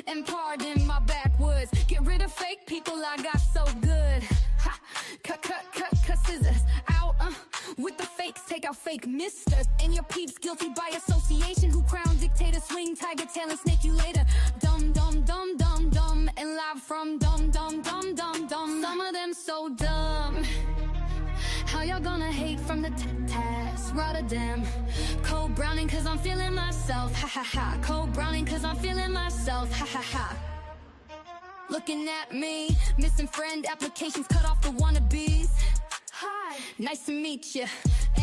and pardon my backwoods. Get rid of fake people, I got so good. Ha, cut scissors out with the fakes, take out fake misters. And your peeps guilty by association, who crown dictator, swing tiger tail and snake you later. Dumb, and live from dumb. Some of them so dumb. How y'all gonna hate from the test? Rotterdam. Cold browning cause I'm feeling myself. Ha ha ha. Cold browning cause I'm feeling myself. Ha ha ha. Looking at me, missing friend applications, cut off the wannabes. Hi, nice to meet you.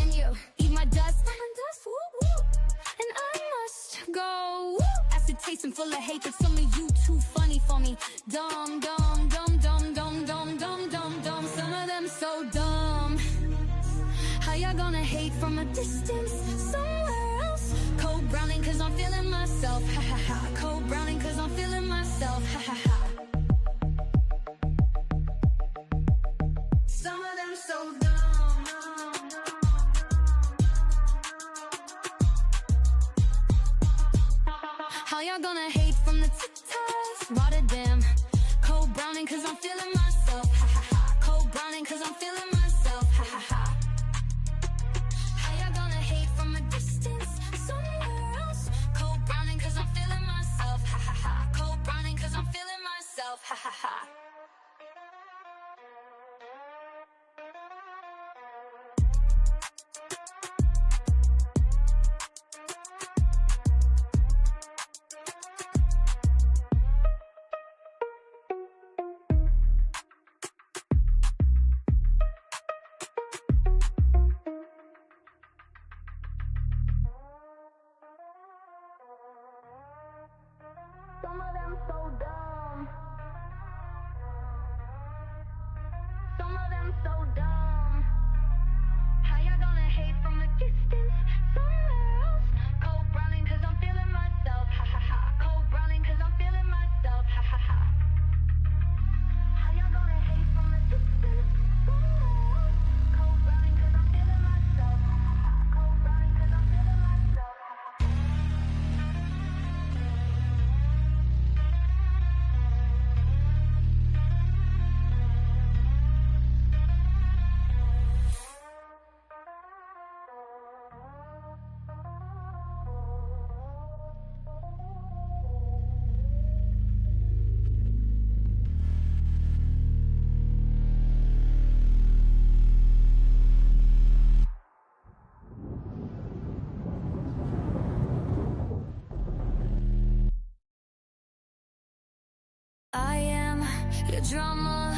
And you eat my dust, woo woo. And I must go. Acid tasting full of hate, but some of you too funny for me. Dumb. Some of them so dumb. How y'all gonna hate from a distance somewhere else? Cold browning cause I'm feeling myself. Ha ha ha. Cold browning cause I'm feeling myself. Ha ha ha. Some of them so dumb. How y'all gonna hate from the TikToks? Rotterdam. Cold browning cause I'm feeling myself. Ha ha ha. Cold browning cause I'm feeling myself. Ha ha ha. How y'all gonna hate from a distance somewhere else? Cold browning cause I'm feeling myself. Ha ha ha. Cold browning cause I'm feeling myself. Ha ha ha. Some of them so dumb. Some of them so dumb. How y'all gonna hate from a distance somewhere else? Cold browning cause I'm feeling myself. Ha ha ha. Cold browning cause I'm feeling myself. Ha ha ha. How y'all gonna hate from a distance somewhere else? Cold browning cause I'm feeling myself. Ha ha ha. Cold browning cause I'm feeling myself. Ha ha ha. I am your drama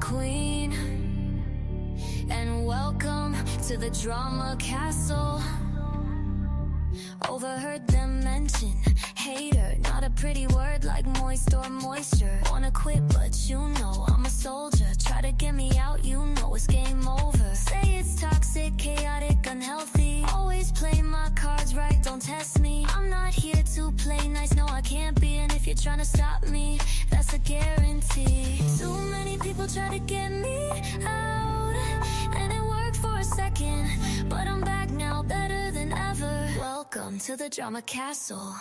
queen, and welcome to the drama castle. Overheard them mention hater, not a pretty word like moist or moisture. Wanna quit but you know I'm a soldier. Try to get me out, you know it's game over. Say it's toxic, chaotic, unhealthy. Always play my cards right, don't test me. I'm not here to play nice, no I can't be. And if you're trying to stop me, that's a guarantee. Too many people try to get me out, and it worked for a second, but I'm back now, better than ever. Welcome to the drama castle.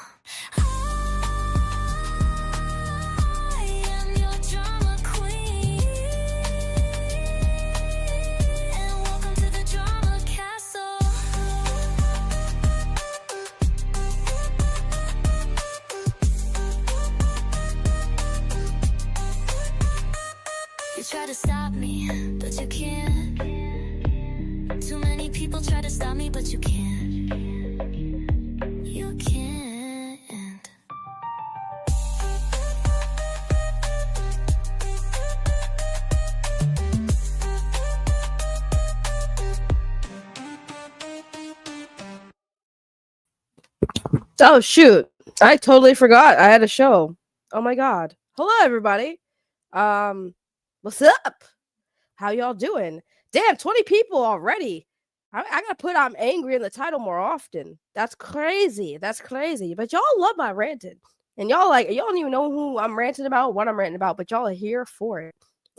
I am your drama queen, and welcome to the drama castle. You try to stop me, but you can't. Too many people try to stop me, but you can't. You can't. Oh shoot, I totally forgot I had a show. Oh my god. Hello everybody. What's up? How y'all doing? Damn, 20 people already. I gotta put I'm angry in the title more often. That's crazy. But y'all love my ranting. And y'all don't even know who I'm ranting about, what I'm ranting about, but y'all are here for it.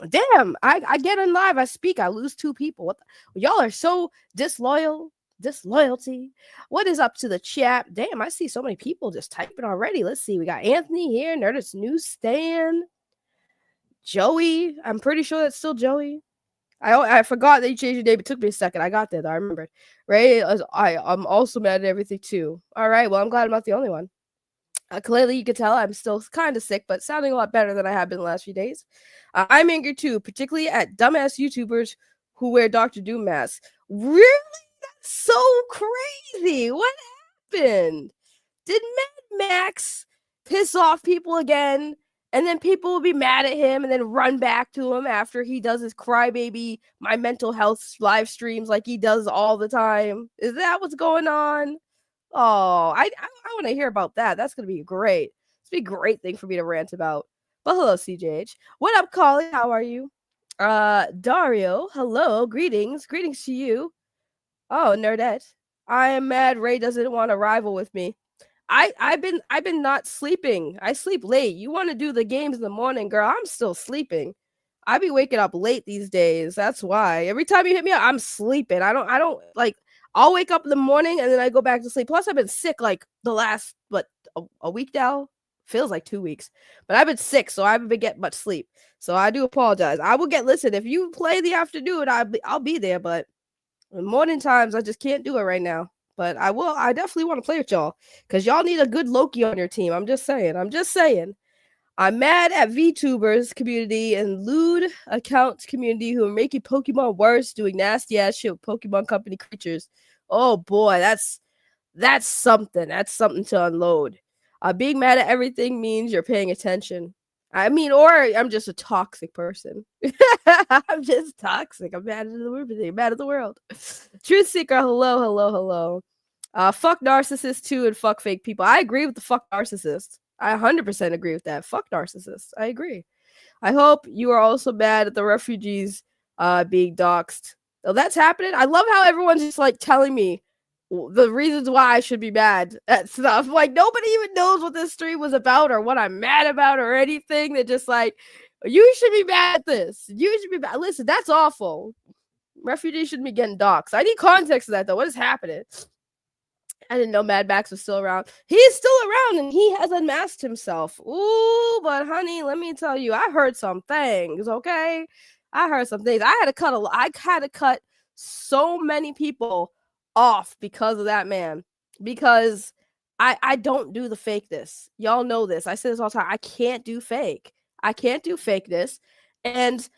Damn, I get in live, I speak, I lose 2 people. Y'all are so disloyal, disloyalty. What is up to the chat? Damn, I see so many people just typing already. Let's see. We got Anthony here, Nerdist Newsstand, Joey. I'm pretty sure that's still Joey. I forgot that you changed your name. It took me a second. I got there though. I remembered. Ray, I'm also mad at everything too. All right. Well, I'm glad I'm not the only one. Clearly, you can tell I'm still kind of sick, but sounding a lot better than I have been the last few days. I'm angry too, particularly at dumbass YouTubers who wear Dr. Doom masks. Really? That's so crazy. What happened? Did Mad Max piss off people again? And then people will be mad at him and then run back to him after he does his crybaby my mental health live streams like he does all the time. Is that what's going on? Oh, I want to hear about that. That's gonna be great. It's gonna be a great thing for me to rant about. But hello, CJH. What up, Collie? How are you? Dario. Hello. Greetings. Greetings to you. Oh, Nerdette. I am mad Ray doesn't want to rival with me. I've been not sleeping. I sleep late. You want to do the games in the morning, girl? I'm still sleeping. I be waking up late these days. That's why. Every time you hit me up, I'm sleeping. I don't like. I'll wake up in the morning and then I go back to sleep. Plus, I've been sick like the last a week now. Feels like 2 weeks, but I've been sick, so I haven't been getting much sleep. So I do apologize. I will listen. If you play the afternoon, I'll be there. But in morning times, I just can't do it right now. But I will. I definitely want to play with y'all because y'all need a good Loki on your team. I'm just saying. I'm mad at VTubers community and lewd accounts community who are making Pokemon worse, doing nasty ass shit with Pokemon Company creatures. Oh boy, that's something. That's something to unload. Being mad at everything means you're paying attention. I mean, or I'm just a toxic person. I'm just toxic. I'm mad at everything. I'm mad at the world. Truth Seeker, hello. Fuck narcissists too, and fuck fake people. I agree with the fuck narcissists. I 100% agree with that. Fuck narcissists. I agree. I hope you are also mad at the refugees being doxxed. So that's happening. I love how everyone's just like telling me the reasons why I should be mad at stuff. Like nobody even knows what this stream was about or what I'm mad about or anything. They're just like, you should be mad at this. You should be mad. Listen, that's awful. Refugees shouldn't be getting doxxed. I need context of that though. What is happening? I didn't know Mad Max was still around. He is still around and he has unmasked himself. Ooh, but honey, let me tell you, I heard some things, okay? I heard some things. I had to cut so many people off because of that man. Because I don't do the fakeness. Y'all know this. I say this all the time. I can't do fake. I can't do fakeness. And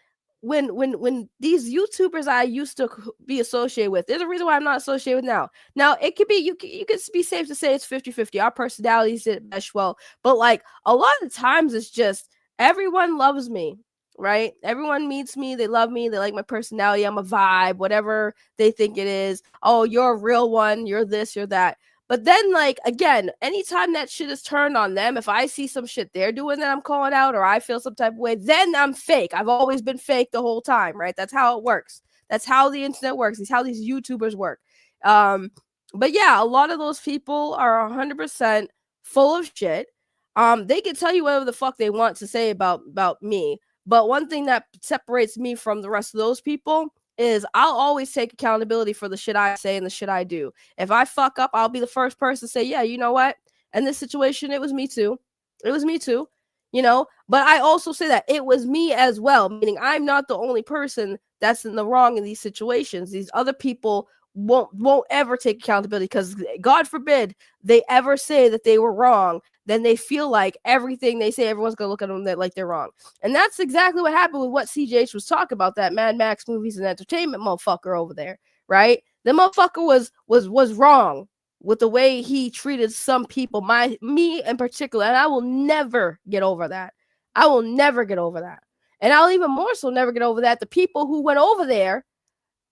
when these YouTubers I used to be associated with, there's a reason why I'm not associated with now. Now, it could be, you could be safe to say it's 50-50. Our personalities didn't mesh well. But like a lot of times it's just everyone loves me, right? Everyone meets me. They love me. They like my personality. I'm a vibe, whatever they think it is. Oh, you're a real one. You're this, you're that. But then, like, again, anytime that shit is turned on them, if I see some shit they're doing that I'm calling out or I feel some type of way, then I'm fake. I've always been fake the whole time, right? That's how it works. That's how the internet works. It's how these YouTubers work. But yeah, a lot of those people are 100% full of shit. They can tell you whatever the fuck they want to say about me. But one thing that separates me from the rest of those people is I'll always take accountability for the shit I say and the shit I do. If I fuck up, I'll be the first person to say, yeah, you know what? In this situation, it was me too. It was me too, you know? But I also say that it was me as well, meaning I'm not the only person that's in the wrong in these situations. These other people won't ever take accountability because God forbid they ever say that they were wrong. Then they feel like everything they say, everyone's gonna look at them like they're wrong. And that's exactly what happened with what CJH was talking about, that Mad Max movies and entertainment motherfucker over there, right? The motherfucker was wrong with the way he treated some people, me in particular, and I will never get over that. I will never get over that. And I'll even more so never get over that. The people who went over there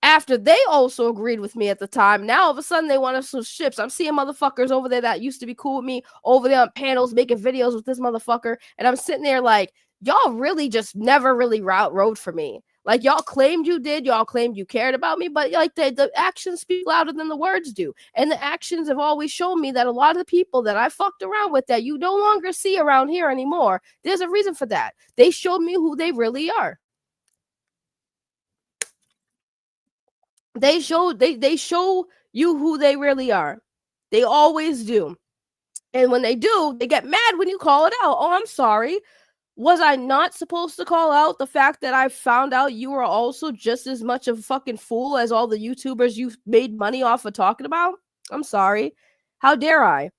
after they also agreed with me at the time, now all of a sudden they want to switch ships. I'm seeing motherfuckers over there that used to be cool with me over there on panels making videos with this motherfucker. And I'm sitting there like, y'all really just never really rode for me. Like y'all claimed you did, y'all claimed you cared about me, but like the actions speak louder than the words do. And the actions have always shown me that a lot of the people that I fucked around with that you no longer see around here anymore, there's a reason for that. They showed me who they really are. They show you who they really are. They always do. And when they do, they get mad when you call it out. Oh, I'm sorry. Was I not supposed to call out the fact that I found out you were also just as much of a fucking fool as all the YouTubers you made money off of talking about? I'm sorry. How dare I?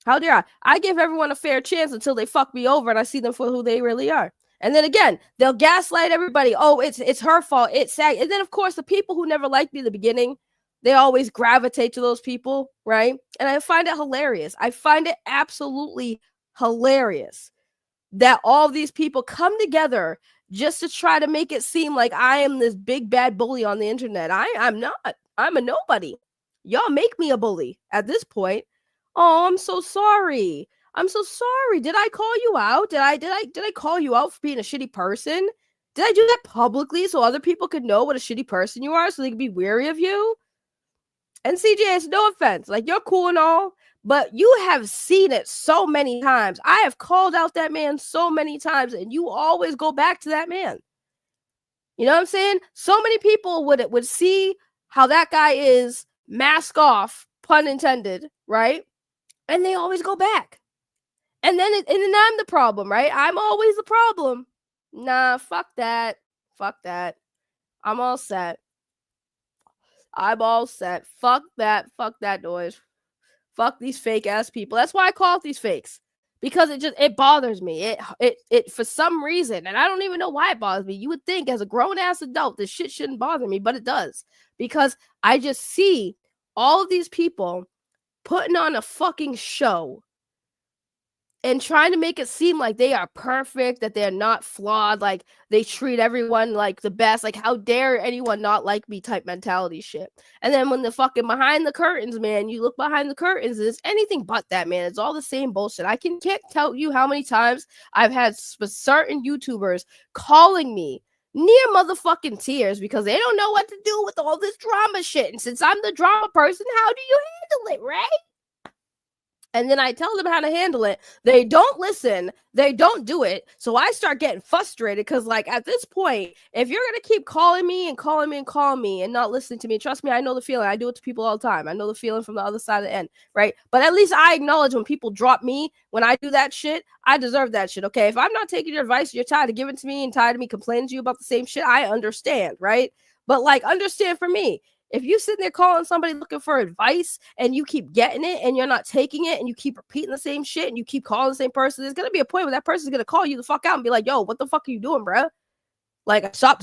How dare I? I give everyone a fair chance until they fuck me over and I see them for who they really are. And then again, they'll gaslight everybody. Oh, it's her fault. It's sad. And then of course the people who never liked me in the beginning, they always gravitate to those people, right? And I find it hilarious. I find it absolutely hilarious that all these people come together just to try to make it seem like I am this big bad bully on the internet. I'm not. I'm a nobody. Y'all make me a bully at this point. Oh, I'm so sorry. I'm so sorry. Did I call you out? Did I call you out for being a shitty person? Did I do that publicly so other people could know what a shitty person you are so they could be wary of you? And CJ, it's no offense. Like, you're cool and all, but you have seen it so many times. I have called out that man so many times, and you always go back to that man. You know what I'm saying? So many people would see how that guy is, mask off, pun intended, right? And they always go back. And then I'm the problem, right? I'm always the problem. Nah, fuck that. Fuck that. I'm all set. I'm all set. Fuck that. Fuck that noise. Fuck these fake ass people. That's why I call it these fakes. Because it bothers me. It for some reason, and I don't even know why it bothers me. You would think as a grown ass adult this shit shouldn't bother me, but it does. Because I just see all of these people putting on a fucking show and trying to make it seem like they are perfect, that they're not flawed, like they treat everyone like the best, like how dare anyone not like me type mentality shit. And then when the fucking behind the curtains, man, you look behind the curtains, it's anything but that, man. It's all the same bullshit. I can't tell you how many times I've had certain YouTubers calling me near motherfucking tears because they don't know what to do with all this drama shit. And since I'm the drama person, how do you handle it, right? And then I tell them how to handle it. They don't listen. They don't do it. So I start getting frustrated because, like, at this point, if you're going to keep calling me and calling me and calling me and not listening to me, trust me, I know the feeling. I do it to people all the time. I know the feeling from the other side of the end, right? But at least I acknowledge when people drop me, when I do that shit, I deserve that shit, okay? If I'm not taking your advice, you're tired of giving it to me and tired of me complaining to you about the same shit, I understand, right? But, like, understand for me. If you sit there calling somebody looking for advice and you keep getting it and you're not taking it and you keep repeating the same shit and you keep calling the same person, there's going to be a point where that person's going to call you the fuck out and be like, yo, what the fuck are you doing, bro? Like, stop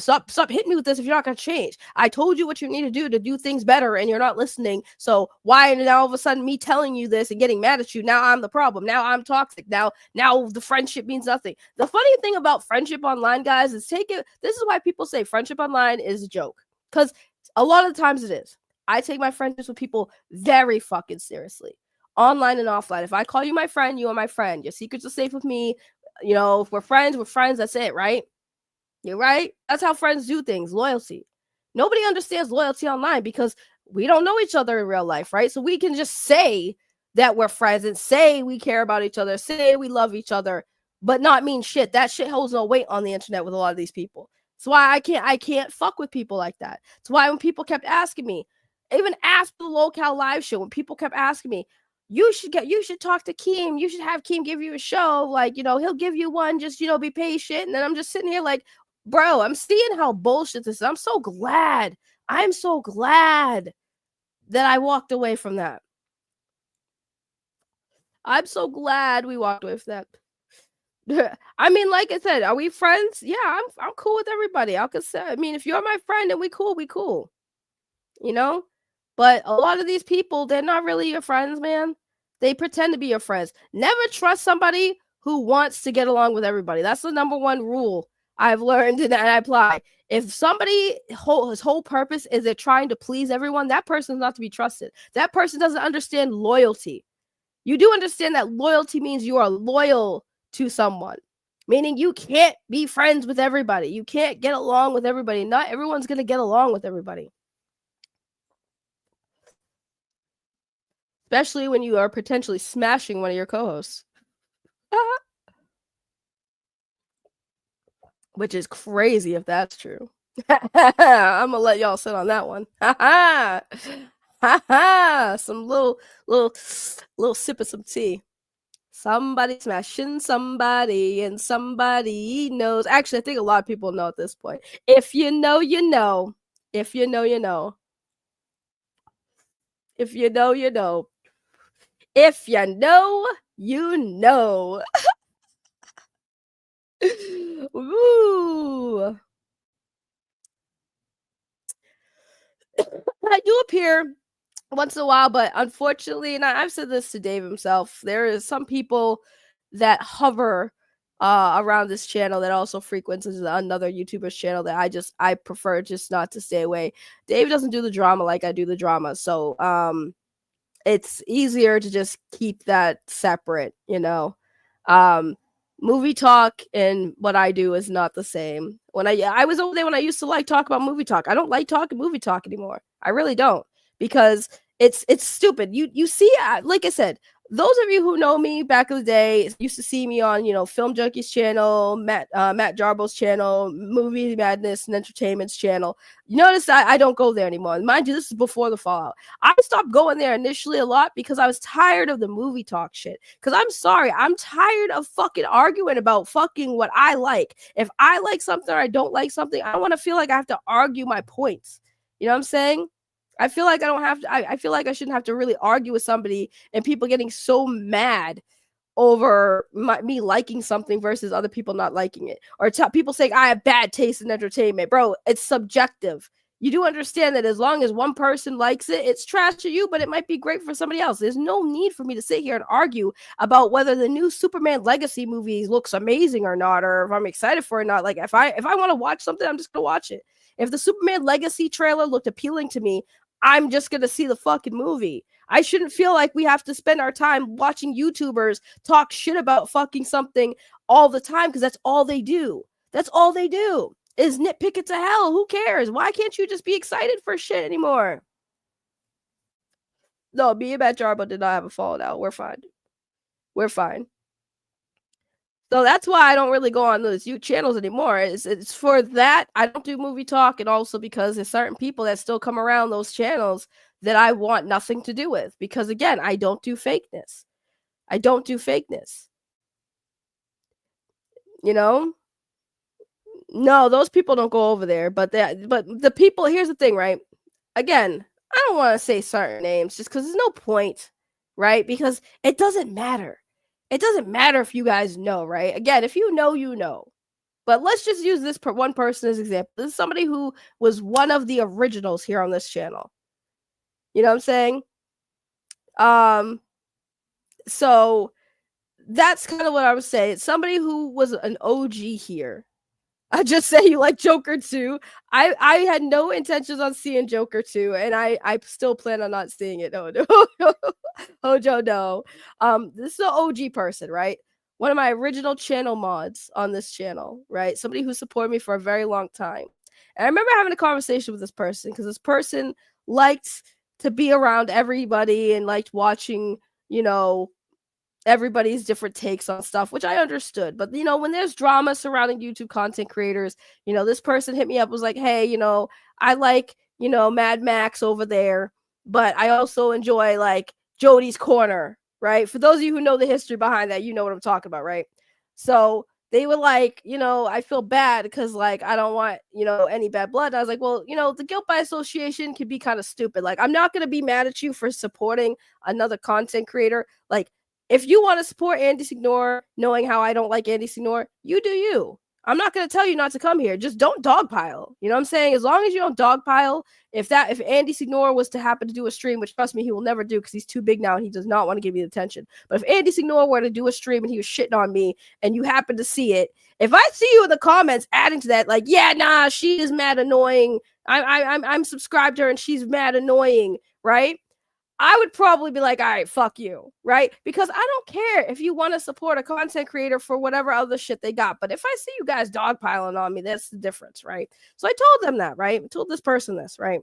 hitting me with this if you're not going to change. I told you what you need to do things better and you're not listening. So why now all of a sudden me telling you this and getting mad at you, now I'm the problem. Now I'm toxic. Now the friendship means nothing. The funny thing about friendship online, guys, is this is why people say friendship online is a joke. Because a lot of the times it is. I take my friendships with people very fucking seriously, online and offline. If I call you my friend, you are my friend. Your secrets are safe with me. You know, if we're friends, that's it, right? You're right. That's how friends do things. Loyalty. Nobody understands loyalty online because we don't know each other in real life, right? So we can just say that we're friends and say we care about each other, say we love each other, but not mean shit. That shit holds no weight on the internet with a lot of these people. That's why I can't fuck with people like that. That's why when people kept asking me, even after the Locale live show, when people kept asking me, you should talk to Keem. You should have Keem give you a show. Like, you know, he'll give you one. Just, you know, be patient. And then I'm just sitting here like, bro, I'm seeing how bullshit this is. I'm so glad that I walked away from that. I'm so glad we walked away from that. I mean, like I said, are we friends? Yeah, I'm cool with everybody. I mean, if you're my friend and we cool. You know? But a lot of these people, they're not really your friends, man. They pretend to be your friends. Never trust somebody who wants to get along with everybody. That's the number one rule I've learned and I apply. If somebody his whole purpose is they're trying to please everyone, that person's not to be trusted. That person doesn't understand loyalty. You do understand that loyalty means you are loyal to someone, meaning you can't be friends with everybody. You can't get along with everybody. Not everyone's going to get along with everybody. Especially when you are potentially smashing one of your co-hosts. Which is crazy if that's true. I'm gonna let y'all sit on that one. Ha ha! Some little sip of some tea. Somebody smashing somebody, and somebody knows. Actually, I think a lot of people know at this point. If you know, you know. If you know, you know. If you know, you know. If you know, you know. Ooh. I do appear once in a while, but unfortunately, and I've said this to Dave himself, there is some people that hover around this channel that also frequents another YouTuber's channel that I prefer just not to stay away. Dave doesn't do the drama like I do the drama, so it's easier to just keep that separate, you know. Um, movie talk and what I do is not the same. When I was over there when I used to like talk about movie talk. I don't like talking movie talk anymore. I really don't, because it's stupid. You see, like I said, those of you who know me back in the day used to see me on, Film Junkies channel, Matt Jarbo's channel, Movie Madness and Entertainment's channel. You notice I don't go there anymore. Mind you, this is before the fallout. I stopped going there initially a lot because I was tired of the movie talk shit. Because I'm sorry, I'm tired of fucking arguing about fucking what I like. If I like something or I don't like something, I don't want to feel like I have to argue my points. You know what I'm saying? I feel like I don't have to. I feel like I shouldn't have to really argue with somebody and people getting so mad over me liking something versus other people not liking it, or people saying I have bad taste in entertainment. Bro, it's subjective. You do understand that as long as one person likes it, it's trash to you, but it might be great for somebody else. There's no need for me to sit here and argue about whether the new Superman Legacy movie looks amazing or not, or if I'm excited for it or not. Like if I want to watch something, I'm just gonna watch it. If the Superman Legacy trailer looked appealing to me, I'm just gonna see the fucking movie. I shouldn't feel like we have to spend our time watching YouTubers talk shit about fucking something all the time, because that's all they do. That's all they do is nitpick it to hell. Who cares? Why can't you just be excited for shit anymore? No, me and Matt Jarbo did not have a fallout out. We're fine. We're fine. So that's why I don't really go on those channels anymore. It's for that. I don't do movie talk, and also because there's certain people that still come around those channels that I want nothing to do with. Because again, I don't do fakeness. I don't do fakeness. You know? No, those people don't go over there. But the people, here's the thing, right? Again, I don't want to say certain names just because there's no point, right? Because it doesn't matter. It doesn't matter if you guys know, right? Again, if you know, you know. But let's just use this one person as example. This is somebody who was one of the originals here on this channel. You know what I'm saying? So that's kind of what I would say. It's somebody who was an OG here. I just say you like Joker 2. I had no intentions on seeing Joker 2, and I still plan on not seeing it. No. Hojo, no. This is an OG person, right? One of my original channel mods on this channel, right? Somebody who supported me for a very long time. And I remember having a conversation with this person because this person liked to be around everybody and liked watching, everybody's different takes on stuff, which I understood. But when there's drama surrounding YouTube content creators, this person hit me up, was like, hey, I like Mad Max over there, but I also enjoy like Jody's Corner, right? For those of you who know the history behind that, you know what I'm talking about, right? So they were like, I feel bad because like I don't want any bad blood. And I was like, well, the guilt by association can be kind of stupid. Like, I'm not going to be mad at you for supporting another content creator. Like, if you want to support Andy Signore, knowing how I don't like Andy Signore, you do you. I'm not going to tell you not to come here. Just don't dogpile. You know what I'm saying? As long as you don't dogpile, if Andy Signore was to happen to do a stream, which trust me, he will never do because he's too big now and he does not want to give me the attention. But if Andy Signore were to do a stream and he was shitting on me and you happen to see it, if I see you in the comments adding to that, like, yeah, nah, she is mad annoying. I'm subscribed to her and she's mad annoying, right? I would probably be like, all right, fuck you, right? Because I don't care if you want to support a content creator for whatever other shit they got. But if I see you guys dogpiling on me, that's the difference, right? So I told them that, right? I told this person this, right?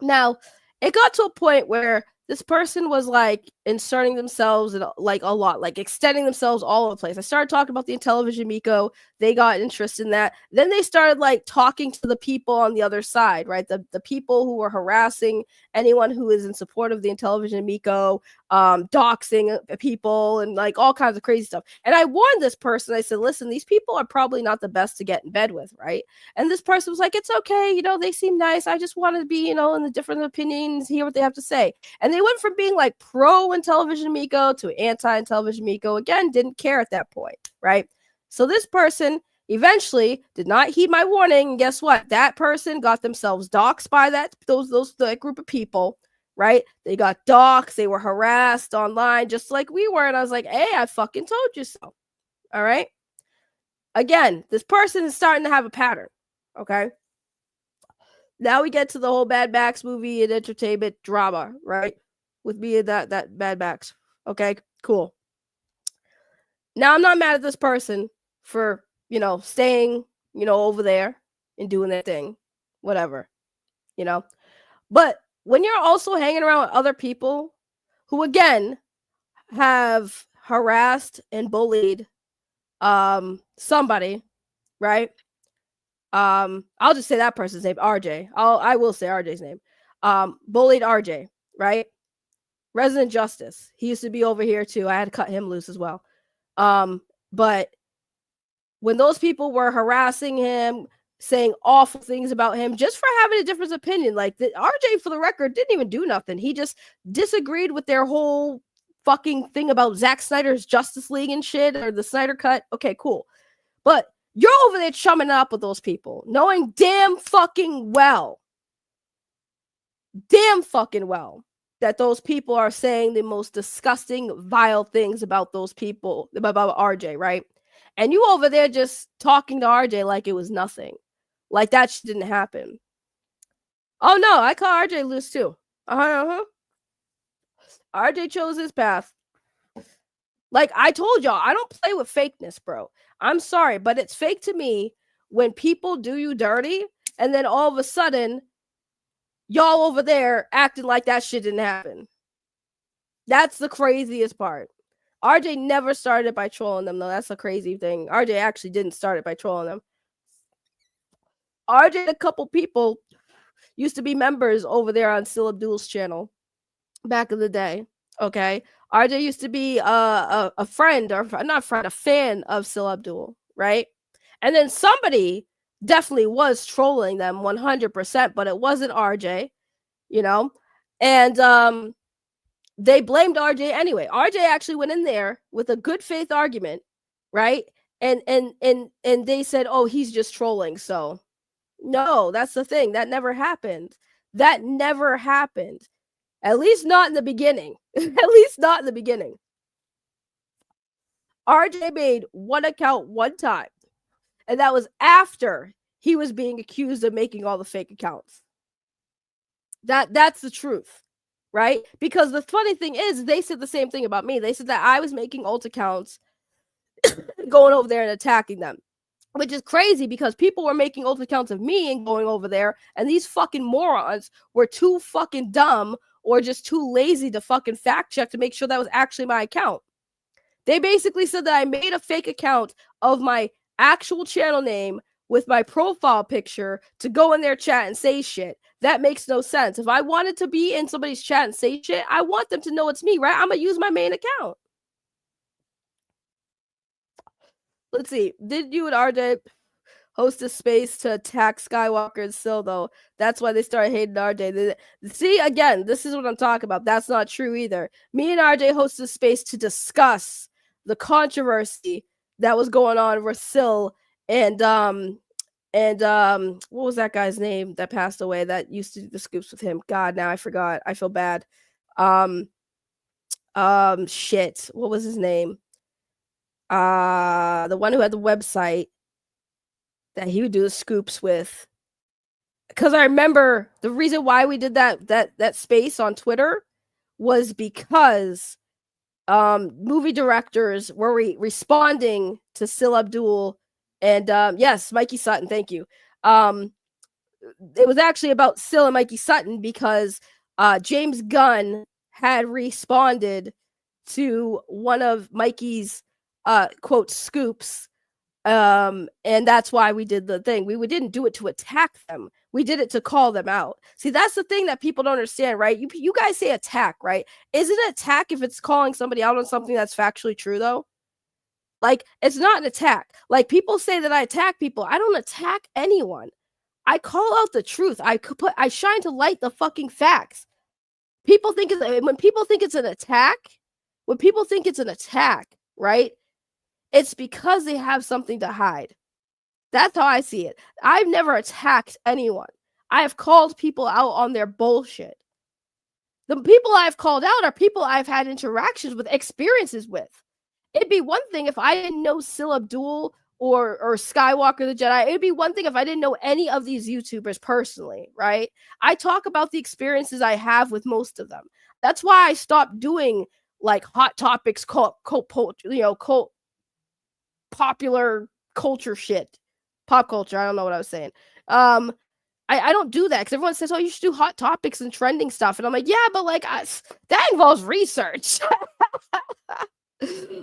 Now, it got to a point where this person was like inserting themselves in like a lot, like extending themselves all over the place. I started talking about the Intellivision Miko. They got interested in that. Then they started like talking to the people on the other side, right? The people who were harassing anyone who is in support of the Intellivision Miko, doxing people and like all kinds of crazy stuff. And I warned this person, I said, listen, these people are probably not the best to get in bed with, right? And this person was like, it's okay, you know, they seem nice. I just want to be, you know, in the different opinions, hear what they have to say. And they went from being like pro Intellivision Miko to anti Intellivision Miko. Again, didn't care at that point, right? So this person eventually did not heed my warning. And guess what? That person got themselves doxxed by that group of people, right? They got doxxed. They were harassed online just like we were. And I was like, hey, I fucking told you so. All right. Again, this person is starting to have a pattern. Okay. Now we get to the whole Bad Backs movie and entertainment drama, right? With me and that Bad Backs. Okay, cool. Now I'm not mad at this person for, you know, staying, you know, over there and doing their thing. Whatever. You know? But when you're also hanging around with other people who again have harassed and bullied somebody, right? I'll just say that person's name, RJ. I will say RJ's name. Bullied RJ, right? Resident Justice. He used to be over here too. I had to cut him loose as well. But when those people were harassing him, saying awful things about him just for having a different opinion, like RJ, for the record, didn't even do nothing. He just disagreed with their whole fucking thing about Zack Snyder's Justice League and shit, or the Snyder Cut. Okay, cool. But you're over there chumming up with those people, knowing damn fucking well that those people are saying the most disgusting, vile things about those people, about RJ, right? And you over there just talking to RJ like it was nothing. Like that shit didn't happen. Oh no, I call RJ loose too. RJ chose his path. Like I told y'all, I don't play with fakeness, bro. I'm sorry, but it's fake to me when people do you dirty and then all of a sudden y'all over there acting like that shit didn't happen. That's the craziest part. RJ never started by trolling them, though. That's a crazy thing. RJ actually didn't start it by trolling them. RJ and a couple people used to be members over there on Sil Abdul's channel back in the day. Okay. RJ used to be a friend, or not friend, a fan of Sil Abdul, right? And then somebody definitely was trolling them 100%, but it wasn't RJ, you know? And they blamed RJ anyway. RJ actually went in there with a good faith argument, right? And they said, "Oh, he's just trolling." So, no, that's the thing. That never happened. That never happened. At least not in the beginning. At least not in the beginning. RJ made one account one time, and that was after he was being accused of making all the fake accounts. That's the truth, right? Because the funny thing is, they said the same thing about me. They said that I was making alt accounts, going over there and attacking them, which is crazy because people were making alt accounts of me and going over there, and these fucking morons were too fucking dumb or just too lazy to fucking fact check to make sure that was actually my account. They basically said that I made a fake account of my actual channel name with my profile picture to go in their chat and say shit. That makes no sense. If I wanted to be in somebody's chat and say shit, I want them to know it's me, right? I'm going to use my main account. Let's see. Did you and RJ host a space to attack Skywalker and Sil, though? That's why they started hating RJ. See, again, this is what I'm talking about. That's not true either. Me and RJ hosted a space to discuss the controversy that was going on with Sil and what was that guy's name that passed away that used to do the scoops with him? God, now I forgot. I feel bad. Shit. What was his name? The one who had the website that he would do the scoops with. Because I remember the reason why we did that space on Twitter was because movie directors were responding to Sil Abdul and yes, Mikey Sutton, thank you. It was actually about Sil and Mikey Sutton because James Gunn had responded to one of Mikey's quote scoops. And that's why we did the thing. We didn't do it to attack them. We did it to call them out. See, that's the thing that people don't understand, right? You guys say attack, right? Is it an attack if it's calling somebody out on something that's factually true, though? Like, it's not an attack. Like, people say that I attack people. I don't attack anyone. I call out the truth. I shine to light the fucking facts. People think when people think it's an attack, right? It's because they have something to hide. That's how I see it. I've never attacked anyone. I have called people out on their bullshit. The people I've called out are people I've had interactions with, experiences with. It'd be one thing if I didn't know Sil Abdul or Skywalker the Jedi. It'd be one thing if I didn't know any of these YouTubers personally, right? I talk about the experiences I have with most of them. That's why I stopped doing like hot topics, cult popular culture shit, pop culture. I don't know what I was saying. I don't do that because everyone says, "Oh, you should do hot topics and trending stuff," and I'm like, "Yeah, but like that involves research."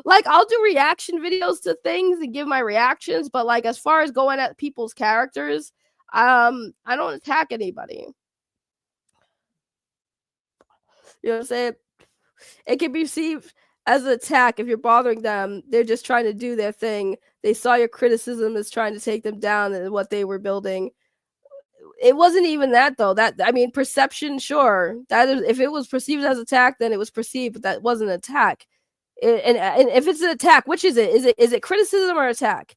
Like, I'll do reaction videos to things and give my reactions, but like as far as going at people's characters, I don't attack anybody. You know what I'm saying? It can be perceived as an attack if you're bothering them. They're just trying to do their thing. They saw your criticism as trying to take them down and what they were building. It wasn't even that though. Perception, sure. That is, if it was perceived as attack, then it was perceived, but that wasn't an attack. And if it's an attack, which is it? Is it criticism or attack?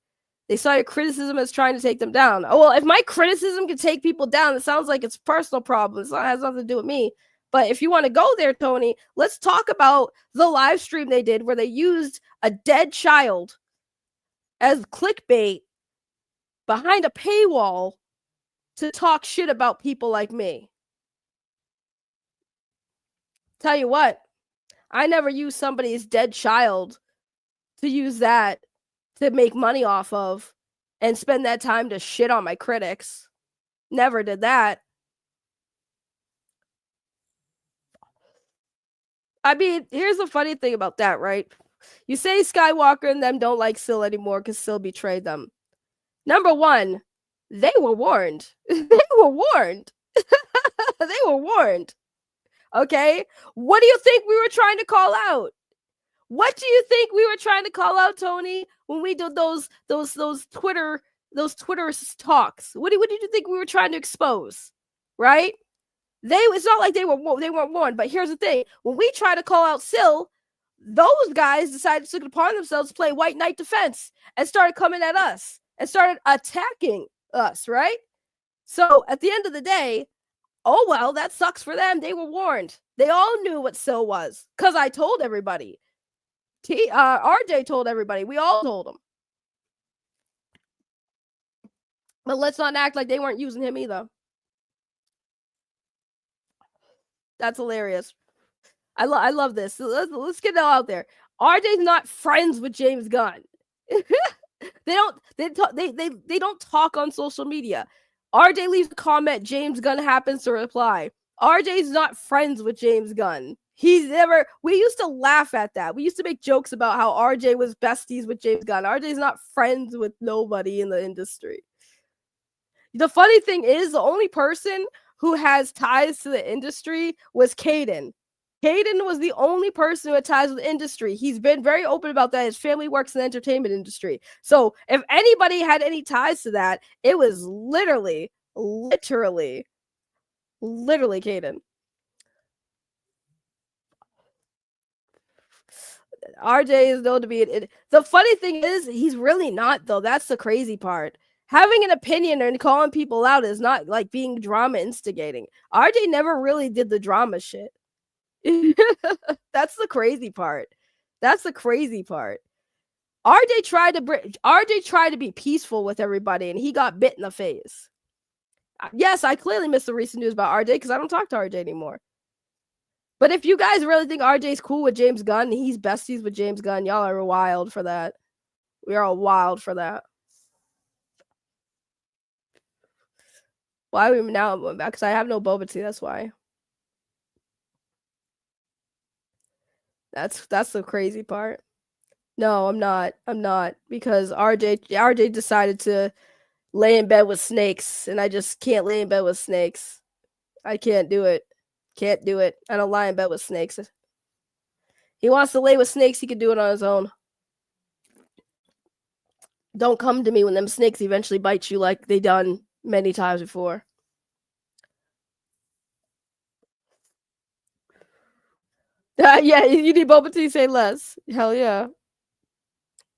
They saw your criticism as trying to take them down. Oh, well, if my criticism can take people down, it sounds like it's a personal problem. It has nothing to do with me. But if you want to go there, Tony, let's talk about the live stream they did where they used a dead child as clickbait behind a paywall to talk shit about people like me. Tell you what, I never used somebody's dead child to use that to make money off of and spend that time to shit on my critics. Never did that. I mean, here's the funny thing about that, right? You say Skywalker and them don't like Sil anymore because Sil betrayed them. Number one, they were warned. They were warned. They were warned. Okay? What do you think we were trying to call out? What do you think we were trying to call out, Tony, when we did those Twitter talks? What did you think we were trying to expose? Right? It's not like they weren't warned, but here's the thing. When we try to call out Sil, those guys decided to take it upon themselves to play white knight defense and started coming at us and started attacking us, right? So at the end of the day, oh well, that sucks for them. They were warned. They all knew what Sil was because I told everybody. RJ told everybody. We all told them. But let's not act like they weren't using him either. That's hilarious. I love this. So let's get it all out there. RJ's not friends with James Gunn. They don't talk on social media. RJ leaves a comment, James Gunn happens to reply. RJ's not friends with James Gunn. We used to laugh at that. We used to make jokes about how RJ was besties with James Gunn. RJ's not friends with nobody in the industry. The funny thing is, the only person who has ties to the industry was Caden. Caden was the only person who had ties with the industry. He's been very open about that. His family works in the entertainment industry. So if anybody had any ties to that, it was literally Caden. RJ is known to be the funny thing is he's really not though. That's the crazy part. Having an opinion and calling people out is not like being drama instigating. RJ never really did the drama shit. That's the crazy part. RJ tried to be peaceful with everybody and he got bit in the face. Yes, I clearly missed the recent news about RJ because I don't talk to RJ anymore. But if you guys really think RJ's cool with James Gunn, he's besties with James Gunn, y'all are wild for that. We are all wild for that. Why are we now? Because I have no boba tea, that's why. That's the crazy part. No, I'm not. I'm not because RJ decided to lay in bed with snakes, and I just can't lay in bed with snakes. I can't do it. Can't do it. I don't lie in bed with snakes. He wants to lay with snakes, he can do it on his own. Don't come to me when them snakes eventually bite you like they done many times before. Yeah, you need boba tea, say less. Hell yeah.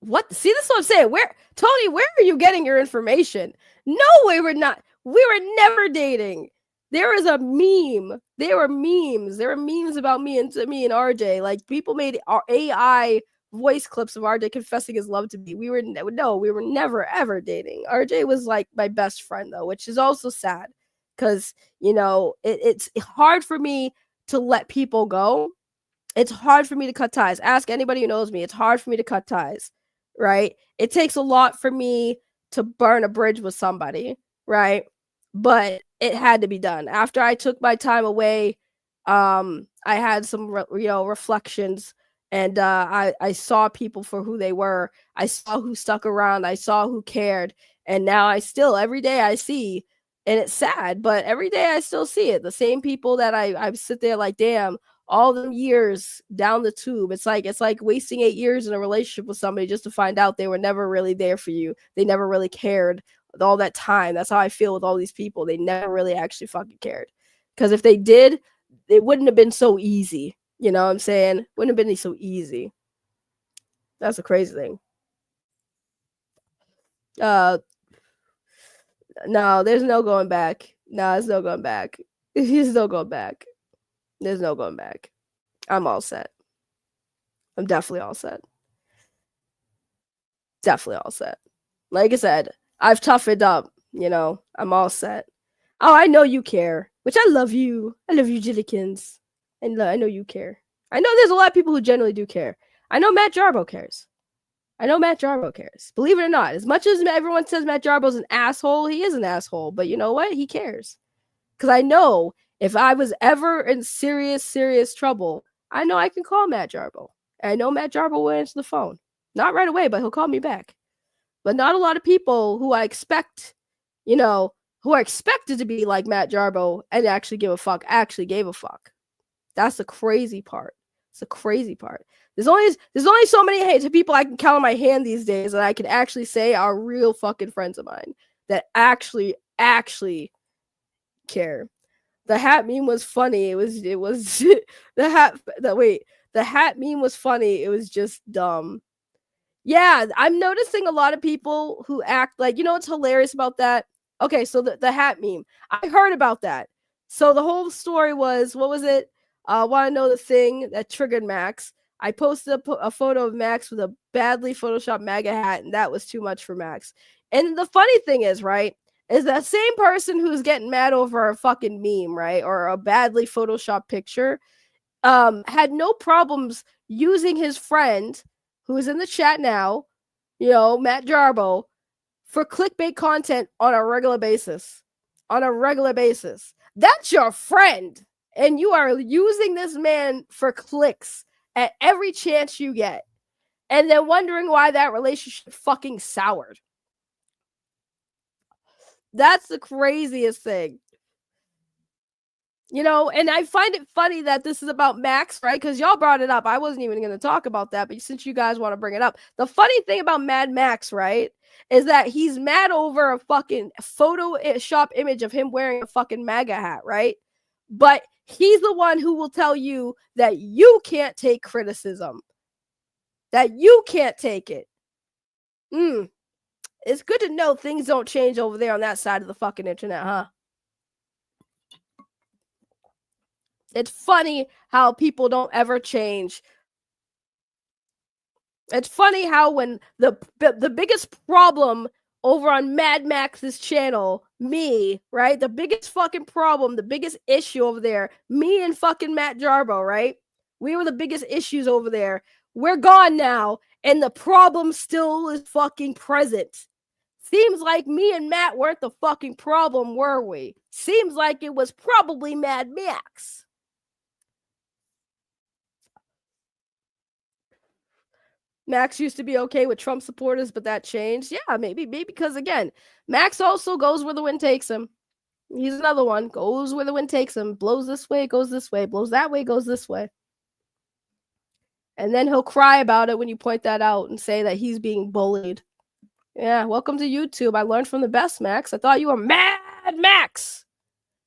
What? See, this is what I'm saying. Tony, where are you getting your information? No, we were not. We were never dating. There was a meme. There were memes. There were memes about me and RJ. Like people made AI voice clips of RJ confessing his love to me. We were never ever dating. RJ was like my best friend though, which is also sad because it's hard for me to let people go. It's hard for me to cut ties. Ask anybody who knows me. It's hard for me to cut ties, right? It takes a lot for me to burn a bridge with somebody, right? But it had to be done. After I took my time away, I had some reflections, and I saw people for who they were. I saw who stuck around. I saw who cared, and now every day I see, and it's sad, but every day I still see it. The same people that I sit there like, damn, all them years down the tube. It's like wasting 8 years in a relationship with somebody just to find out they were never really there for you. They never really cared all that time. That's how I feel with all these people. They never really actually fucking cared. Because if they did, it wouldn't have been so easy. You know what I'm saying? Wouldn't have been so easy. That's the crazy thing. No, there's no going back. No, there's no going back. There's no going back. There's no going back. I'm all set. I'm definitely all set. Definitely all set. Like I said, I've toughened up. I'm all set. Oh, I know you care, which I love you. I love you, Jillikins. And I know you care. I know there's a lot of people who generally do care. I know Matt Jarbo cares. Believe it or not, as much as everyone says Matt Jarbo's an asshole, he is an asshole. But you know what? He cares. Because I know if I was ever in serious, serious trouble, I know I can call Matt Jarbo. And I know Matt Jarbo will answer the phone. Not right away, but he'll call me back. But not a lot of people who I expect, who are expected to be like Matt Jarbo and actually give a fuck, actually gave a fuck. That's the crazy part. It's the crazy part. There's only so many people I can count on my hand these days that I can actually say are real fucking friends of mine that actually care. The hat meme was funny. It was the hat meme was funny. It was just dumb. Yeah, I'm noticing a lot of people who act like, what's hilarious about that? Okay, so the hat meme. I heard about that. So the whole story was, what was it? Want to know the thing that triggered Max? I posted a photo of Max with a badly photoshopped MAGA hat, and that was too much for Max. And the funny thing is, right, is that same person who's getting mad over a fucking meme, right, or a badly photoshopped picture, had no problems using his friend, who's in the chat now, Matt Jarbo, for clickbait content on a regular basis. That's your friend. And you are using this man for clicks at every chance you get. And then wondering why that relationship fucking soured. That's the craziest thing. And I find it funny that this is about Max, right? Because y'all brought it up. I wasn't even going to talk about that, but since you guys want to bring it up, the funny thing about Mad Max, right, is that he's mad over a fucking Photoshop image of him wearing a fucking MAGA hat, right? But he's the one who will tell you that you can't take criticism, that you can't take it. It's good to know things don't change over there on that side of the fucking internet, huh? It's funny how people don't ever change. It's funny how when the biggest problem over on Mad Max's channel, me, right? The biggest fucking problem, the biggest issue over there, me and fucking Matt Jarbo, right? We were the biggest issues over there. We're gone now, and the problem still is fucking present. Seems like me and Matt weren't the fucking problem, were we? Seems like it was probably Mad Max. Max used to be okay with Trump supporters, but that changed. Yeah, maybe because again, Max also goes where the wind takes him. He's another one. Goes where the wind takes him. Blows this way, goes this way. Blows that way, goes this way. And then he'll cry about it when you point that out and say that he's being bullied. Yeah, welcome to YouTube. I learned from the best, Max. I thought you were mad, Max.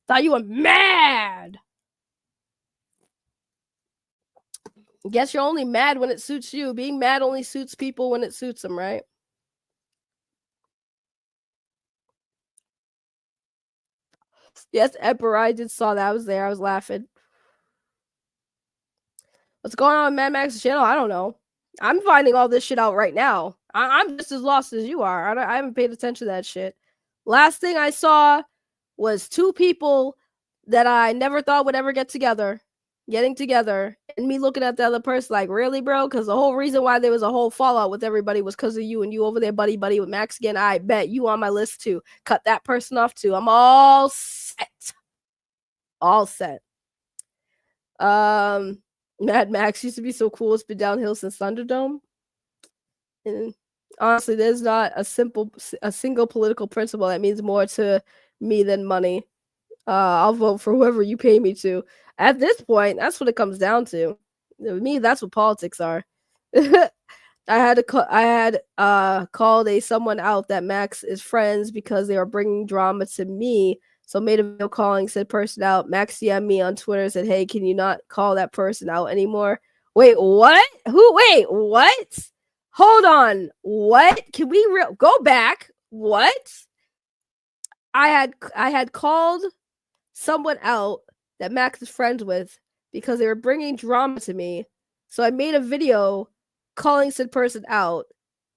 Thought you were mad. Guess you're only mad when it suits you. Being mad only suits people when it suits them, right? Yes, Emperor, I just saw that. I was there. I was laughing. What's going on with Mad Max's channel? I don't know. I'm finding all this shit out right now. I'm just as lost as you are. I haven't paid attention to that shit. Last thing I saw was two people that I never thought would ever get together, getting together, and me looking at the other person like, really, bro? Because the whole reason why there was a whole fallout with everybody was because of you, and you over there buddy with Max again. I bet you on my list too. Cut that person off too. I'm all set. All set. Mad Max used to be so cool. It's been downhill since Thunderdome. And honestly, there's not a single political principle that means more to me than money. I'll vote for whoever you pay me to. At this point, that's what it comes down to. With me, that's what politics are. I had called someone out that Max is friends because they were bringing drama to me. So made a video calling said person out. Max DM'd me on Twitter and said, "Hey, can you not call that person out anymore?" Wait, what? Wait, what? Hold on. What? Can we go back? What? I had called someone out that Max is friends with because they were bringing drama to me. So I made a video calling said person out.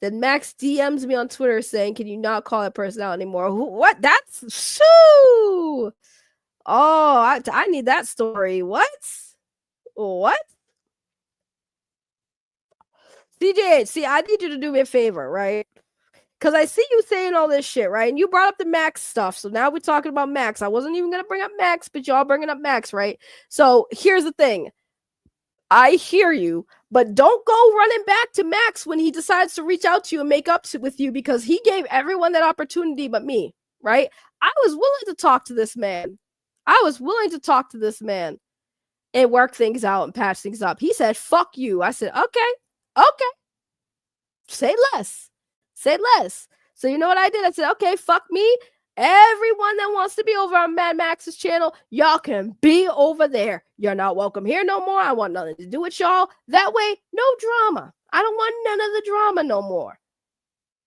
Then Max DMs me on Twitter saying, "Can you not call that person out anymore?" What? That's shoo. Oh, I need that story. What? CJ, see, I need you to do me a favor, right? Because I see you saying all this shit, right? And you brought up the Max stuff. So now we're talking about Max. I wasn't even going to bring up Max, but y'all bringing up Max, right? So here's the thing. I hear you, but don't go running back to Max when he decides to reach out to you and make up with you because he gave everyone that opportunity but me, right? I was willing to talk to this man. And work things out and patch things up. He said, "Fuck you." I said, okay. Say less. So you know what I did? I said, okay, fuck me. Everyone that wants to be over on Mad Max's channel, y'all can be over there. You're not welcome here no more. I want nothing to do with y'all. That way, no drama. I don't want none of the drama no more.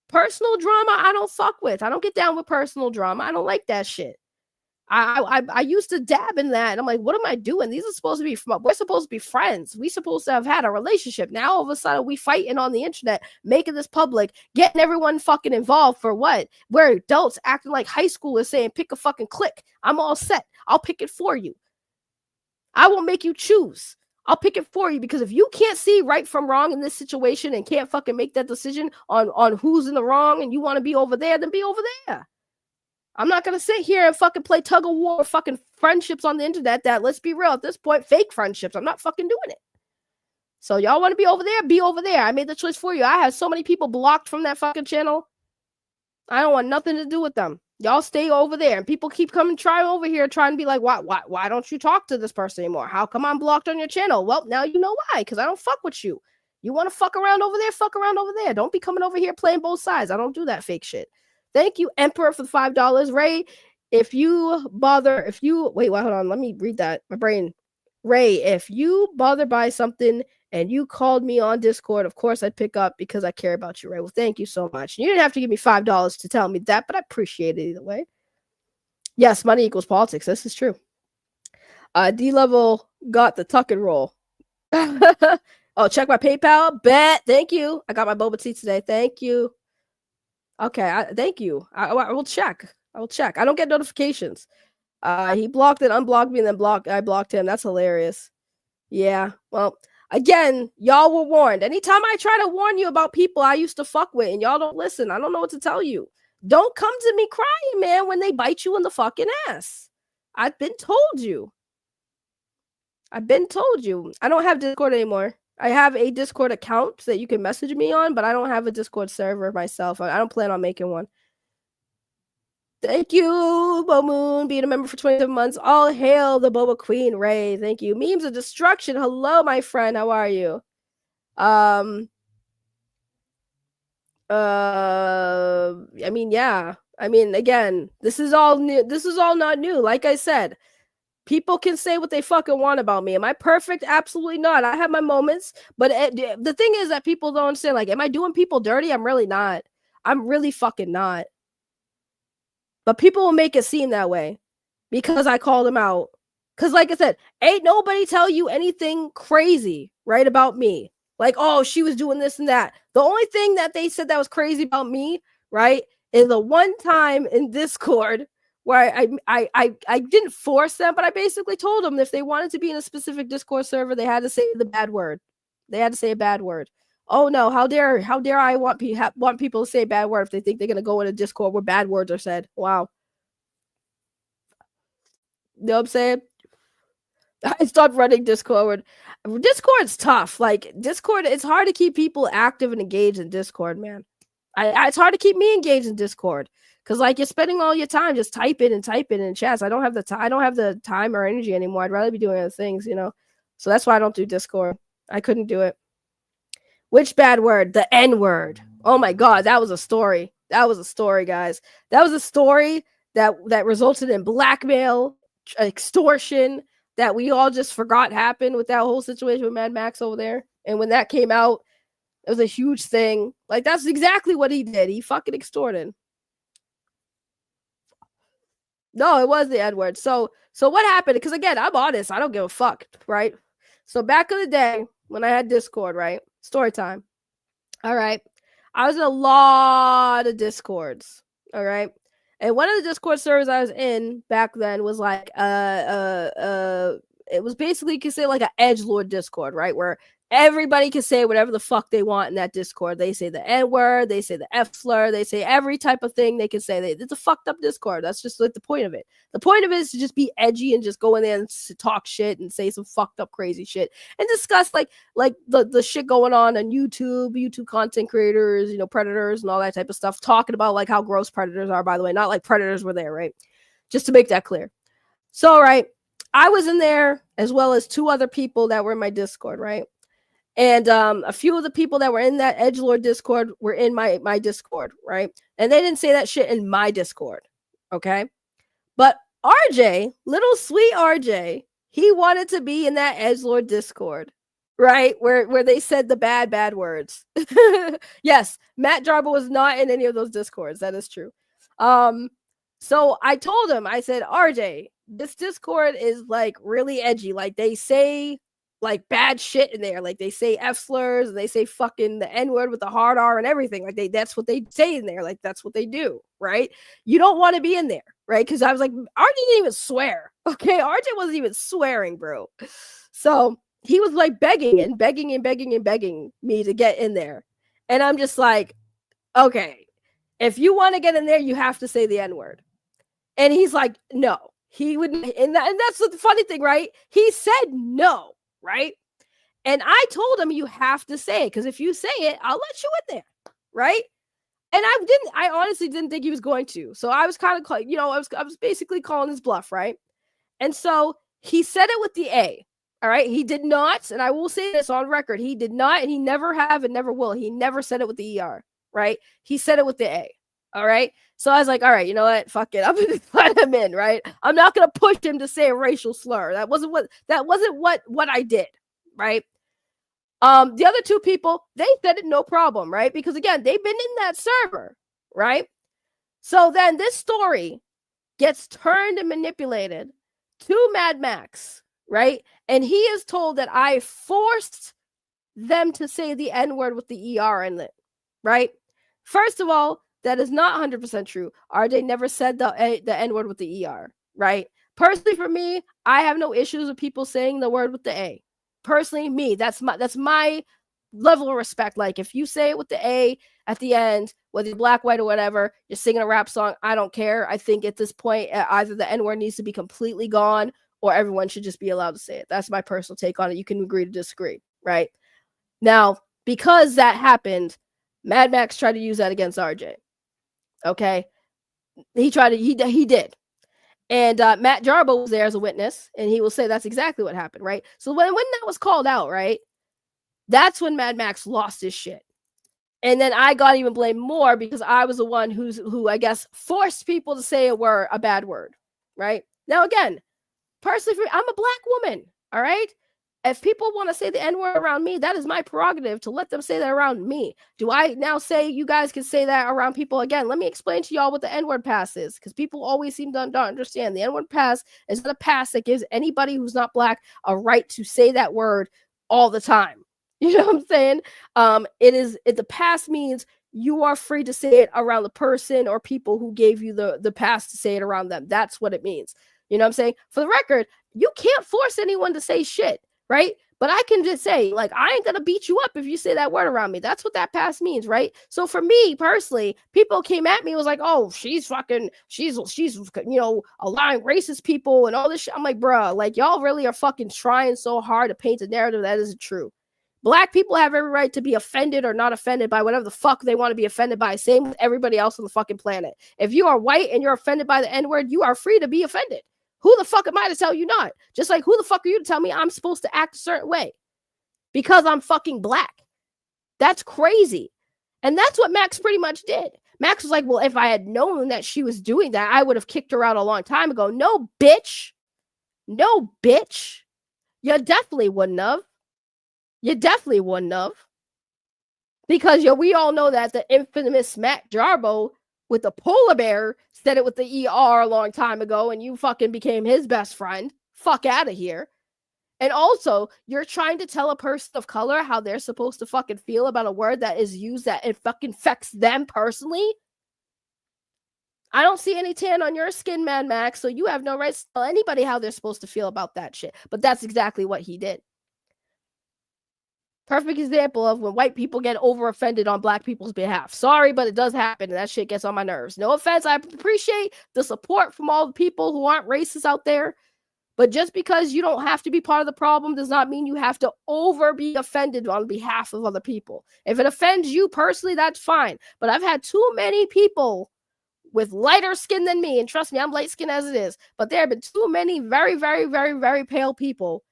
Personal drama, I don't fuck with. I don't get down with personal drama. I don't like that shit. I used to dab in that. And I'm like, what am I doing? We're supposed to be friends. We supposed to have had a relationship. Now all of a sudden we fighting on the internet, making this public, getting everyone fucking involved for what? We're adults acting like high schoolers saying, pick a fucking click. I'm all set. I'll pick it for you. I won't make you choose. I'll pick it for you because if you can't see right from wrong in this situation and can't fucking make that decision on who's in the wrong and you want to be over there, then be over there. I'm not going to sit here and fucking play tug of war with fucking friendships on the internet that, let's be real, at this point, fake friendships. I'm not fucking doing it. So y'all want to be over there? Be over there. I made the choice for you. I have so many people blocked from that fucking channel. I don't want nothing to do with them. Y'all stay over there. And people keep coming trying over here trying to be like, why don't you talk to this person anymore? How come I'm blocked on your channel? Well, now you know why, because I don't fuck with you. You want to fuck around over there? Fuck around over there. Don't be coming over here playing both sides. I don't do that fake shit. Thank you, Emperor, for the $5. Ray, wait, hold on. Let me read that. My brain. Ray, if you bother by something and you called me on Discord, of course I'd pick up because I care about you, Ray. Well, thank you so much. You didn't have to give me $5 to tell me that, but I appreciate it either way. Yes, money equals politics. This is true. D-Level got the tuck and roll. Oh, check my PayPal. Bet. Thank you. I got my boba tea today. Thank you. Okay, thank you. I will check. I don't get notifications. He blocked and unblocked me and then I blocked him. That's hilarious. Yeah, well, again, y'all were warned. Anytime I try to warn you about people I used to fuck with and y'all don't listen, I don't know what to tell you. Don't come to me crying, man, when they bite you in the fucking ass. I've been told you. I don't have Discord anymore. I have a Discord account that you can message me on, but I don't have a Discord server myself. I don't plan on making one. Thank you, Bo Moon, being a member for 27 months. All hail the Boba Queen, Ray. Thank you. Memes of Destruction. Hello, my friend. How are you? I mean, yeah. I mean, again, this is all new. This is all not new. Like I said, people can say what they fucking want about me. Am I perfect? Absolutely not. I have my moments, but the thing is that people don't understand. Like, am I doing people dirty? I'm really not. I'm really fucking not. But people will make it seem that way because I called them out. Because, like I said, ain't nobody tell you anything crazy, right, about me. Like, oh, she was doing this and that. The only thing that they said that was crazy about me, right, is the one time in Discord where I didn't force them, but I basically told them if they wanted to be in a specific Discord server, they had to say the bad word. They had to say a bad word. Oh no, how dare I want people to say a bad word if they think they're gonna go in a Discord where bad words are said. Wow. You know what I'm saying? I stopped running Discord. Discord's tough. Like Discord, it's hard to keep people active and engaged in Discord, man. It's hard to keep me engaged in Discord because like you're spending all your time just typing in chats. I don't have the time or energy anymore. I'd rather be doing other things, you know. So that's why I don't do Discord. I couldn't do it. Which bad word? The N word. Oh my god, that was a story. That was a story, guys. That was a story that resulted in blackmail, extortion, that we all just forgot happened with that whole situation with Mad Max over there. And when that came out, it was a huge thing. Like, that's exactly what he did. He fucking extorted. No, it was the N-word. So what happened? Because again, I'm honest. I don't give a fuck, right? So back in the day when I had Discord, right? Story time. All right. I was in a lot of Discords. All right. And one of the Discord servers I was in back then was like it was basically, you could say, like an edgelord Discord, right? Where everybody can say whatever the fuck they want in that Discord. They say the N-word, they say the F slur, they say every type of thing they can say. It's a fucked up Discord. That's just like the point of it. The point of it is to just be edgy and just go in there and talk shit and say some fucked up crazy shit and discuss like the shit going on YouTube content creators, you know, predators and all that type of stuff, talking about like how gross predators are, by the way, not like predators were there, right? Just to make that clear. So, right, I was in there as well as two other people that were in my Discord, right? And a few of the people that were in that edgelord Discord were in my Discord, right? And they didn't say that shit in my Discord, okay? But RJ, little sweet RJ, he wanted to be in that edgelord Discord, right? Where they said the bad words. Yes, Matt Jarbo was not in any of those Discords. That is true. So I told him, I said, RJ, this Discord is like really edgy. Like they say like bad shit in there. Like they say F slurs and they say fucking the N-word with the hard R and everything. Like that's what they say in there. Like that's what they do, right? You don't want to be in there, right? Because I was like, RJ didn't even swear. Okay, RJ wasn't even swearing, bro. So he was like begging me to get in there. And I'm just like, okay, if you want to get in there, you have to say the N-word. And he's like, no. He wouldn't, and that's the funny thing, right? He said no, right? And I told him you have to say it, because if you say it, I'll let you in there, right? And I honestly didn't think he was going to. So I was kind of, you know, I was basically calling his bluff, right? And so he said it with the A, all right? He did not, and I will say this on record, he did not, and he never have and never will. He never said it with the ER, right? He said it with the A. All right. So I was like, all right, you know what? Fuck it. I'm gonna let him in, right? I'm not gonna push him to say a racial slur. That wasn't what I did, right? The other two people, they said it no problem, right? Because again, they've been in that server, right? So then this story gets turned and manipulated to Mad Max, right? And he is told that I forced them to say the N-word with the ER in it, right? First of all, that is not 100% true. RJ never said the N-word with the ER, right? Personally, for me, I have no issues with people saying the word with the A. Personally, me, that's my level of respect. Like, if you say it with the A at the end, whether you're black, white, or whatever, you're singing a rap song, I don't care. I think at this point, either the N-word needs to be completely gone or everyone should just be allowed to say it. That's my personal take on it. You can agree to disagree, right? Now, because that happened, Mad Max tried to use that against RJ. Okay, he did. And Matt Jarbo was there as a witness, and he will say that's exactly what happened, right? So when that was called out, right, that's when Mad Max lost his shit. And then I got even blamed more because I was the one who I guess forced people to say a bad word, right? Now again, personally, I'm a black woman, all right? If people want to say the N-word around me, that is my prerogative to let them say that around me. Do I now say you guys can say that around people again? Let me explain to y'all what the N-word pass is, because people always seem to not understand. The N-word pass is not a pass that gives anybody who's not black a right to say that word all the time. You know what I'm saying? The pass means you are free to say it around the person or people who gave you the pass to say it around them. That's what it means. You know what I'm saying? For the record, you can't force anyone to say shit, right? But I can just say, like, I ain't gonna beat you up if you say that word around me. That's what that pass means, right? So for me personally, people came at me and was like, oh, she's allowing racist people and all this shit. I'm like, bruh, like, y'all really are fucking trying so hard to paint a narrative that isn't true. Black people have every right to be offended or not offended by whatever the fuck they want to be offended by. Same with everybody else on the fucking planet. If you are white and you're offended by the N-word, you are free to be offended. Who the fuck am I to tell you not? Just like who the fuck are you to tell me I'm supposed to act a certain way? Because I'm fucking black. That's crazy. And that's what Max pretty much did. Max was like, well, if I had known that she was doing that, I would have kicked her out a long time ago. No, bitch. No, bitch. You definitely wouldn't have. Because we all know that the infamous Matt Jarbo with the polar bear said it with the ER a long time ago, and you fucking became his best friend. Fuck out of here. And also, you're trying to tell a person of color how they're supposed to fucking feel about a word that is used that it fucking affects them personally. I don't see any tan on your skin, Mad Max, so you have no right to tell anybody how they're supposed to feel about that shit. But that's exactly what he did. Perfect example of when white people get over offended on black people's behalf. Sorry, but it does happen, and that shit gets on my nerves. No offense, I appreciate the support from all the people who aren't racist out there, but just because you don't have to be part of the problem does not mean you have to be offended on behalf of other people. If it offends you personally, that's fine. But I've had too many people with lighter skin than me, and trust me, I'm light skinned as it is, but there have been too many very, very, very, very pale people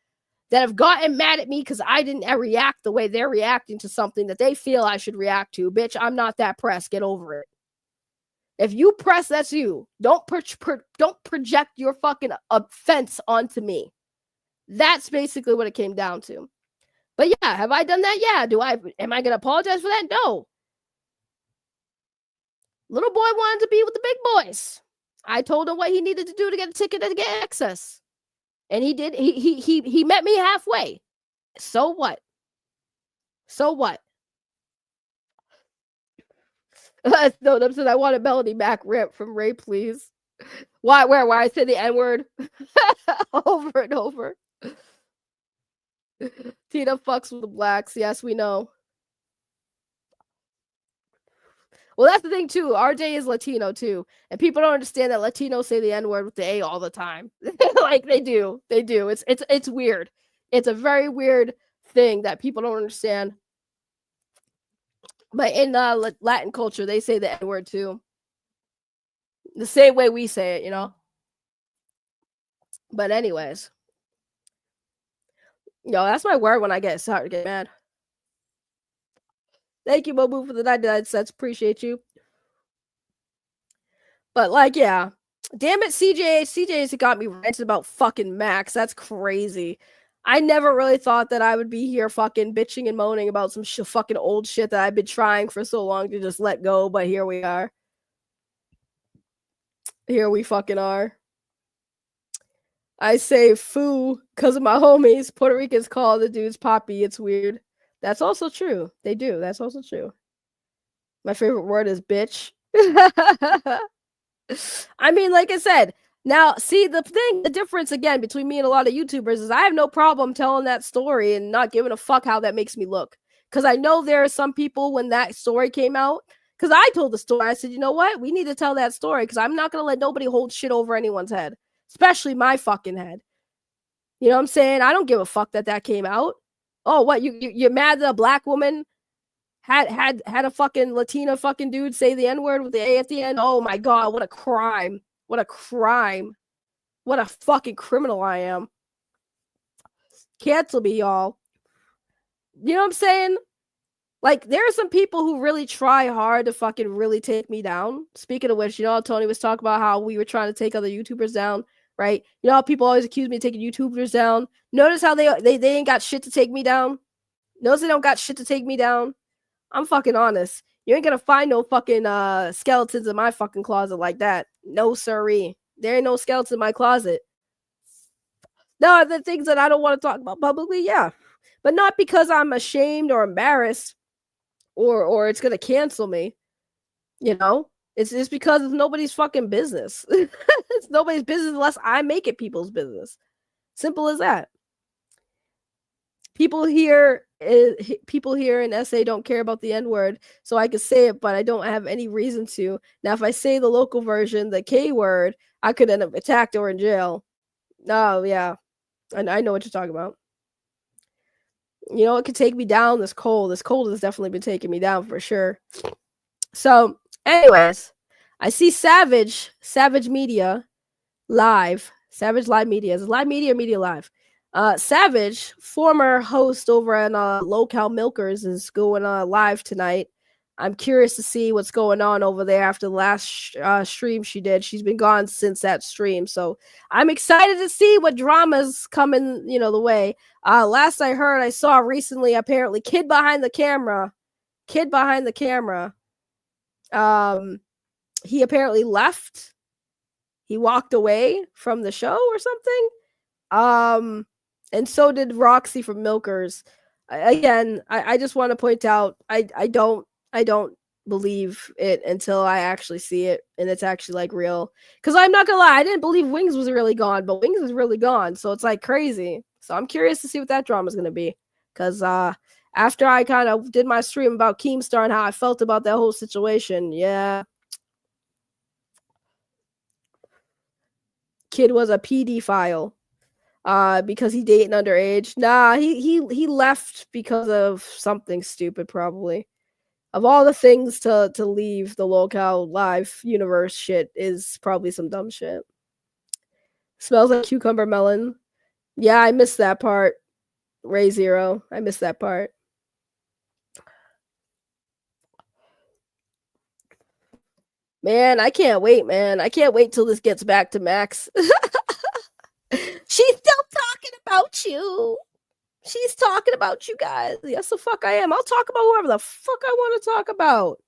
that have gotten mad at me because I didn't react the way they're reacting to something that they feel I should react to. Bitch, I'm not that pressed. Get over it. If you press, that's you. Don't project your fucking offense onto me. That's basically what it came down to. But yeah, have I done that? Yeah. Am I gonna apologize for that? No. Little boy wanted to be with the big boys. I told him what he needed to do to get a ticket to get access. And he did. He met me halfway. So what? No, them said I want a Melody Mac rip from Ray, please. Why? Where I say the N-word over and over. Tina fucks with the blacks. Yes, we know. Well, that's the thing too. RJ is Latino too, and people don't understand that Latinos say the N-word with the A all the time. Like they do. It's weird. It's a very weird thing that people don't understand. But in Latin culture, they say the N-word too. The same way we say it, you know? But anyways. Yo, that's my word when I get mad. Thank you, Mobu, for the 99 cents. Appreciate you. But like, yeah. Damn it, CJ's got me ranting about fucking Max. That's crazy. I never really thought that I would be here fucking bitching and moaning about some fucking old shit that I've been trying for so long to just let go, but here we are. Here we fucking are. I say foo because of my homies. Puerto Ricans call the dudes Poppy. It's weird. That's also true. They do. That's also true. My favorite word is bitch. I mean, like I said, now, see, the difference, again, between me and a lot of YouTubers is I have no problem telling that story and not giving a fuck how that makes me look. Because I know there are some people when that story came out, because I told the story, I said, you know what? We need to tell that story because I'm not going to let nobody hold shit over anyone's head, especially my fucking head. You know what I'm saying? I don't give a fuck that came out. Oh, what you're mad that a black woman had a fucking Latina fucking dude say the N-word with the A at the end? Oh my god, what a crime. What a crime. What a fucking criminal I am. Cancel me, y'all. You know what I'm saying? Like, there are some people who really try hard to fucking really take me down. Speaking of which, you know, Tony was talking about how we were trying to take other YouTubers down, right? You know how people always accuse me of taking YouTubers down? Notice how they ain't got shit to take me down? Notice they don't got shit to take me down? I'm fucking honest. You ain't gonna find no fucking skeletons in my fucking closet like that. No siree. There ain't no skeleton in my closet. No, the things that I don't want to talk about publicly, yeah. But not because I'm ashamed or embarrassed or it's gonna cancel me. You know? It's because it's nobody's fucking business. It's nobody's business unless I make it people's business. Simple as that. People here in SA don't care about the N-word, so I could say it, but I don't have any reason to. Now, if I say the local version, the K word, I could end up attacked or in jail. Oh, yeah. I know what you're talking about. You know, it could take me down, this cold. This cold has definitely been taking me down for sure. So, anyways, I see Savage Media Live. Savage Live Media. Is it Live Media or Media Live? Savage, former host over at Local Milkers, is going live tonight. I'm curious to see what's going on over there after the last stream she did. She's been gone since that stream, so I'm excited to see what drama's coming, you know, the way. Last I heard, I saw recently, apparently, Kid behind the camera. He apparently left. He walked away from the show or something. And so did Roxy from Milkers. I just want to point out, I don't believe it until I actually see it and it's actually like real. Because I'm not gonna lie, I didn't believe Wings was really gone, but Wings is really gone, so it's like crazy. So I'm curious to see what that drama is gonna be. Because after I kind of did my stream about Keemstar and how I felt about that whole situation, yeah, Kid was a PD file. Because he dating underage. Nah, he left because of something stupid, probably. Of all the things to leave the Local Live universe, shit is probably some dumb shit. Smells like cucumber melon. Yeah, I missed that part. Ray Zero. I missed that part. Man, I can't wait, man. I can't wait till this gets back to Max. She's still talking about you. She's talking about you guys. Yes, the fuck I am. I'll talk about whoever the fuck I want to talk about.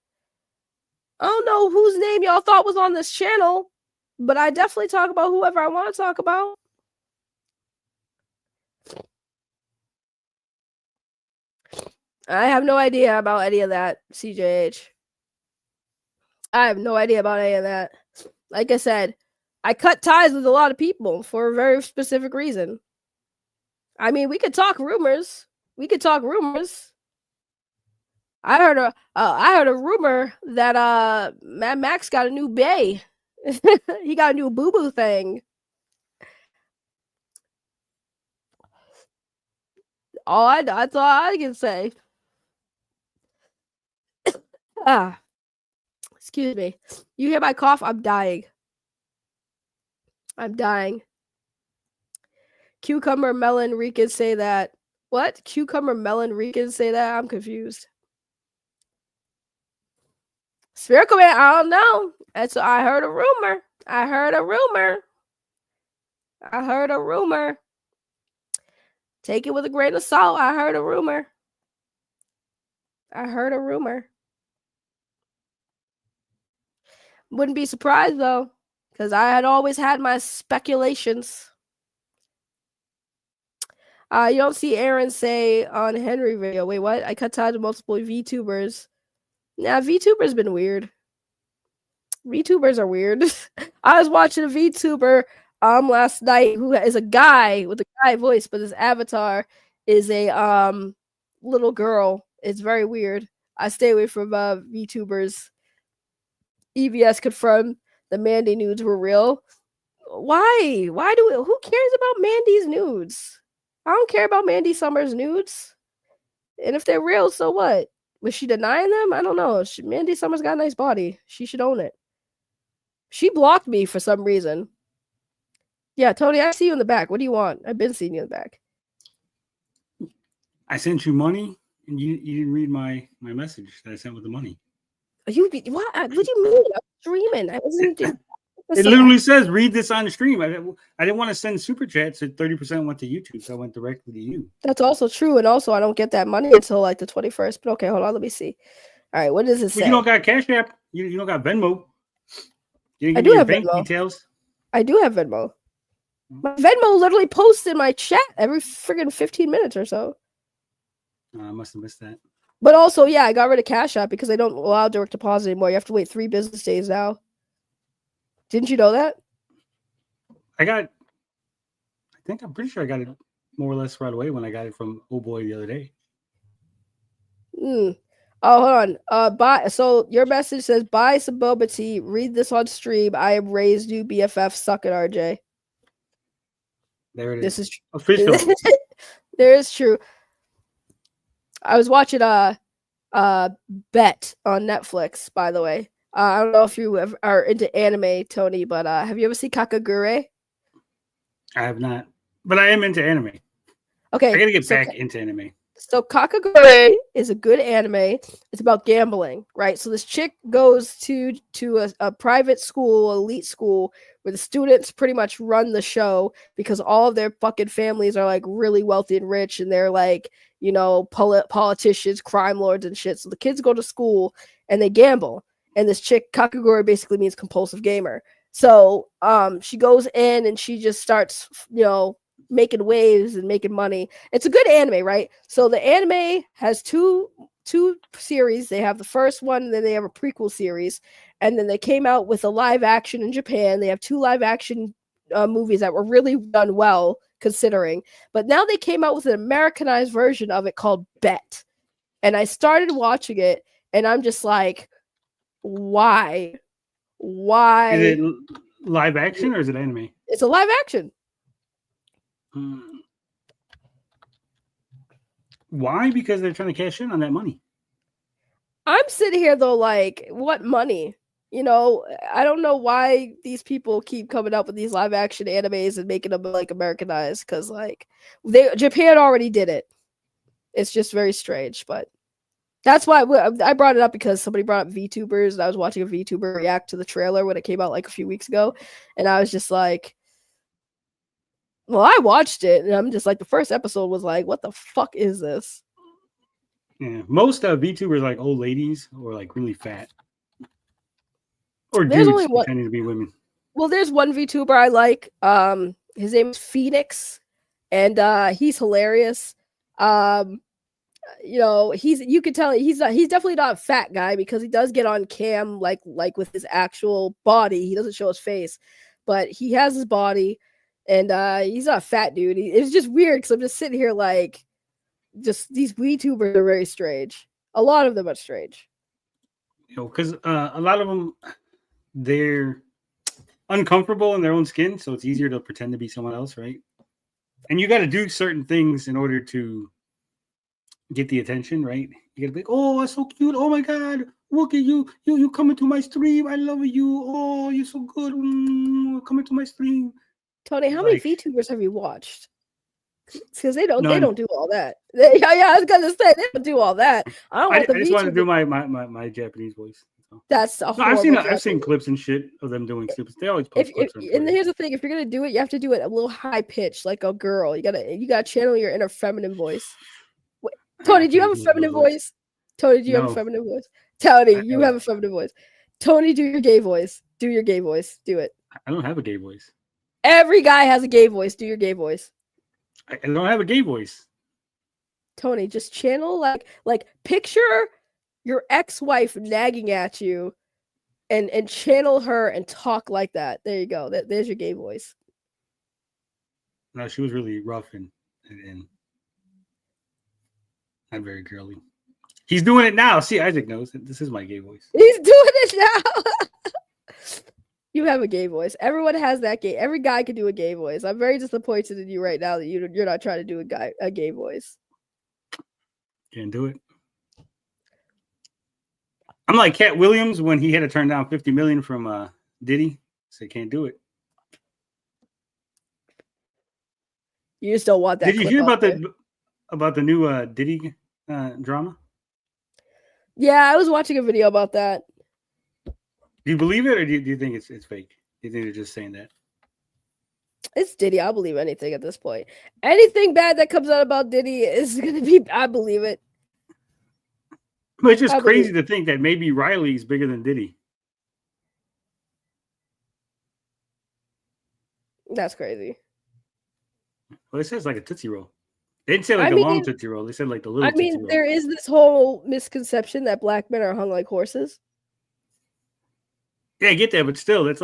I don't know whose name y'all thought was on this channel, but I definitely talk about whoever I want to talk about. I have no idea about any of that, CJH. I have no idea about any of that. Like I said, I cut ties with a lot of people for a very specific reason. I mean, we could talk rumors. I heard a rumor that Mad Max got a new bae. He got a new boo boo thing. That's all I can say. Excuse me. You hear my cough? I'm dying. Cucumber melon Ricans say that. What? Cucumber melon Ricans say that? I'm confused. Spherical Man, I don't know. That's I heard a rumor. Take it with a grain of salt. I heard a rumor. Wouldn't be surprised though, because I had always had my speculations. You don't see Aaron say on Henry video. Wait, what? I cut ties with multiple VTubers. Nah, VTubers been weird. VTubers are weird. I was watching a VTuber last night who is a guy with a guy voice, but his avatar is a little girl. It's very weird. I stay away from VTubers. EVS confirmed the Mandy nudes were real. Why? Who cares about Mandy's nudes? I don't care about Mandy Summers' nudes. And if they're real, so what? Was she denying them? I don't know. Mandy Summers got a nice body. She should own it. She blocked me for some reason. Yeah, Tony, I see you in the back. What do you want? I've been seeing you in the back. I sent you money, and you didn't read my message that I sent with the money. What? What do you mean? I'm streaming. I wasn't doing. It literally says, read this on the stream. I didn't want to send super chats, so 30% went to YouTube, so I went directly to you. That's also true, and also I don't get that money until like the 21st. But okay, hold on, let me see. All right, what does it say? You don't got Cash App. You don't got Venmo. You didn't I give do me your have bank Venmo. details. I do have Venmo. My Venmo literally posts in my chat every friggin' 15 minutes or so. I must have missed that. But also, yeah, I got rid of Cash App because they don't allow direct deposit anymore. You have to wait 3 business days now. Didn't you know that? I'm pretty sure I got it more or less right away when I got it from Oh Boy the other day. Oh, hold on. Buy. So your message says, buy some boba tea. Read this on stream. I am Ray's new BFF. Suck it, RJ. There it is. This is official. There is true. I was watching Bet on Netflix, by the way. I don't know if you are into anime, Tony, but have you ever seen Kakagure? I have not, but I am into anime. Okay, I gotta get back into anime. So Kakagure is a good anime. It's about gambling, right? So this chick goes to a private school, elite school, where the students pretty much run the show because all of their fucking families are like really wealthy and rich, and they're like, you know, politicians, crime lords, and shit. So the kids go to school and they gamble. And this chick, Kakagure, basically means compulsive gamer. So she goes in and she just starts, you know, making waves and making money. It's a good anime, right? So the anime has two series. They have the first one, and then they have a prequel series, and then they came out with a live action in Japan. They have 2 live action movies that were really done well considering, but now they came out with an Americanized version of it called Bet, and I started watching it, and I'm just like, why Is it live action or is it anime? It's a live action. Why? Because they're trying to cash in on that money. I'm sitting here though, like, what money? You know, I don't know why these people keep coming up with these live action animes and making them like Americanized, because like Japan already did it. It's just very strange, but that's why I brought it up, because somebody brought up VTubers, and I was watching a VTuber react to the trailer when it came out like a few weeks ago, and I was just like, well, I watched it, and I'm just like, the first episode was like, what the fuck is this? Yeah, most VTubers like old ladies or like really fat, or there's dudes only one pretending to be women. Well, there's one VTuber I like. His name is Phoenix, and he's hilarious. You know, you can tell he's definitely not a fat guy, because he does get on cam like with his actual body. He doesn't show his face, but he has his body. And he's not a fat dude. It's just weird, because I'm just sitting here like, just these VTubers are very strange. A lot of them are strange. You know, because a lot of them, they're uncomfortable in their own skin, so it's easier to pretend to be someone else, right? And you got to do certain things in order to get the attention, right? You got to be like, oh, that's so cute. Oh my God, look at you. You coming to my stream. I love you. Oh, you're so good. Coming to my stream. Tony, how many VTubers have you watched? Because they don't do all that. I was gonna say they don't do all that. I just wanted to do my Japanese voice. So. That's a I've seen clips and shit of them doing stupid. They always post clips. And here's the thing: if you're gonna do it, you have to do it a little high pitch, like a girl. You gotta channel your inner feminine voice. Wait, Tony, do you have a feminine voice? Tony, do you have a feminine voice? Tony, you have a feminine voice. Tony, do your gay voice. Do your gay voice. Do it. I don't have a gay voice. Every guy has a gay voice. Do your gay voice. I don't have a gay voice. Tony, just channel like picture your ex-wife nagging at you, and channel her and talk like that. There you go. There's your gay voice. No, she was really rough and not very girly. He's doing it now. See, Isaac knows this is my gay voice. He's doing it now. You have a gay voice. Everyone has that gay. Every guy can do a gay voice. I'm very disappointed in you right now that you're not trying to do a gay voice. Can't do it. I'm like Cat Williams when he had to turn down $50 million from Diddy. Said can't do it. You just don't want that. Did you hear about the new Diddy drama? Yeah, I was watching a video about that. Do you believe it, or do you think it's fake? Do you think they're just saying that? It's Diddy. I'll believe anything at this point. Anything bad that comes out about Diddy is gonna be. I believe it. But it's just crazy to think that maybe Riley's bigger than Diddy. That's crazy. Well, it says like a Tootsie Roll. They didn't say like a long Tootsie Roll. They said like the little Tootsie Roll. There is this whole misconception that black men are hung like horses. Yeah, I get that, but still, that's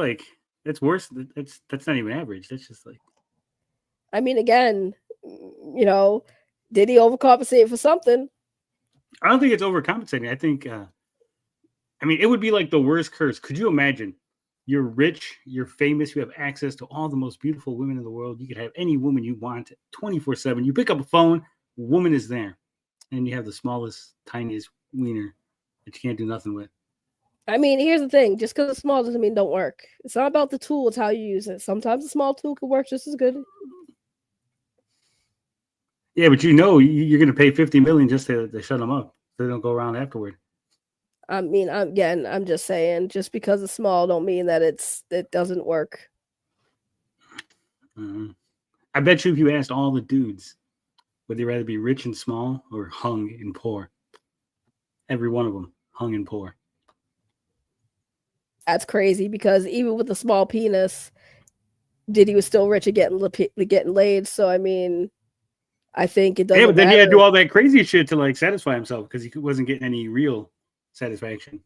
worse. That's not even average. That's just like. I mean, again, did he overcompensate for something? I don't think it's overcompensating. I think, it would be like the worst curse. Could you imagine? You're rich, you're famous, you have access to all the most beautiful women in the world. You could have any woman you want 24/7. You pick up a phone, woman is there, and you have the smallest, tiniest wiener that you can't do nothing with. I mean, here's the thing. Just because it's small doesn't mean it don't work. It's not about the tool, it's how you use it. Sometimes a small tool can work just as good. Yeah, but you're going to pay $50 million just to shut them up. So they don't go around afterward. I mean, I'm just saying, just because it's small don't mean that it doesn't work. I bet you if you asked all the dudes, would they rather be rich and small or hung and poor? Every one of them, hung and poor. That's crazy because even with the small penis, Diddy was still rich and getting laid. So, I mean, I think it doesn't matter. Yeah, but then he had to do all that crazy shit to like satisfy himself because he wasn't getting any real satisfaction.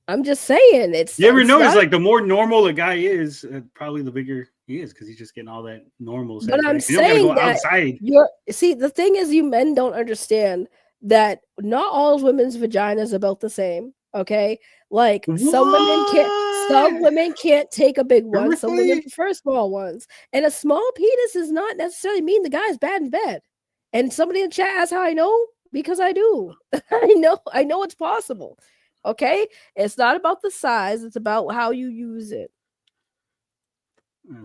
I'm just saying you ever notice like the more normal a guy is, probably the bigger he is because he's just getting all that normal satisfaction. But I'm saying you don't gotta go outside. See, the thing is, you men don't understand that not all women's vaginas are built the same. Okay, like some women can't take a big one. Really? Some women prefer small ones, and a small penis does not necessarily mean the guy's bad in bed. And somebody in the chat asked how I know. Because I do. I know it's possible. Okay? It's not about the size, it's about how you use it.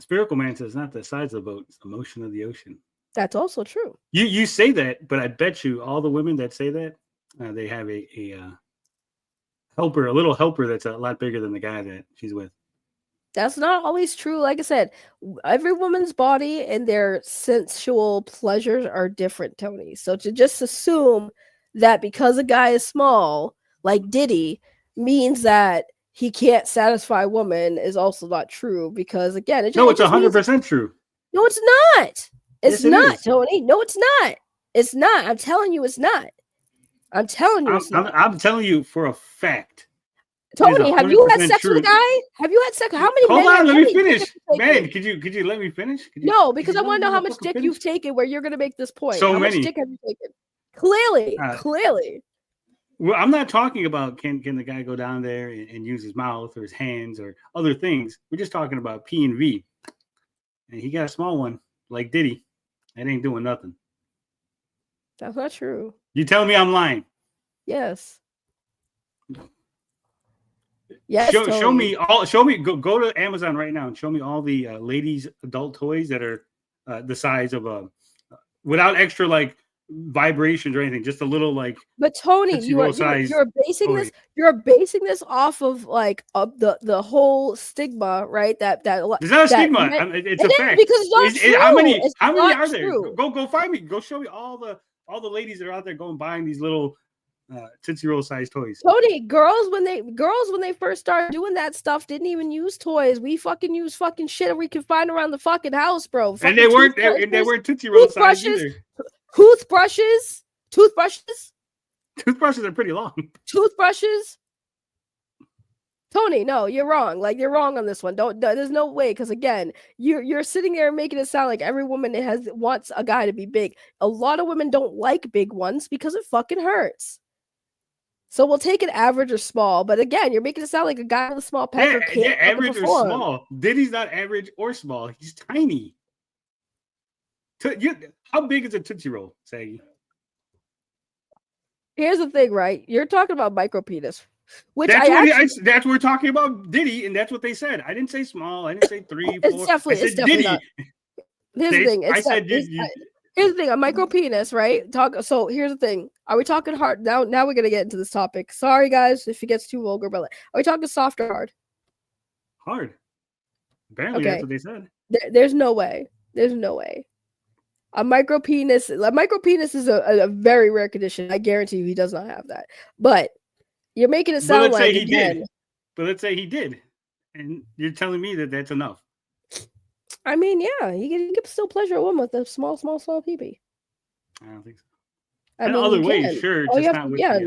Spherical Man says not the size of the boat, it's the motion of the ocean. That's also true. You say that, but I bet you all the women that say that, they have a helper, a little helper that's a lot bigger than the guy that she's with. That's not always true. Like I said, every woman's body and their sensual pleasures are different, Tony. So to just assume that because a guy is small, like Diddy, means that he can't satisfy a woman is also not true. Because again, it's 100% true. No, it's not. It's not, Tony. No, it's not. It's not. I'm telling you, it's not. I'm telling you, it's not. I'm telling you for a fact. Tony, have you had sex with a guy? Have you had sex? How many? Hold on, let me finish. Man, could you let me finish? No, because I want to know how much dick you've taken where you're going to make this point. So how many. Much dick have you taken? Clearly. Well, I'm not talking about can the guy go down there and use his mouth or his hands or other things. We're just talking about P and V. And he got a small one like Diddy. That ain't doing nothing. That's not true. You telling me I'm lying? Yes. Yes. Show me all. Show me. Go to Amazon right now and show me all the ladies' adult toys that are the size of a, without extra like vibrations or anything. Just a little like. But Tony, you're basing this. You're basing this off of like the whole stigma, right? That it's not a stigma. It's a fact. Because it's not true. How many are there? Go find me. Go show me all the ladies that are out there going buying these little. Tootsie Roll size toys. Tony, girls when they first started doing that stuff didn't even use toys. We fucking use fucking shit we can find around the fucking house, bro. And they weren't Tootsie Roll size either. Toothbrushes. Toothbrushes are pretty long. Toothbrushes. Tony, no, you're wrong. Like you're wrong on this one. There's no way, because again, you're sitting there making it sound like every woman wants a guy to be big. A lot of women don't like big ones because it fucking hurts. So we'll take an average or small, but again, you're making it sound like a guy with a small pecker can't average or small. Diddy's not average or small. He's tiny. How big is a Tootsie Roll, Saggy? here's the thing, right? You're talking about micro penis, which that's what we're talking about Diddy, and that's what they said. I didn't say small. I didn't say 3, 4. I said Diddy. Not. Here's the thing. Here's the thing. A micro penis, right? So here's the thing. Are we talking hard now? Now we're gonna get into this topic. Sorry, guys, if it gets too vulgar, but are we talking soft or hard? Hard. Apparently, that's what they said. There's no way. There's no way. A micro penis is a very rare condition. I guarantee you he does not have that. But you're making it sound like he did. But let's say he did. And you're telling me that that's enough. I mean, yeah, you can still pleasure a woman with a small pee-pee. I don't think so. In other ways, sure. I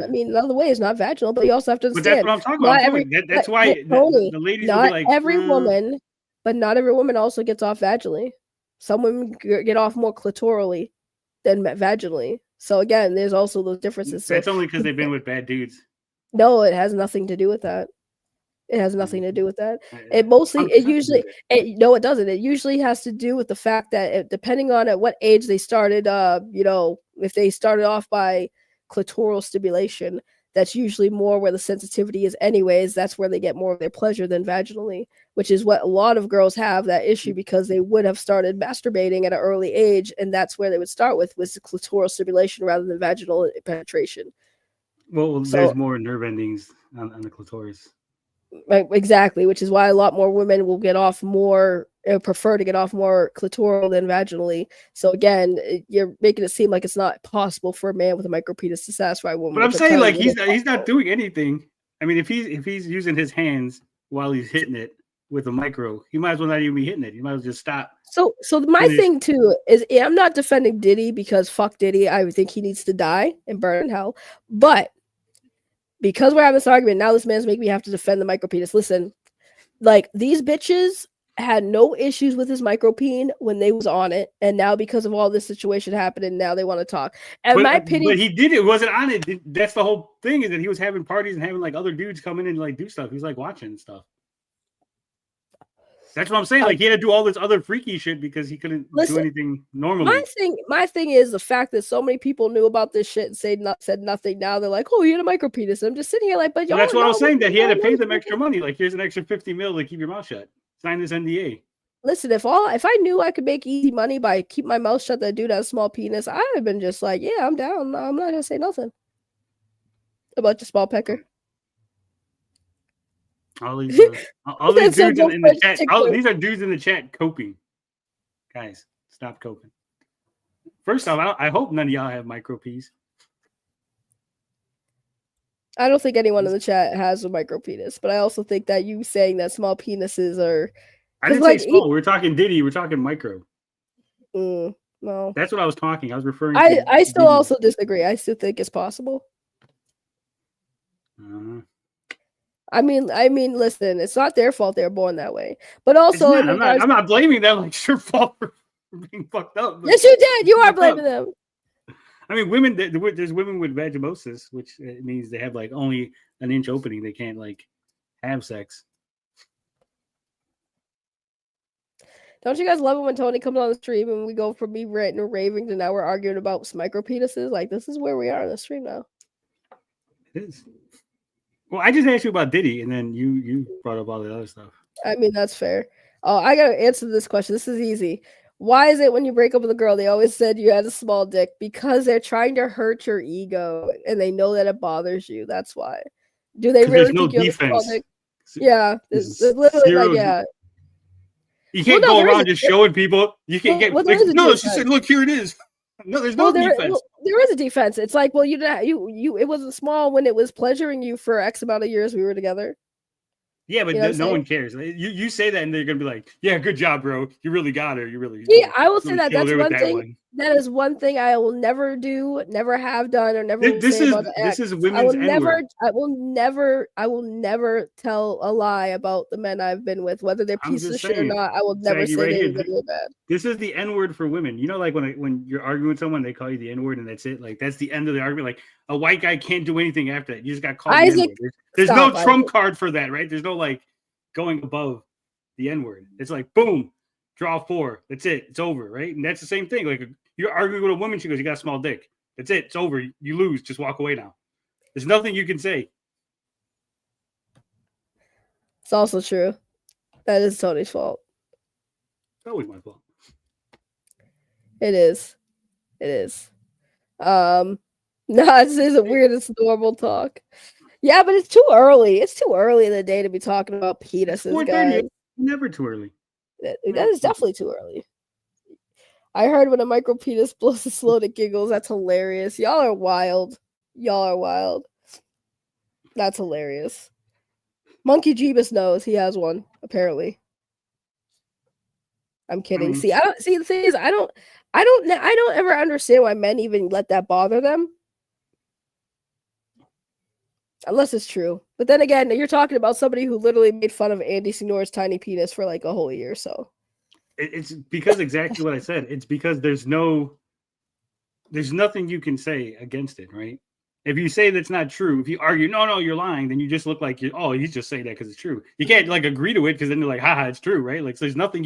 mean, in other ways, not vaginal, but you also have to understand. But that's what I'm talking about. That's why the ladies will be like, every woman, but not every woman also gets off vaginally. Some women get off more clitorally than vaginally. So again, there's also those differences. That's only because they've been with bad dudes. No, it has nothing to do with that. It has nothing to do with that. It doesn't. It usually has to do with the fact that depending on at what age they started, if they started off by clitoral stimulation, that's usually more where the sensitivity is anyways. That's where they get more of their pleasure than vaginally, which is what a lot of girls have that issue because they would have started masturbating at an early age, and that's where they would start with was the clitoral stimulation rather than vaginal penetration. Well, there's more nerve endings on the clitoris. Right, exactly, which is why a lot more women will get off more, prefer to get off more clitoral than vaginally. So again, you're making it seem like it's not possible for a man with a micro penis to satisfy a woman. But I'm saying like he's not doing anything. I mean, if he's using his hands while he's hitting it with a micro, he might as well not even be hitting it. He might as well just stop. So my thing too is I'm not defending Diddy because fuck Diddy. I think he needs to die and burn in hell. But because we're having this argument, now this man's making me have to defend the micro penis. Listen, like these bitches had no issues with his micropene when they was on it, and now because of all this situation happening, now they want to talk. And my opinion, but he did it. Wasn't on it. That's the whole thing, is that he was having parties and having like other dudes come in and like do stuff. He's like watching stuff. That's what I'm saying. Like he had to do all this other freaky shit because he couldn't do anything normally. My thing is the fact that so many people knew about this shit and said nothing. Now they're like, "Oh, you had a micro penis." I'm just sitting here like, but that's what I was saying. That he had to pay them extra money. Like, here's an extra $50 million to keep your mouth shut. Sign this NDA. Listen, if I knew I could make easy money by keep my mouth shut, that dude has a small penis, I'd have been just like, yeah, I'm down. I'm not gonna say nothing about the small pecker. All these dudes in the chat. These are dudes in the chat coping. Guys, stop coping. First off, I hope none of y'all have micro peas. I don't think anyone in the chat has a micro penis, but I also think that you saying that small penises are. I didn't say small. We're talking Diddy. We're talking micro. No, that's what I was talking. I was referring. I still also disagree. I still think it's possible. I mean, listen, it's not their fault they're born that way. But also, I'm not blaming them. Like, it's your fault for being fucked up. Yes, you did. You are blaming them. I mean, women. There's women with vaginosis, which means they have like only an inch opening. They can't like have sex. Don't you guys love it when Tony comes on the stream and we go from me ranting and raving to now we're arguing about micro penises? Like, this is where we are on the stream now. It is. Well, I just asked you about Diddy, and then you brought up all the other stuff. I mean, that's fair. Oh, I gotta answer this question. This is easy. Why is it when you break up with a girl, they always said you had a small dick? Because they're trying to hurt your ego, and they know that it bothers you. That's why. Do they really think you have a small dick? Yeah, it's literally like, yeah. You can't go around just showing people. You can't get. No, she said, "Look, here it is." No, there's no defense. There is a defense. It's like, well, you it wasn't small when it was pleasuring you for X amount of years we were together. Yeah, but no one cares. You say that, and they're gonna be like, "Yeah, good job, bro. You really got her. You really." Yeah, I will say that. That's one thing. That is one thing I will never do, never have done, or never. This is women's N-word. I will never tell a lie about the men I've been with, whether they're pieces of shit or not. I will never say they're really bad. This is the N-word for women. You know, like when you're arguing with someone, they call you the N-word, and that's it. Like that's the end of the argument. Like a white guy can't do anything after that. You just got called the N-word. There's no trump card for that, right? There's no like going above the N-word. It's like boom, draw 4. That's it. It's over, right? And that's the same thing. Like you're arguing with a woman, she goes, "You got a small dick." That's it. It's over. You lose. Just walk away now. There's nothing you can say. It's also true. That is Tony's fault. It's always my fault. It is. It is. No, it's weird. It's normal talk. Yeah, but it's too early. It's too early in the day to be talking about penises, guys. Never too early. That is definitely too early. I heard when a micro penis blows a slow to giggles. That's hilarious. Y'all are wild. Y'all are wild. That's hilarious. Monkey Jeebus knows he has one, apparently. I'm kidding. See, the thing is, I don't ever understand why men even let that bother them. Unless it's true. But then again, you're talking about somebody who literally made fun of Andy Signore's tiny penis for like a whole year. So it's because exactly what I said. It's because there's nothing you can say against it, right? If you say that's not true, if you argue, no, you're lying, then you just look like he's just saying that because it's true. You can't like agree to it because then you're like, haha, it's true, right? Like, so there's nothing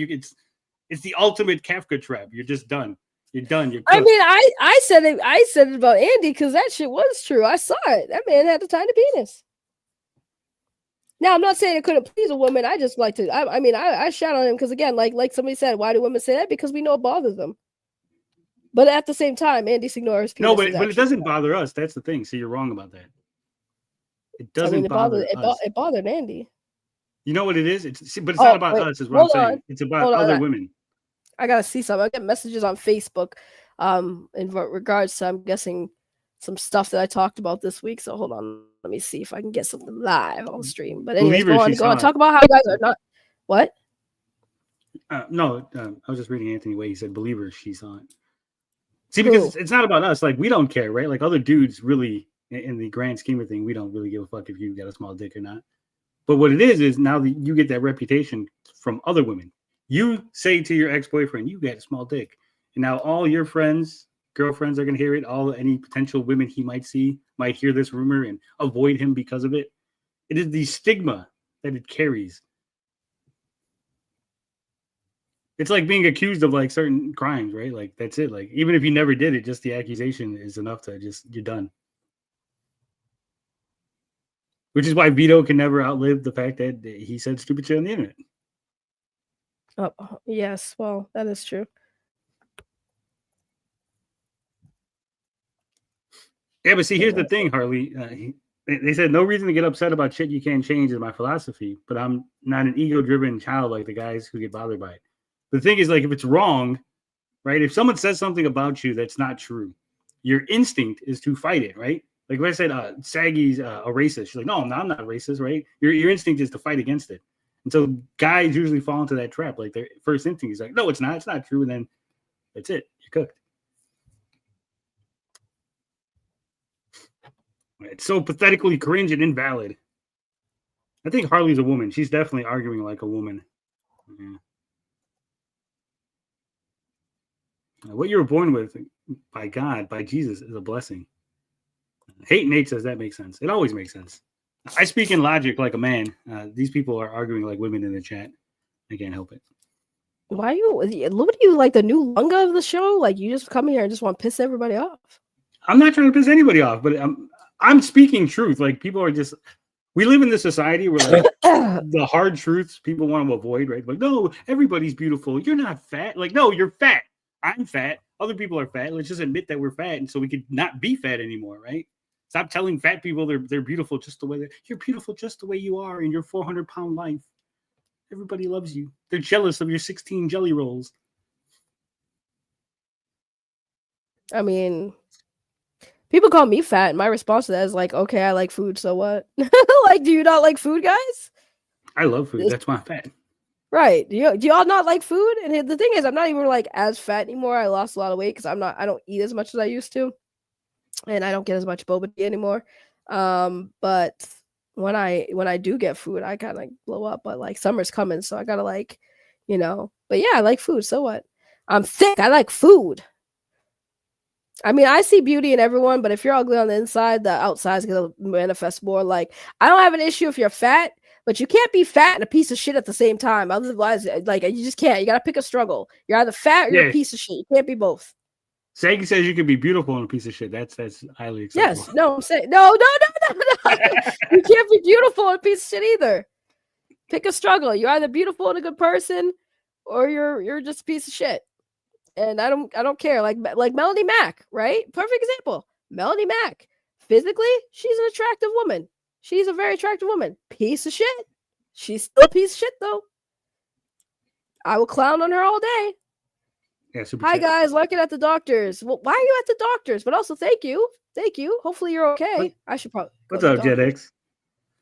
it's the ultimate Kafka trap. You're just done. You're done. You're cooked. I mean, I said it about Andy because that shit was true. I saw it. That man had a tiny penis. Now, I'm not saying it couldn't please a woman. I just like to. I shout on him because again, like somebody said, why do women say that? Because we know it bothers them. But at the same time, Andy Signore's penis. No, but it doesn't bother us. That's the thing. So you're wrong about that. It doesn't bother us. It bothered Andy. You know what it is? But it's not about us. Is what I'm saying. It's about other women. I gotta see something. I get messages on Facebook, in regards to I'm guessing some stuff that I talked about this week. So hold on, let me see if I can get something live on stream. But anyways, go on. Talk about how you guys are not. What? No, I was just reading Anthony Way. He said, "Believers, she's on." See, because it's not about us. Like we don't care, right? Like other dudes, really, in the grand scheme of things, we don't really give a fuck if you got a small dick or not. But what it is now that you get that reputation from other women. You say to your ex-boyfriend, you got a small dick. And now all your friends, girlfriends are going to hear it. Any potential women he might see might hear this rumor and avoid him because of it. It is the stigma that it carries. It's like being accused of like certain crimes, right? Like that's it. Like even if you never did it, just the accusation is enough to you're done. Which is why Vito can never outlive the fact that he said stupid shit on the internet. Oh, yes. Well, that is true. Yeah, but see, here's the thing, Harley. They said no reason to get upset about shit you can't change is my philosophy, but I'm not an ego-driven child like the guys who get bothered by it. The thing is, like, if it's wrong, right? If someone says something about you that's not true, your instinct is to fight it, right? Like when I said Saggy's a racist, she's like, no, I'm not a racist, right? Your instinct is to fight against it. And so guys usually fall into that trap. Like their first instinct is like, no, it's not true. And then that's it. You're cooked. It's so pathetically cringe and invalid. I think Harley's a woman. She's definitely arguing like a woman. Yeah. What you were born with by God, by Jesus, is a blessing. Hate Nate says that makes sense. It always makes sense. I speak in logic like a man. These people are arguing like women in the chat. I can't help it. Why what are you like the new Lunga of the show? Like you just come here and just want to piss everybody off. I'm not trying to piss anybody off, but I'm speaking truth. Like people are just, we live in this society where like the hard truths people want to avoid, right? Like, no, everybody's beautiful. You're not fat. Like, no, you're fat. I'm fat. Other people are fat. Let's just admit that we're fat, and so we could not be fat anymore, right? Stop telling fat people they're beautiful just the way you're beautiful just the way you are in your 400-pound life. Everybody loves you. They're jealous of your 16 jelly rolls. I mean, people call me fat, and my response to that is like, okay, I like food, so what? Like, do you not like food, guys? I love food. That's why I'm fat. Right. Do y'all not like food? And the thing is, I'm not even like as fat anymore. I lost a lot of weight because I don't eat as much as I used to. And I don't get as much boba tea anymore. But when I do get food, I kind of blow up. But like summer's coming, so I gotta like, But yeah, I like food. So what? I'm thick. I like food. I mean, I see beauty in everyone, but if you're ugly on the inside, the outside's gonna manifest more. Like I don't have an issue if you're fat, but you can't be fat and a piece of shit at the same time. Otherwise, like you just can't. You gotta pick a struggle. You're either fat or you're a piece of shit. You can't be both. Saggy says you can be beautiful and a piece of shit. That's highly acceptable. Yes. No, I'm saying no. You can't be beautiful and a piece of shit either. Pick a struggle. You're either beautiful and a good person, or you're just a piece of shit. And I don't care. Like Melanie Mack, right? Perfect example. Melanie Mack. Physically, she's an attractive woman. She's a very attractive woman. Piece of shit. She's still a piece of shit though. I will clown on her all day. Yeah, Hi guys, looking at the doctors. Well, why are you at the doctors? But also, thank you. Hopefully you're okay. I should probably. What's up, JetX?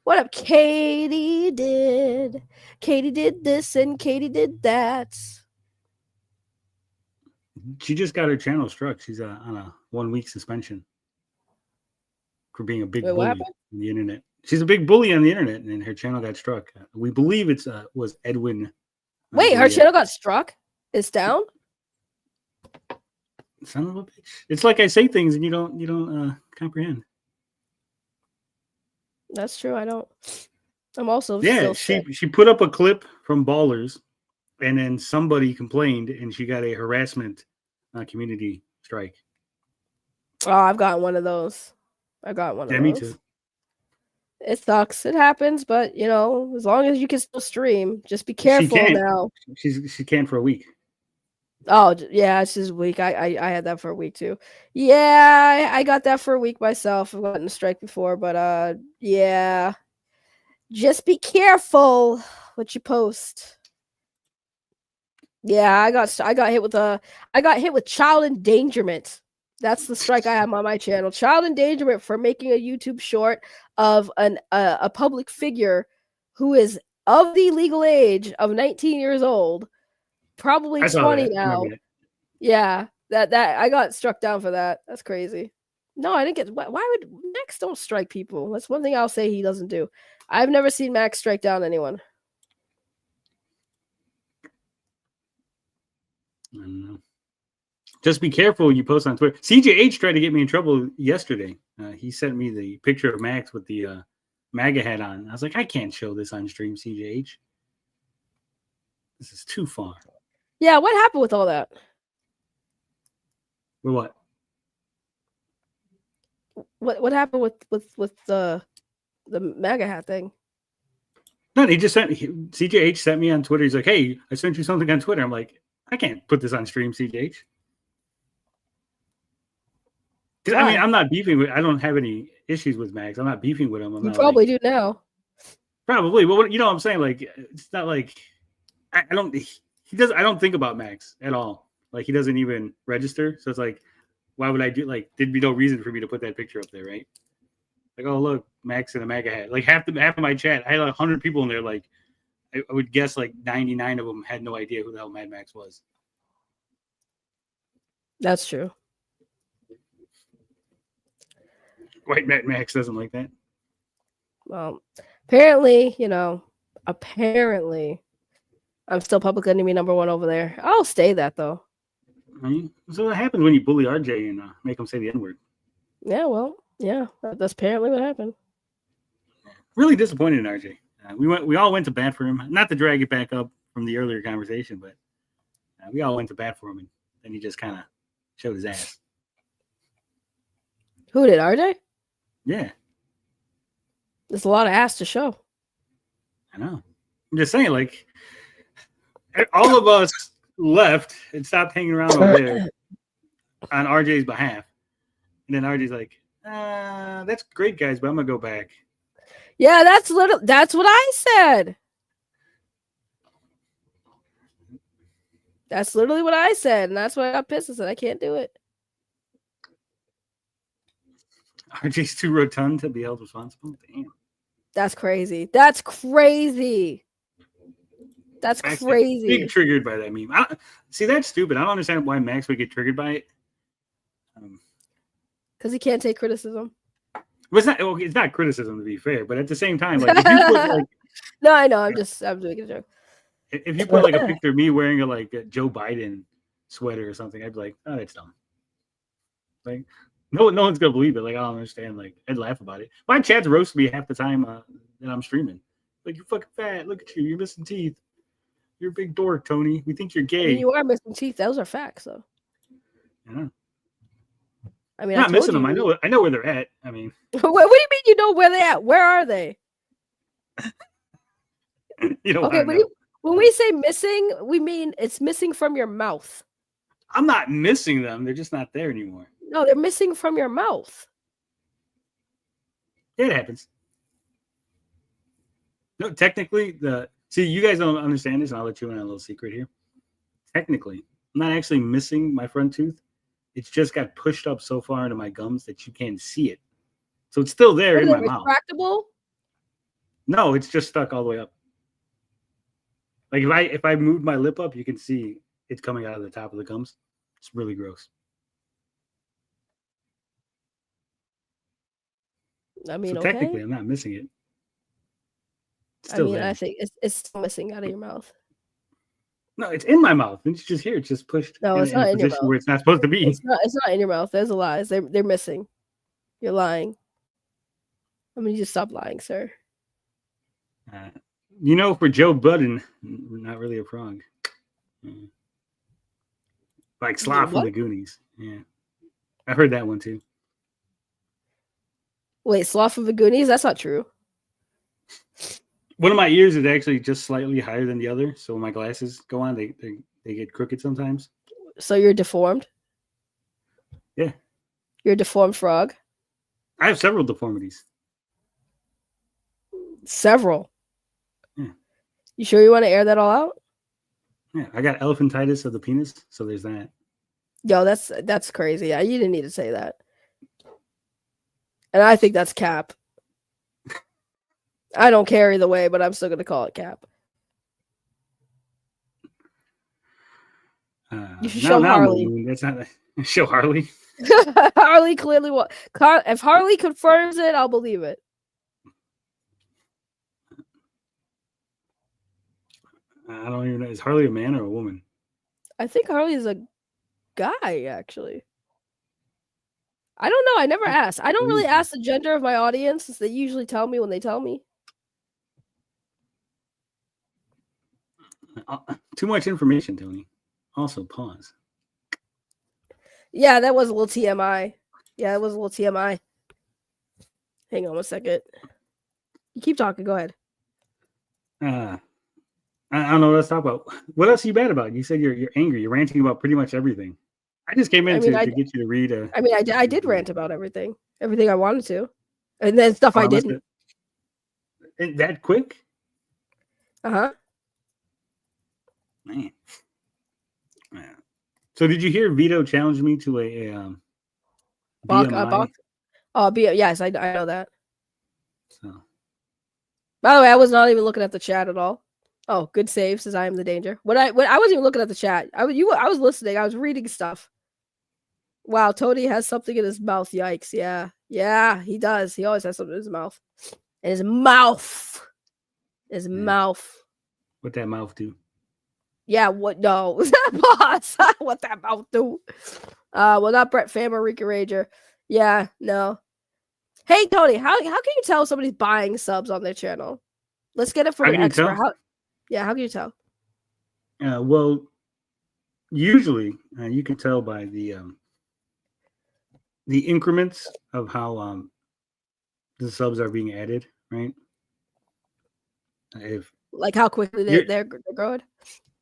What up, Katie did this and Katie did that. She just got her channel struck. She's on a 1 week suspension for being a big bully on the internet. She's a big bully on the internet, and her channel got struck. We believe it was Edwin. Wait, her channel got struck? It's down? Son of a bitch! It's like I say things and you don't comprehend. That's true. I don't. I'm also she put up a clip from Ballers, and then somebody complained, and she got a harassment community strike. Oh, I've gotten one of those. Me too. It sucks. It happens, but as long as you can still stream, just be careful now. She can't for a week. Oh yeah, it's just a week. I had that for a week too. Yeah, I got that for a week myself. I've gotten a strike before, but yeah. Just be careful what you post. Yeah, I got hit with child endangerment. That's the strike I have on my channel. Child endangerment for making a YouTube short of a public figure who is of the legal age of 19 years old. Probably 20 now. Yeah, that I got struck down for that. That's crazy. No, I didn't get. Why would Max don't strike people? That's one thing I'll say he doesn't do. I've never seen Max strike down anyone. I don't know. Just be careful when you post on Twitter. CJH tried to get me in trouble yesterday. He sent me the picture of Max with the MAGA hat on. I was like, I can't show this on stream, CJH. This is too far. Yeah, what happened with all that? With what? What happened with the MAGA hat thing? No, he just sent CJH sent me on Twitter. He's like, hey, I sent you something on Twitter. I'm like, I can't put this on stream, CJH. Because I mean, I'm not beefing with. I don't have any issues with Max. I'm not beefing with him. You probably do now. Probably. Well, you know what I'm saying? Like, it's not like I don't. He does. I don't think about Max at all. Like, he doesn't even register. So it's like, why would I do? Like, there'd be no reason for me to put that picture up there, right? Like, oh look, Max in a MAGA hat. Like half of my chat, I had 100 people in there. Like, I would guess like 99 of them had no idea who the hell Mad Max was. That's true. White Mad Max doesn't like that. Well, apparently, I'm still public enemy #1 over there. I'll stay that though. So what happens when you bully RJ and make him say the N-word? Yeah, well, yeah, that's apparently what happened. Really disappointed in RJ. We all went to bat for him. Not to drag it back up from the earlier conversation, but we all went to bat for him, and then he just kind of showed his ass. Who did, RJ? Yeah. There's a lot of ass to show. I know. I'm just saying, like, all of us left and stopped hanging around over there on RJ's behalf. And then RJ's like, that's great, guys, but I'm going to go back. Yeah, that's what I said. That's literally what I said, and that's why I got pissed and said I can't do it. RJ's too rotund to be held responsible. Damn. That's crazy. That's crazy. That's crazy. Big triggered by that meme. See, that's stupid. I don't understand why Max would get triggered by it. Because he can't take criticism. Well, it's not criticism, to be fair, but at the same time, like, if you put like, no, I know. I'm doing a joke. If you put like a picture of me wearing a Joe Biden sweater or something, I'd be like, oh, that's dumb. Like, no one's gonna believe it. Like, I don't understand. Like, I'd laugh about it. My chat's roast me half the time that I'm streaming. Like, you're fucking fat. Look at you. You're missing teeth. You're a big dork, Tony. We think you're gay. I mean, you are missing teeth. Those are facts, though. I know. I mean, I'm I not told missing them. you. I know where they're at. I mean, What do you mean you know where they at? Where are they? you don't Okay, want to know. when we say missing, we mean it's missing from your mouth. I'm not missing them. They're just not there anymore. No, they're missing from your mouth. Yeah, it happens. No, technically, see, you guys don't understand this, and I'll let you in on a little secret here. Technically, I'm not actually missing my front tooth. It's just got pushed up so far into my gums that you can't see it. So it's still there in my mouth. Retractable? No, it's just stuck all the way up. Like if I moved my lip up, you can see it's coming out of the top of the gums. It's really gross. I mean, so okay. technically, I'm not missing it. I mean, there. I think it's still missing out of your mouth. No, it's in my mouth. It's just here. It's just pushed. No, it's not in your mouth. Where it's not supposed to be. It's not in your mouth. There's a lie. They're missing. You're lying. I mean, you just stop lying, sir. For Joe Budden, not really a frog. Like Sloth from the Goonies. Yeah. I've heard that one too. Wait, Sloth from the Goonies? That's not true. One of my ears is actually just slightly higher than the other. So when my glasses go on, they get crooked sometimes. So you're deformed? Yeah. You're a deformed frog? I have several deformities. Several? Yeah. You sure you want to air that all out? Yeah, I got elephantitis of the penis, so there's that. Yo, that's crazy. Yeah, you didn't need to say that. And I think that's cap. I don't care either way, but I'm still going to call it cap. You should show Harley. That's not show Harley. Harley clearly will. If Harley confirms it, I'll believe it. I don't even know. Is Harley a man or a woman? I think Harley is a guy, actually. I don't know. I never asked. I don't really ask the gender of my audience, since they usually tell me when they tell me. Too much information, Tony. Also, pause. Yeah, that was a little TMI. Yeah, it was a little TMI. Hang on 1 second. You keep talking. Go ahead. I don't know what else to talk about. What else are you bad about? You said you're angry. You're ranting about pretty much everything. I just came in to get you to read. I did rant about everything I wanted to, and then stuff I didn't. That quick? Man. So did you hear Vito challenge me to a BMI? Yes, I know that. So. By the way, I was not even looking at the chat at all. Oh, good save, says I am the danger. I wasn't even looking at the chat. I was listening. I was reading stuff. Wow, Tony has something in his mouth. Yikes. Yeah, he does. He always has something in his mouth. And his mouth. Mouth. What that mouth do? Yeah, what? No. Boss. What that mouth do? Well, not Brett Pham or Rika Rager. Yeah, no. Hey, Tony, how can you tell somebody's buying subs on their channel? Let's get it from an expert. How can you tell? Well, usually you can tell by the increments of how the subs are being added, right? Like how quickly they're growing?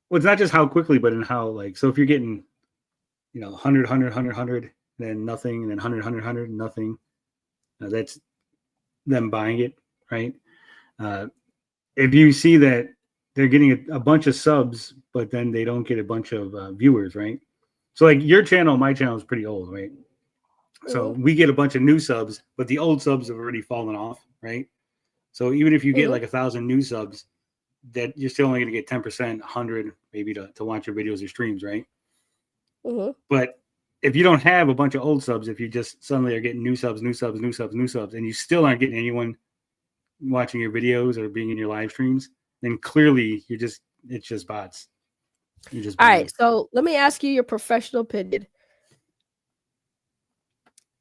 Well, it's not just how quickly, but in how, like, so if you're getting, 100, 100, 100, 100, then nothing, and then 100, 100, 100, nothing, that's them buying it, right? If you see that they're getting a bunch of subs, but then they don't get a bunch of viewers, right? So like your channel, my channel is pretty old, right? So we get a bunch of new subs, but the old subs have already fallen off, right? So even if you get like 1,000 new subs, that you're still only going to get 10%, 100 maybe to watch your videos or streams, right? But if you don't have a bunch of old subs, if you just suddenly are getting new subs, and you still aren't getting anyone watching your videos or being in your live streams, then clearly it's just bots. All right, so let me ask you your professional opinion.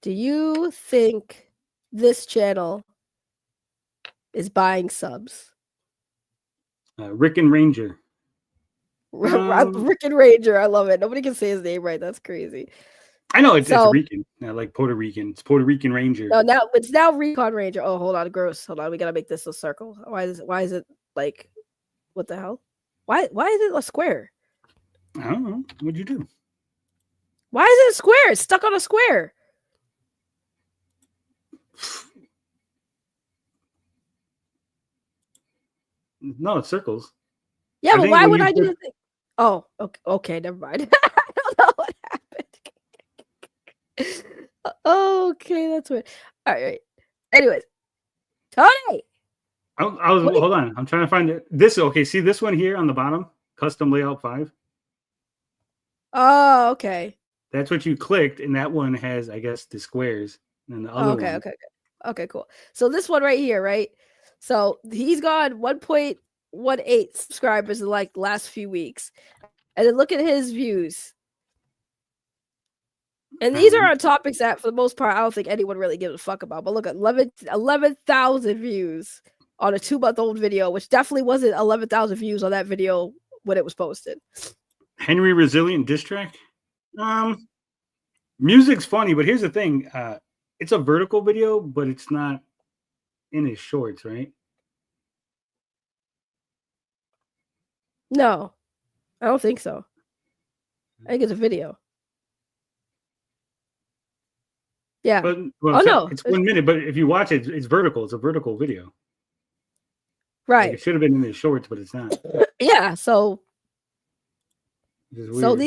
Do you think this channel is subs? Rick and Ranger. Rick and Ranger, I love it. Nobody can say his name right. That's crazy. I know it's So- Rican, like Puerto Rican. It's Puerto Rican Ranger. No, now it's now Recon Ranger. Oh, hold on, gross. Hold on, we gotta make this a circle. Why is it like what the hell? Why is it a square? I don't know. What'd you do? Why is it a square? It's stuck on a square. No, it's circles. Yeah, I but think why when would you I do put- the thing? Oh, okay, never mind. I don't know what happened. Okay, that's weird. All right. Anyways, Tony. I was What do you- hold on. I'm trying to find it. This okay. See this one here on the bottom, custom layout 5. Oh, okay. That's what you clicked, and that one has, I guess, the squares. And the other one, Okay, cool. So this one right here, right? So he's got 1.18 subscribers in like the last few weeks. And then look at his views. And these are on topics that, for the most part, I don't think anyone really gives a fuck about. But look at 11,000 views on a 2-month-old video, which definitely wasn't 11,000 views on that video when it was posted. Henry Resilient diss track. Music's funny, but here's the thing. It's a vertical video, but it's not in his shorts, right? No, I don't think so. I think it's a video. Yeah. But no, it's 1 minute. But if you watch it, it's vertical. It's a vertical video. Right. Like, it should have been in his shorts, but it's not. Yeah. So Weird.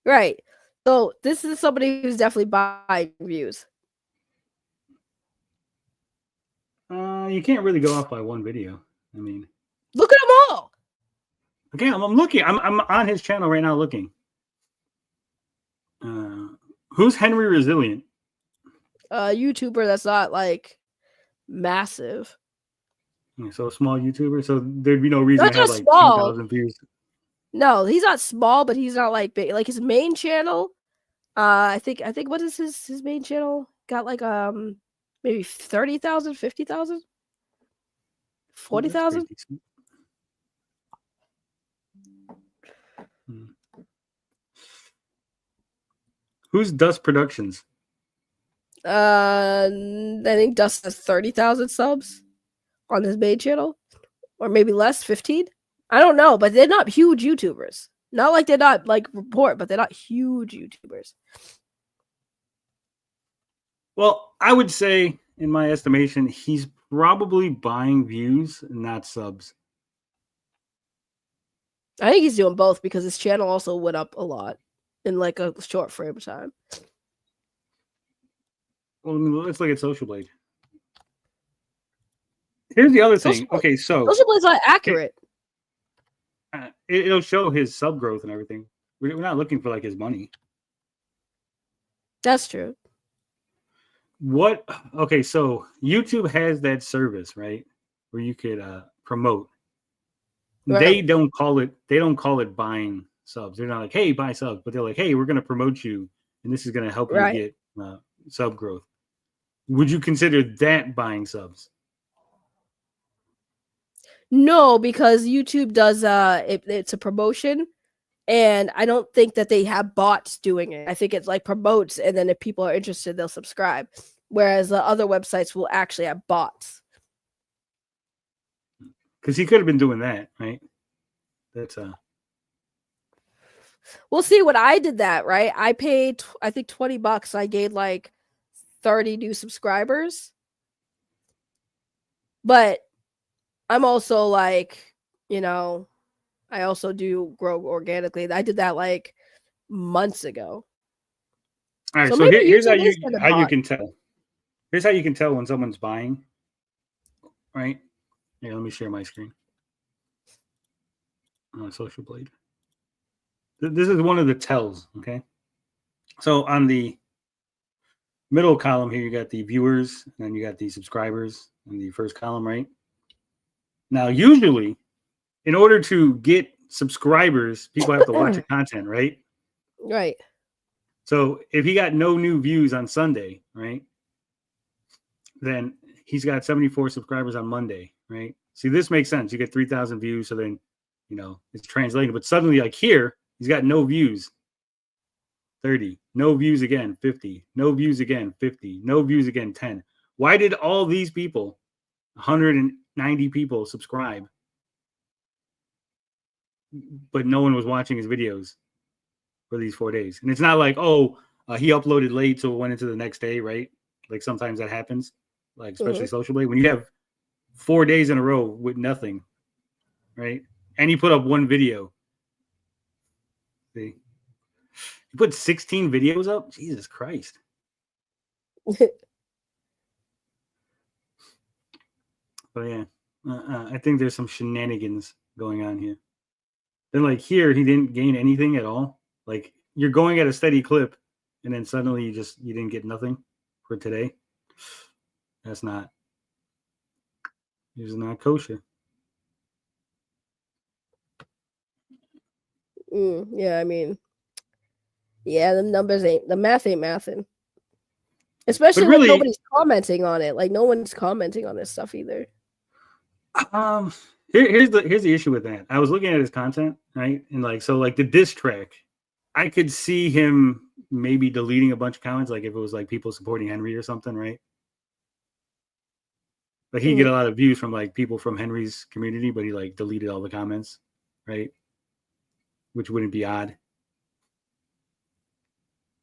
right. So this is somebody who's definitely buying views. You can't really go off by one video. I mean, look at them all. Okay, I'm looking. I'm on his channel right now looking. Who's Henry Resilient? YouTuber that's not like massive. So a small YouTuber. So there'd be no reason Not to have just like small. 10,000 views. No, he's not small, but he's not like big. Like his main channel, I think what is his main channel? Got like maybe 30,000, 50,000, 40,000. Who's Dust Productions? I think Dust has 30,000 subs on his main channel, or maybe less, 15. I don't know, but they're not huge YouTubers. Not like they're not like report, but they're not huge YouTubers. Well, I would say, in my estimation, he's probably buying views, not subs. I think he's doing both because his channel also went up a lot in like a short frame of time. Well, I mean, let's look at Social Blade. Here's the other thing. Okay, so Social Blade's not accurate. It'll show his sub growth and everything. We're not looking for like his money. That's true. What? Okay, so YouTube has that service, right, where you could promote. Right. They don't call it buying subs. They're not like, hey, buy subs, but they're like, hey, we're going to promote you, and this is going to help you get sub growth. Would you consider that buying subs? No, because YouTube does it's a promotion, and I don't think that they have bots doing it. I think it's like promotes, and then if people are interested, they'll subscribe. Whereas the other websites will actually have bots. Because he could have been doing that, right? That's We'll see. When I did that, right, I paid I think $20. I gained like 30 new subscribers. But I'm also like, I also do grow organically. I did that like months ago. all right. So So maybe here's how YouTube is kinda you bot. can tell. Here's how you can tell when someone's buying, right? Here, let me share my screen. Social Blade. This is one of the tells. Okay. So on the middle column here, you got the viewers, and then you got the subscribers in the first column, right? Now, usually, in order to get subscribers, people have to watch your content, right? Right. So if he got no new views on Sunday, right, then he's got 74 subscribers on Monday, right? See, this makes sense. You get 3,000 views, so then, it's translated. But suddenly, like here, he's got no views. 30. No views again, 50. No views again, 50. No views again, 10. Why did all these people, 190 people, subscribe, but no one was watching his videos for these 4 days? And it's not like, he uploaded late, so it went into the next day, right? Like sometimes that happens, like especially socially. When you have 4 days in a row with nothing, right? And you put up one video. See? You put 16 videos up? Jesus Christ. But yeah, I think there's some shenanigans going on here. Then like here, he didn't gain anything at all. Like you're going at a steady clip, and then suddenly you didn't get nothing for today. That's not. It's not kosher. Yeah, I mean, yeah, the math ain't mathing. Especially really, when nobody's commenting on it. Like no one's commenting on this stuff either. Here's the issue with that. I was looking at his content, right? And like the diss track, I could see him maybe deleting a bunch of comments, like if it was like people supporting Henry or something, right? Like he get a lot of views from like people from Henry's community, but he like deleted all the comments, right? Which wouldn't be odd.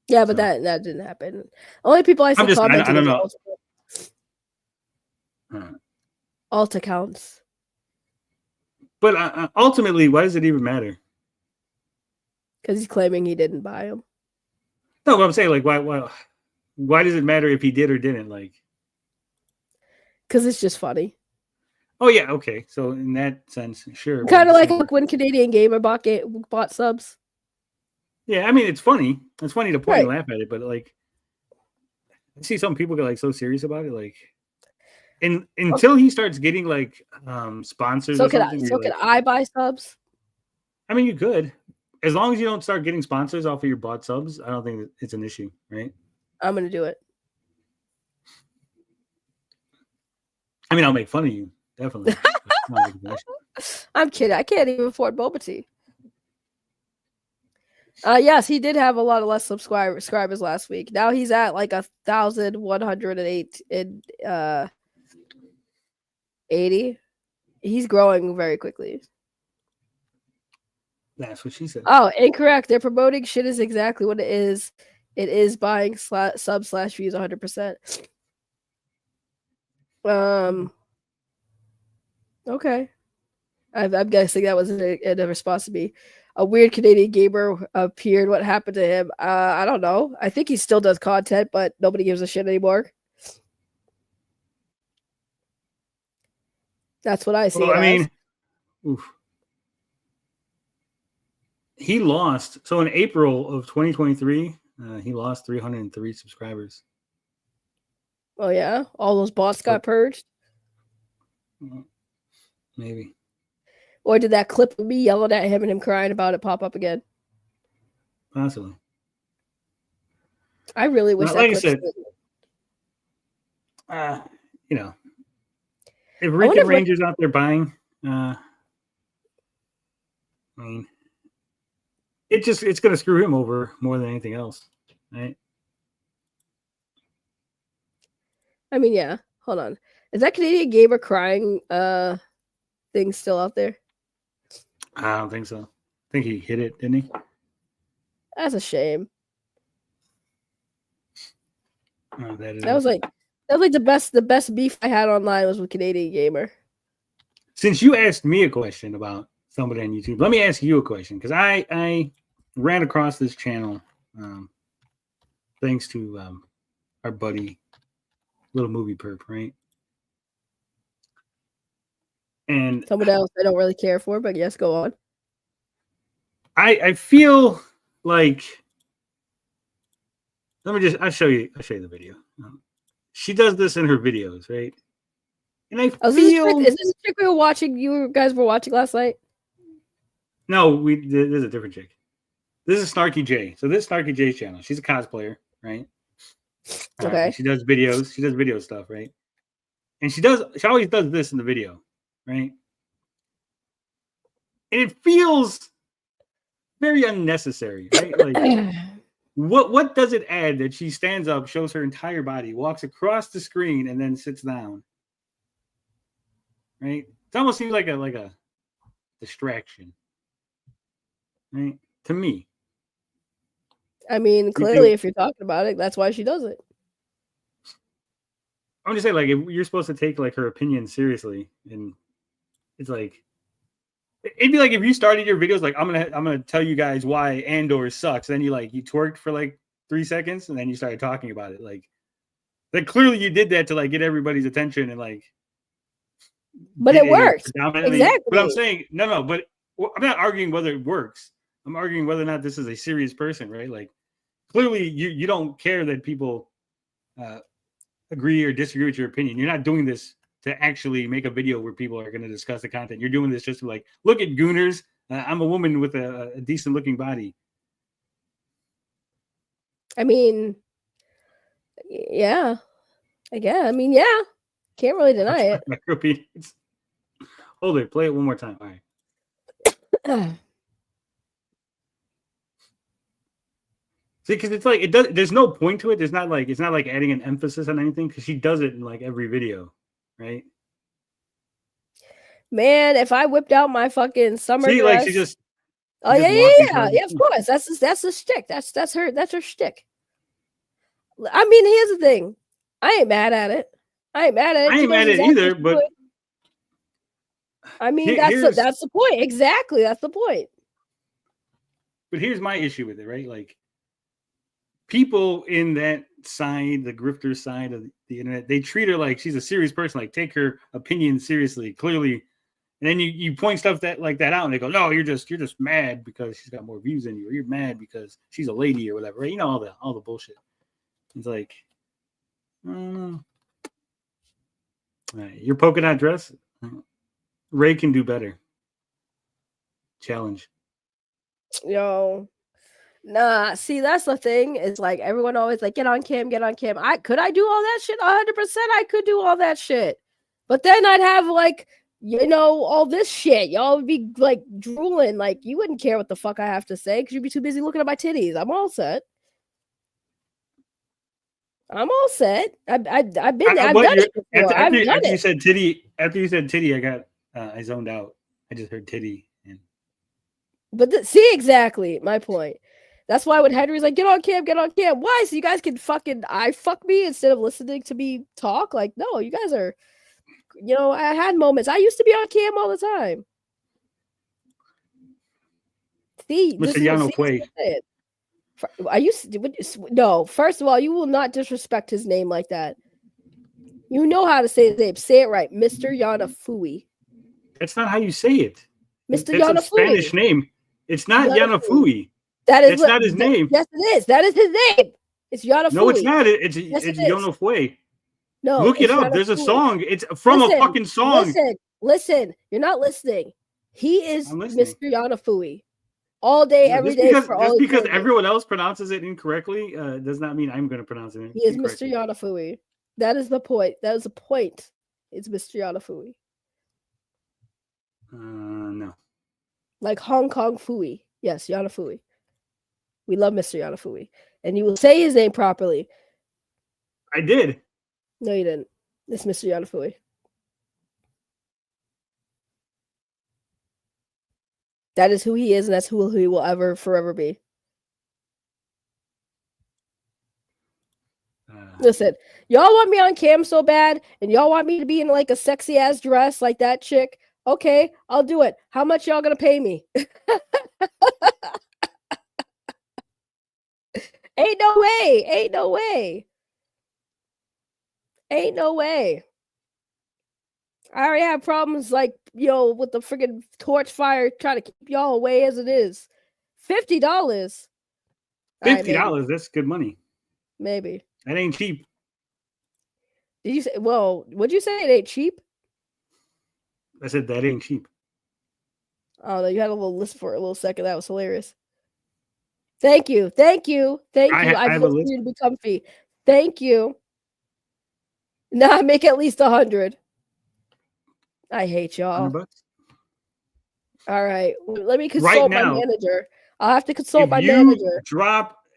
Yeah, but that didn't happen. Only people I see commenting. I don't know. Alt accounts. But ultimately, why does it even matter? Because he's claiming he didn't buy them. No, but I'm saying like why does it matter if he did or didn't? Like, because it's just funny. Oh yeah, okay. So in that sense, sure. Kind of like when Canadian Gamer bought subs. Yeah, I mean it's funny. It's funny to point and laugh at it, but like I see some people get like so serious about it, like until he starts getting like sponsors. So can I buy subs? I mean, you could, as long as you don't start getting sponsors off of your bought subs. I don't think it's an issue, right? I'm gonna do it. I mean, I'll make fun of you, definitely. I'm kidding. I can't even afford boba tea. Yes, he did have a lot of less subscribers last week. Now he's at like 1,108 in 80. He's growing very quickly. That's what she said. Oh, incorrect. They're promoting shit is exactly what it is. It is buying sub/views 100%. Okay. I'm guessing that was in a response to me. A weird Canadian gamer appeared. What happened to him? I don't know. I think he still does content, but nobody gives a shit anymore. That's what I see. Well, I mean, he lost. So in April of 2023, he lost 303 subscribers. Oh yeah, all those bots got purged. Maybe. Or did that clip of me yelling at him and him crying about it pop up again? Possibly. I really wish that like I said, you know, if Rick Ranger's out there buying, I mean, it's going to screw him over more than anything else, right? I mean, yeah. Hold on. Is that Canadian gamer crying thing still out there? I don't think so. I think he hit it, didn't he? That's a shame. Oh, that was like the best beef I had online was with Canadian Gamer. Since you asked me a question about somebody on YouTube, let me ask you a question, because I ran across this channel thanks to our buddy Little Movie Perp, right? And someone else I don't really care for, but yes, go on. I feel like I'll show you the video. She does this in her videos, right? And I feel is this a chick we were watching? You guys were watching last night? No, there's a different chick. This is Snarky J. So this is Snarky J's channel. She's a cosplayer, right? Okay. She does videos. She does video stuff, right? And she always does this in the video, right? And it feels very unnecessary, right? Like What does it add that she stands up, shows her entire body, walks across the screen, and then sits down? Right? It almost seems like a distraction. Right? To me. I mean, clearly, if you're talking about it, that's why she does it. I'm just saying, like, if you're supposed to take like her opinion seriously, and it's like, it'd be like if you started your videos like, I'm gonna tell you guys why Andor sucks. Then you twerked for like 3 seconds, and then you started talking about it. Like clearly you did that to like get everybody's attention and like. But it works. Exactly. But I'm saying no. But I'm not arguing whether it works. I'm arguing whether or not this is a serious person, right? Like, clearly you don't care that people agree or disagree with your opinion. You're not doing this to actually make a video where people are going to discuss the content. You're doing this just to like, look at Gooners. I'm a woman with a decent looking body. I mean, yeah. Again, I mean, yeah. Can't really deny it. Hold it. Play it one more time. All right. See, because it's like there's no point to it. It's not like adding an emphasis on anything because she does it in like every video, right? Man, if I whipped out my fucking summer dress, like she just. Oh yeah. Of course, that's a shtick. That's her shtick. I mean, here's the thing. I ain't mad at it. I ain't mad at it either. But I mean, that's the point. Exactly, that's the point. But here's my issue with it, right? Like, people in that side, the grifter side of the internet, they treat her like she's a serious person, like take her opinion seriously, clearly. And then you point stuff that out, and they go, "No, you're just mad because she's got more views than you, or you're mad because she's a lady or whatever." Right? You know all the bullshit. It's like, all right, your polka dot dress, Ray can do better. Challenge. Yo. Nah, see, that's the thing. Is like everyone always like, get on cam. Could I do all that shit? 100%. I could do all that shit. But then I'd have like, all this shit. Y'all would be like drooling. Like, you wouldn't care what the fuck I have to say because you'd be too busy looking at my titties. I'm all set. I've been there. I've done it before. After you said titty, I zoned out. I just heard titty. But see, exactly my point. That's why when Henry's like, get on cam. Why? So you guys can fucking fuck me instead of listening to me talk? Like, no, you guys are, I had moments. I used to be on cam all the time. See, Mr. Yano Quay. No, first of all, you will not disrespect his name like that. You know how to say his name. Say it right. Mr. Yanafui. That's not how you say it. Mr. Yanafui. It's a Spanish name. It's not Yanafui. That's not his name. Yes, it is. That is his name. It's Yanafui. No, it's not. It's Yanafui. No, look it up. Yanafui. There's a song. It's from a fucking song. Listen. You're not listening. He is Mr. Yanafui. All day, every day. Just because everyone else pronounces it incorrectly does not mean I'm going to pronounce it incorrectly. He is Mr. Yanafui. That is the point. That is the point. It's Mr. Yanafui. No. Like Hong Kong Fui. Yes, Yanafui. We love Mr. Yanafui. And you will say his name properly. I did. No, you didn't. It's Mr. Yanafui. That is who he is, and that's who he will ever forever be. Listen, y'all want me on cam so bad, and y'all want me to be in like a sexy ass dress like that chick. Okay, I'll do it. How much y'all gonna pay me? Ain't no way. I already have problems like, with the freaking torch fire trying to keep y'all away as it is. $50. $50, that's good money. Maybe. That ain't cheap. Did you say, would you say it ain't cheap? I said that ain't cheap. Oh, no, you had a little list for a little second. That was hilarious. Thank you. I've listened to you to be comfy. Thank you. Now I make at least 100. I hate y'all. All right. Let me consult my manager. I'll have to consult my manager.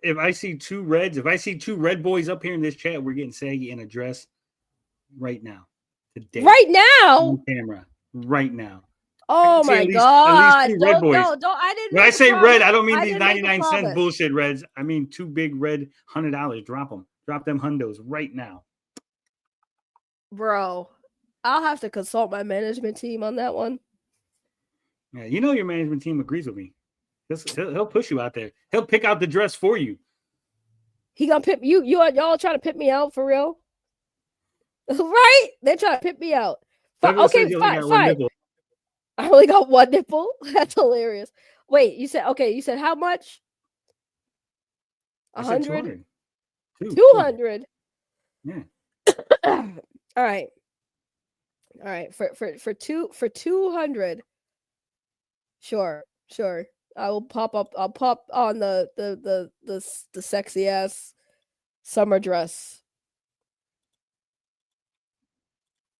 if I see two reds, if I see two red boys up here in this chat, we're getting saggy in a dress right now, today, Right now, on camera, right now. Oh my at least God! two red boys. Don't. I didn't. When I make a say red, promise. I don't mean I these didn't make a 99 cent promise. bullshit reds. I mean two big red $100. Drop them. Drop them hundos right now. Bro, I'll have to consult my management team on that one. Yeah, you know your management team agrees with me. He'll push you out there. He'll pick out the dress for you. He gonna pip you. Y'all trying to pip me out for real? Right? They're trying to pip me out. Okay, fine. I only got one nipple. That's hilarious. Wait, you said okay? You said how much? 100? 200. Yeah. All right. For 200. Sure. I'll pop on the sexy ass summer dress.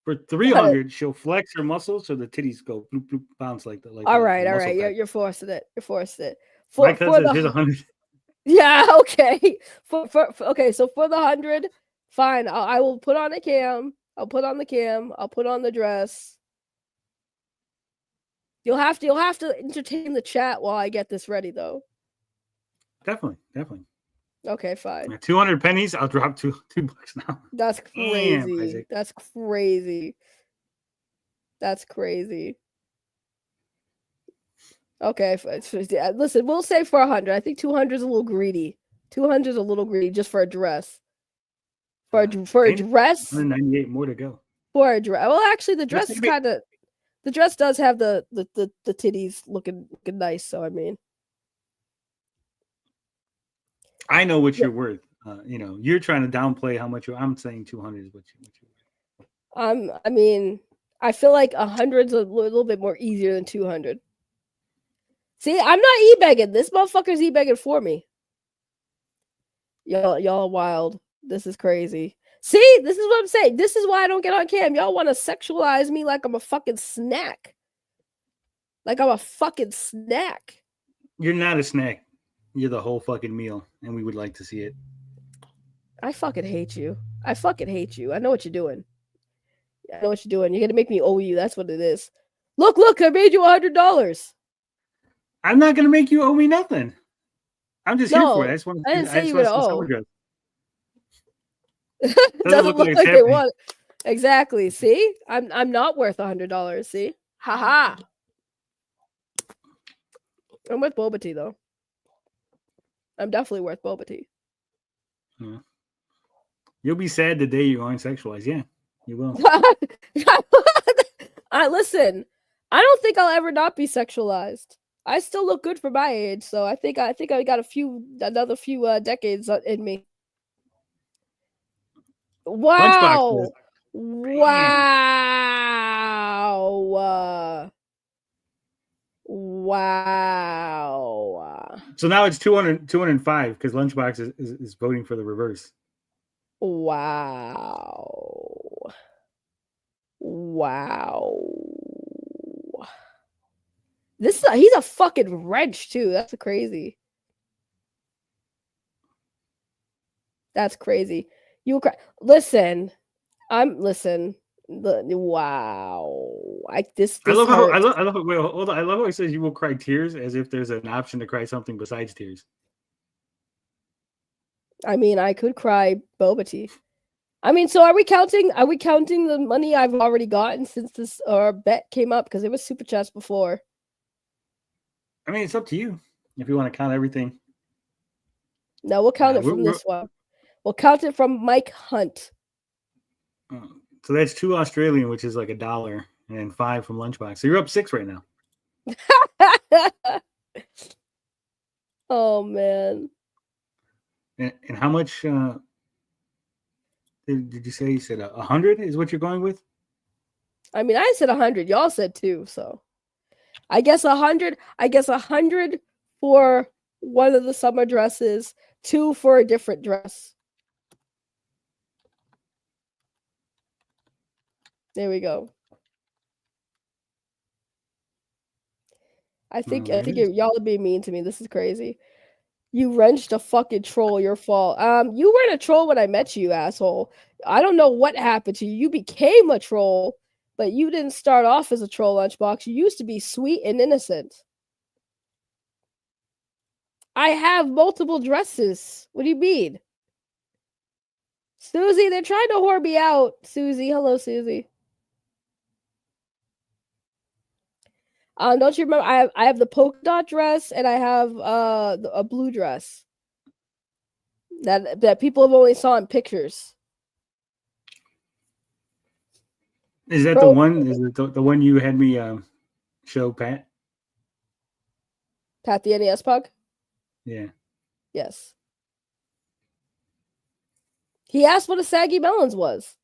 For 300, she'll flex her muscles so the titties go bloop bloop bounce like that. All right. You're forcing it. My cousin says here's 100. Yeah. Okay. Okay. So for the 100, fine. I will put on a cam. I'll put on the cam. I'll put on the dress. You'll have to entertain the chat while I get this ready, though. Definitely. Okay, fine. 200 pennies. I'll drop $2 now. That's crazy. Damn, That's crazy. Okay, listen, we'll say for 100. I think 200 is a little greedy. 200 is a little greedy just for a dress. For a dress, 198 more to go. For a dress. Well, actually, the dress is kind of. The dress does have the titties looking nice. So I mean, I know what you're worth. You're trying to downplay how much I'm saying 200 is what you're worth. I mean, I feel like 100's a little bit more easier than 200. See, I'm not e-begging. This motherfucker's e-begging for me. Y'all wild. This is crazy. See, this is what I'm saying. This is why I don't get on cam. Y'all want to sexualize me like I'm a fucking snack. You're not a snack. You're the whole fucking meal, and we would like to see it. I fucking hate you. I know what you're doing. You're going to make me owe you. That's what it is. Look, I made you $100. I'm not going to make you owe me nothing. I'm just here for it. I didn't say you were going to owe. Doesn't look like they want it. Exactly. See? I'm not worth $100. See? Haha. I'm worth boba tea, though. I'm definitely worth boba tea. Yeah. You'll be sad the day you aren't sexualized. Yeah, you will. Listen, I don't think I'll ever not be sexualized. I still look good for my age, so I think I got another few decades in me. Wow. Wow. So now it's 205 because Lunchbox is voting for the reverse. Wow. He's a fucking wrench too. That's crazy. You cry. Listen. Wow. I love how. Wait, hold on. I love how he says you will cry tears as if there's an option to cry something besides tears. I mean, I could cry boba tea. I mean, so are we counting the money I've already gotten since this bet came up? Because it was super chats before. I mean, it's up to you if you want to count everything. No, we'll count it from this one. We'll count it from Mike Hunt. So that's 2 Australian, which is like $1, and then 5 from Lunchbox. So you're up 6 right now. Oh man. And how much did you say? You said 100 is what you're going with? I mean, I said 100. Y'all said 2, so I guess 100. I guess 100 for one of the summer dresses, 2 for a different dress. There we go. I think y'all are being mean to me. This is crazy. You wrenched a fucking troll. Your fault. You weren't a troll when I met you, asshole. I don't know what happened to you. You became a troll, but you didn't start off as a troll, Lunchbox. You used to be sweet and innocent. I have multiple dresses. What do you mean? Susie, they're trying to whore me out. Susie, hello, Susie. Don't you remember? I have the polka dot dress and I have a blue dress that people have only saw in pictures. Is that the one? Is it the one you had me show, Pat? Pat the NES Pug? Yeah. Yes. He asked what a saggy melons was.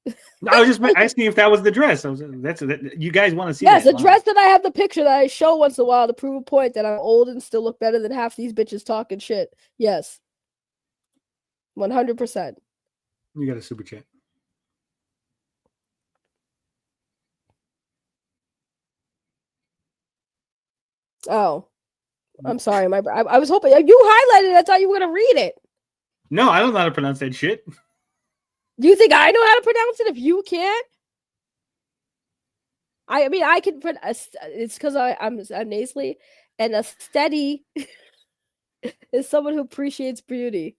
I was just asking if that was the dress. You guys want to see? Yes, that a dress that I have the picture that I show once in a while to prove a point that I'm old and still look better than half these bitches talking shit. Yes. 100%. You got a super chat. Oh, I'm sorry. I was hoping you highlighted it. I thought you were going to read it. No, I don't know how to pronounce that shit. Do you think I know how to pronounce it if you can't? I mean, I can pronounce. It's because I'm nasally, and a steady is someone who appreciates beauty.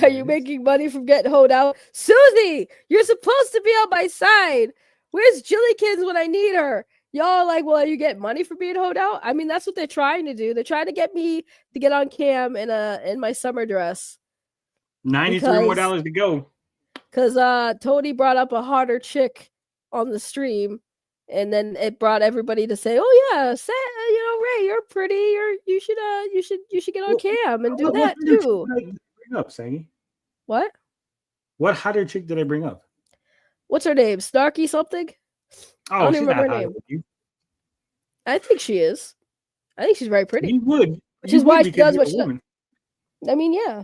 Are you making money from getting hoed out? Susie, you're supposed to be on my side. Where's Jillykins when I need her? Y'all are like, well, are you getting money for being hoed out? I mean, that's what they're trying to do. They're trying to get me to get on cam in my summer dress. $93 more to go. Because Tony brought up a harder chick on the stream, and then it brought everybody to say, "Oh yeah, Ray, you're pretty. You should get on cam and do that too." Bring up, Saggy. What? What hotter chick did I bring up? What's her name? Snarky something? Oh, I don't she's even remember not her name. I think she is. I think she's very pretty. You would. Which is why she does what she does. I mean, yeah.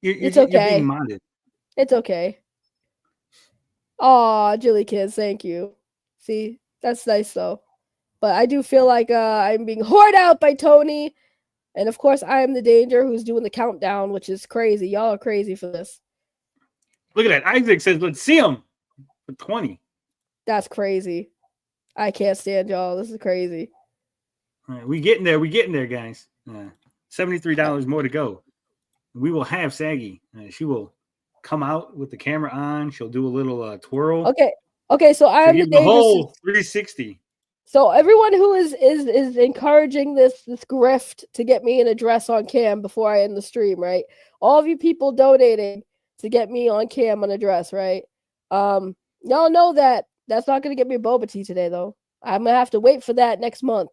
It's okay. You're being modded. It's okay. Aw, Jilly Kids, thank you. See, that's nice though. But I do feel like I'm being whored out by Tony. And of course, I am the danger who's doing the countdown, which is crazy. Y'all are crazy for this. Look at that. Isaac says, let's see him for 20. That's crazy. I can't stand y'all. This is crazy. All right, we getting there. We getting there, guys. $73 more to go. We will have Saggy. She will come out with the camera on. She'll do a little twirl. Okay. So I am the whole 360. So everyone who is encouraging this grift to get me in a dress on cam before I end the stream, right? All of you people donating to get me on cam on a dress, right? Y'all know that that's not gonna get me a boba tea today, though. I'm gonna have to wait for that next month.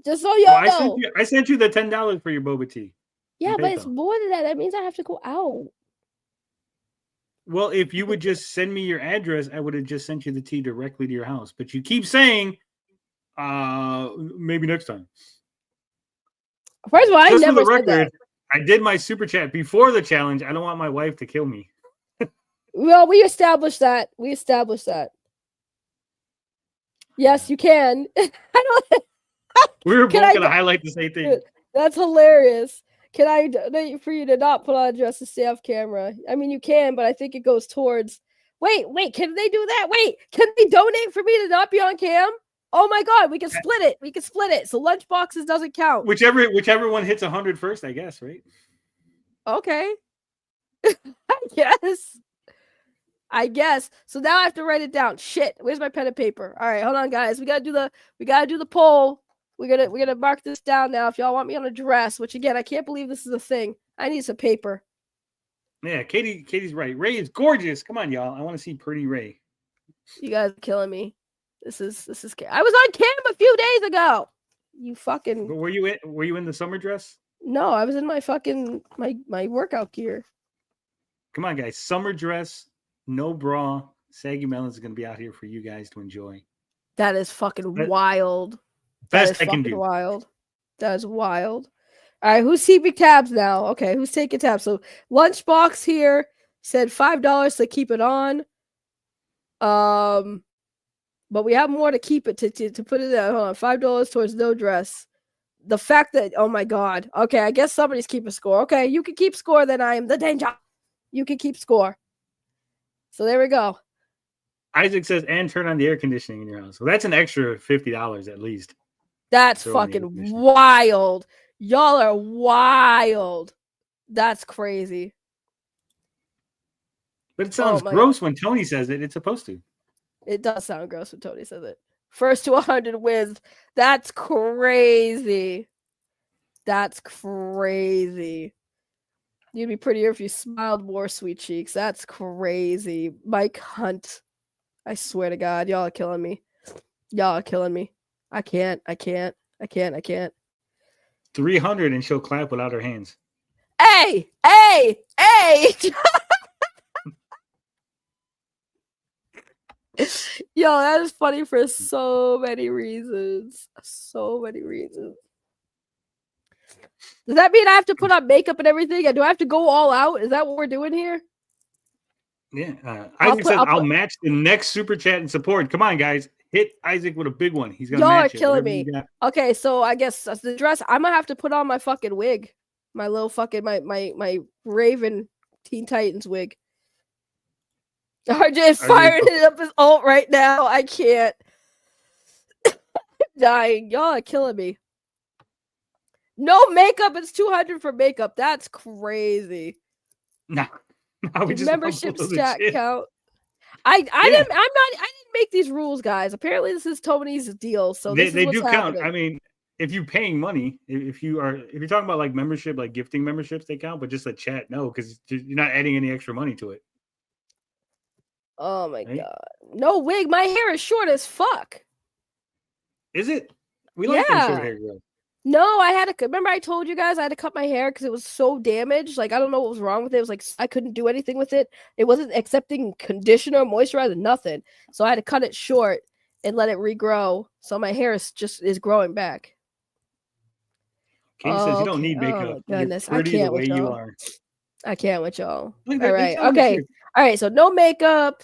Just so y'all know. I sent you the $10 for your boba tea. Yeah, but it's more than that. That means I have to go out. Well, if you would just send me your address, I would have just sent you the tea directly to your house. But you keep saying, maybe next time. First of all, I never said that. I did my super chat before the challenge. I don't want my wife to kill me. Well, we established that. Yes, you can. I don't. We were both going to highlight the same thing. That's hilarious. Can I donate for you to not put on a dress to stay off camera? I mean, you can, but I think it goes towards. Wait, can they do that? Wait, can they donate for me to not be on cam? Oh my God, we can split it. So lunch boxes doesn't count. Whichever one hits 100 first, I guess, right? Okay. I guess. So now I have to write it down. Shit, where's my pen and paper? All right, hold on, guys. We gotta do the poll. We're gonna mark this down now. If y'all want me on a dress, which again, I can't believe this is a thing. I need some paper. Yeah, Katie's right. Ray is gorgeous. Come on, y'all. I want to see pretty Ray. You guys are killing me. This is. I was on cam a few days ago. You fucking. But were you in the summer dress? No, I was in my fucking my workout gear. Come on, guys. Summer dress, no bra. Saggy Melons is gonna be out here for you guys to enjoy. That is fucking wild. Best I can do. Wild. That is wild. All right, who's keeping tabs now? Okay, who's taking tabs? So Lunchbox here said $5 to keep it on. But we have more to keep it to put it at. Hold on, $5 towards no dress. The fact that, oh my god. Okay, I guess somebody's keeping score. Okay, you can keep score. Then I am the danger. You can keep score. So there we go. Isaac says, and turn on the air conditioning in your house. Well, that's an extra $50 at least. That's fucking wild. Y'all are wild. That's crazy. But it sounds gross when Tony says it. It's supposed to. It does sound gross when Tony says it. First to 100 wins. That's crazy. That's crazy. You'd be prettier if you smiled more, sweet cheeks. That's crazy. Mike Hunt. I swear to God, y'all are killing me. Y'all are killing me. I can't. 300 and she'll clap without her hands. Hey! Yo, that is funny for so many reasons. Does that mean I have to put on makeup and everything? And do I have to go all out? Is that what we're doing here? Yeah. Isaac says, I'll match the next super chat and support. Come on, guys. Hit Isaac with a big one. He's going to match it. Y'all are killing me. Okay, so I guess that's the dress. I'm going to have to put on my fucking wig. My little fucking, my Raven Teen Titans wig. RJ is firing it up his ult right now. I can't. Dying. Y'all are killing me. No makeup. It's 200 for makeup. That's crazy. No. We just membership stat count. I didn't make these rules, guys. Apparently this is Tony's deal. So they do count. I mean, if you're paying money, if you're talking about like membership, like gifting memberships, they count, but just a chat, no, because you're not adding any extra money to it. Oh my god. No wig. My hair is short as fuck. Is it? We like them short hair girls. No, remember I told you guys I had to cut my hair because it was so damaged. Like, I don't know what was wrong with it. It was like, I couldn't do anything with it. It wasn't accepting conditioner, moisturizer, nothing. So I had to cut it short and let it regrow. So my hair is growing back. Katie says you don't need makeup. Oh, goodness. You're pretty the way you are. I can't with y'all. All right. Okay. All right. So no makeup,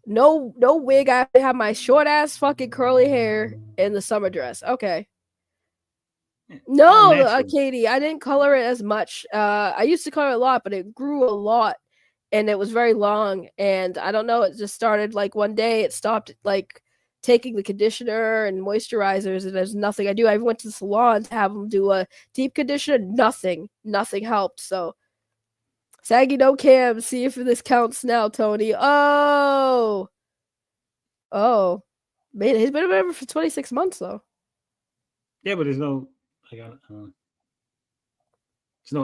no wig. I have to have my short ass fucking curly hair in the summer dress. Okay. No, Katie, I didn't color it as much. I used to color it a lot, but it grew a lot and it was very long. And I don't know, it just started like one day it stopped like taking the conditioner and moisturizers, and there's nothing I do. I went to the salon to have them do a deep conditioner. Nothing helped. So saggy no cam, see if this counts now, Tony. Oh, man, he's been a member for 26 months though. Yeah, but there's no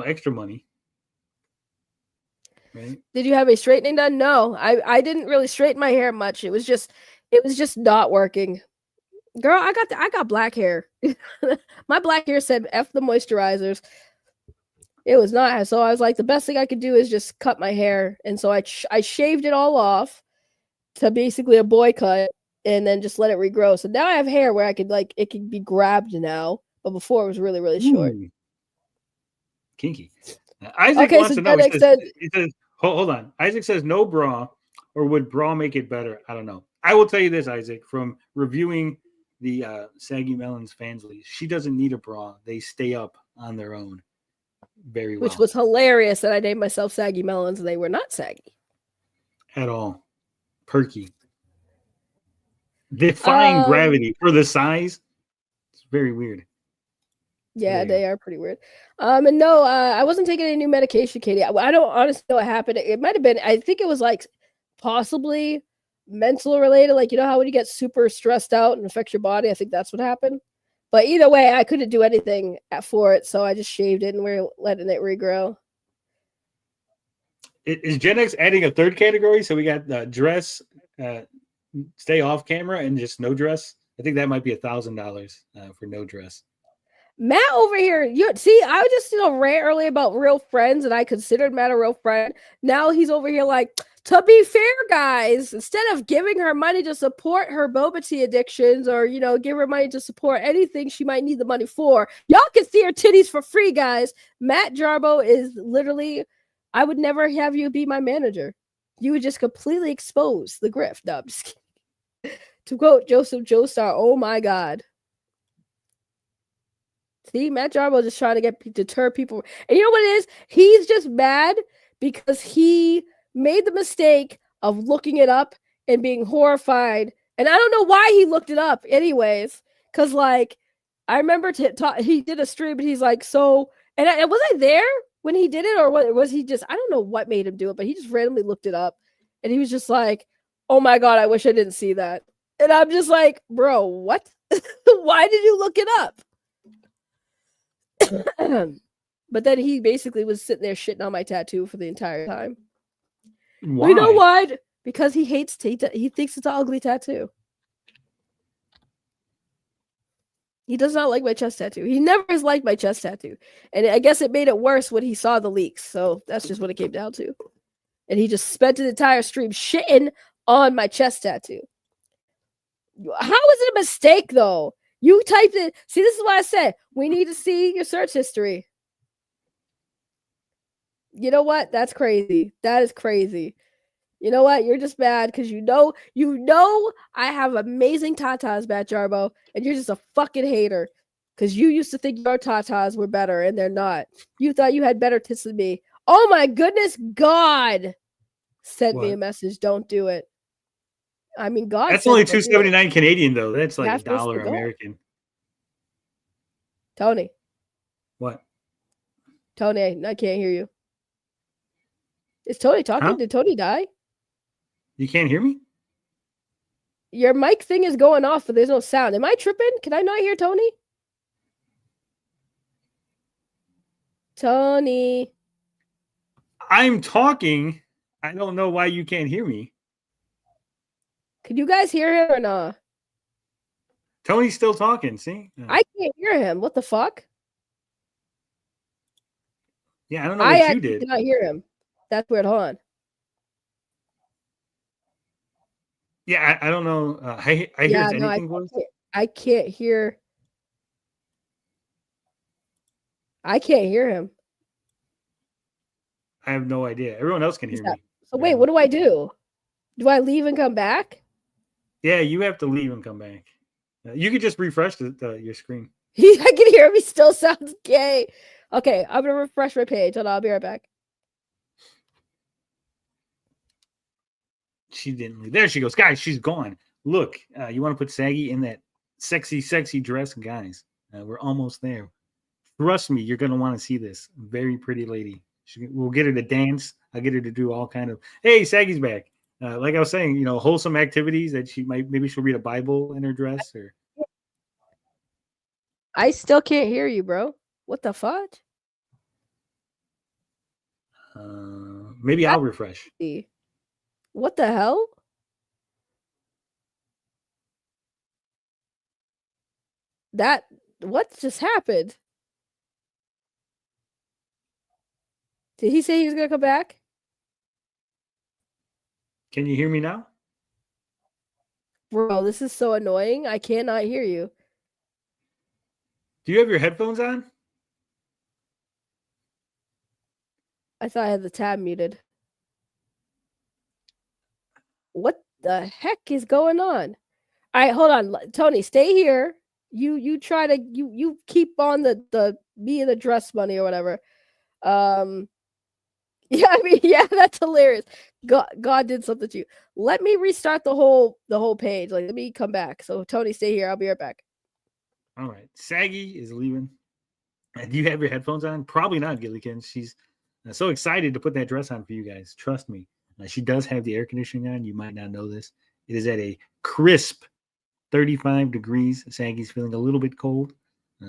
extra money, right? Did you have a straightening done? No, I didn't really straighten my hair much. It was just not working. Girl, I got black hair. My black hair said F the moisturizers. It was not. So I was like, the best thing I could do is just cut my hair. And so I shaved it all off to basically a boy cut and then just let it regrow. So now I have hair where I could it can be grabbed now. But before it was really, really short. Ooh. Kinky. Isaac wants to know. He says, hold on. Isaac says no bra, or would bra make it better? I don't know. I will tell you this, Isaac, from reviewing the Saggy Melons fans list, she doesn't need a bra. They stay up on their own very well. Which was hilarious that I named myself Saggy Melons and they were not saggy. At all. Perky. Defying gravity for the size. It's very weird. Yeah, they are pretty weird. And no, I wasn't taking any new medication, Katie. I don't honestly know what happened. It might have been, I think it was like possibly mental related. Like, you know how when you get super stressed out and affects your body, I think that's what happened. But either way, I couldn't do anything for it. So I just shaved it and we're letting it regrow. Is Gen X adding a third category? So we got dress, stay off camera, and just no dress. I think that might be $1,000 for no dress. Matt over here, you see, I was just rant earlier about real friends, and I considered Matt a real friend. Now he's over here like, to be fair, guys, instead of giving her money to support her boba tea addictions, or give her money to support anything she might need the money for, y'all can see her titties for free, guys. Matt Jarbo is literally, I would never have you be my manager. You would just completely expose the grift. No, I'm just kidding. To quote Joseph Joestar, oh my God. See, Matt Jarbo just trying to deter people. And you know what it is? He's just mad because he made the mistake of looking it up and being horrified. And I don't know why he looked it up anyways. Because, like, I remember he did a stream and he's like, so, and was I there when he did it? Or was he just, I don't know what made him do it, but he just randomly looked it up. And he was just like, oh my God, I wish I didn't see that. And I'm just like, bro, what? Why did you look it up? But then he basically was sitting there shitting on my tattoo for the entire time. Why? You know what? Because he hates he thinks it's an ugly tattoo. He does not like my chest tattoo. He never has liked my chest tattoo. And I guess it made it worse when he saw the leaks. So that's just what it came down to. And he just spent an entire stream shitting on my chest tattoo. How is it a mistake, though? You typed it. See, this is why I said we need to see your search history. You know what? That's crazy. That is crazy. You know what? You're just mad because you know I have amazing tatas, Matt Jarbo, and you're just a fucking hater because you used to think your tatas were better and they're not. You thought you had better tits than me. Oh my goodness, God sent me a message. Don't do it. I mean, God. That's only $2.79 Canadian, though. That's like $1 American. Tony. What? Tony, I can't hear you. Is Tony talking? Huh? Did Tony die? You can't hear me? Your mic thing is going off, but there's no sound. Am I tripping? Can I not hear Tony? Tony. I'm talking. I don't know why you can't hear me. Can you guys hear him or not? Tony's still talking, see? I can't hear him. What the fuck? Yeah, I don't know what you did. I cannot hear him. That's weird. Hold on. Yeah, I don't know. I hear anything. I can't hear. I can't hear him. I have no idea. Everyone else can hear me. So wait, what do I do? Do I leave and come back? Yeah, you have to leave and come back. You could just refresh your screen. I can hear him. He still sounds gay. Okay, I'm going to refresh my page and I'll be right back. She didn't leave. There she goes. Guys, she's gone. Look, you want to put Saggy in that sexy, sexy dress? Guys, we're almost there. Trust me, you're going to want to see this. Very pretty lady. We'll get her to dance. I'll get her to do all kind of, hey, Saggy's back. Like I was saying, wholesome activities that maybe she'll read a Bible in her dress. Or I still can't hear you, bro. What the fuck? Maybe I'll refresh. What the hell? What just happened? Did he say he was going to come back? Can you hear me now? Bro, this is so annoying. I cannot hear you. Do you have your headphones on? I thought I had the tab muted. What the heck is going on? All right, hold on. Tony, stay here. You try to you keep on the me and the dress money or whatever. Yeah, I mean, yeah, that's hilarious. God did something to you. Let me restart the whole page. Like, let me come back. So Tony, stay here. I'll be right back. All right. Saggy is leaving. Do you have your headphones on? Probably not, Gillikin. She's so excited to put that dress on for you guys. Trust me. She does have the air conditioning on. You might not know this. It is at a crisp 35 degrees. Saggy's feeling a little bit cold.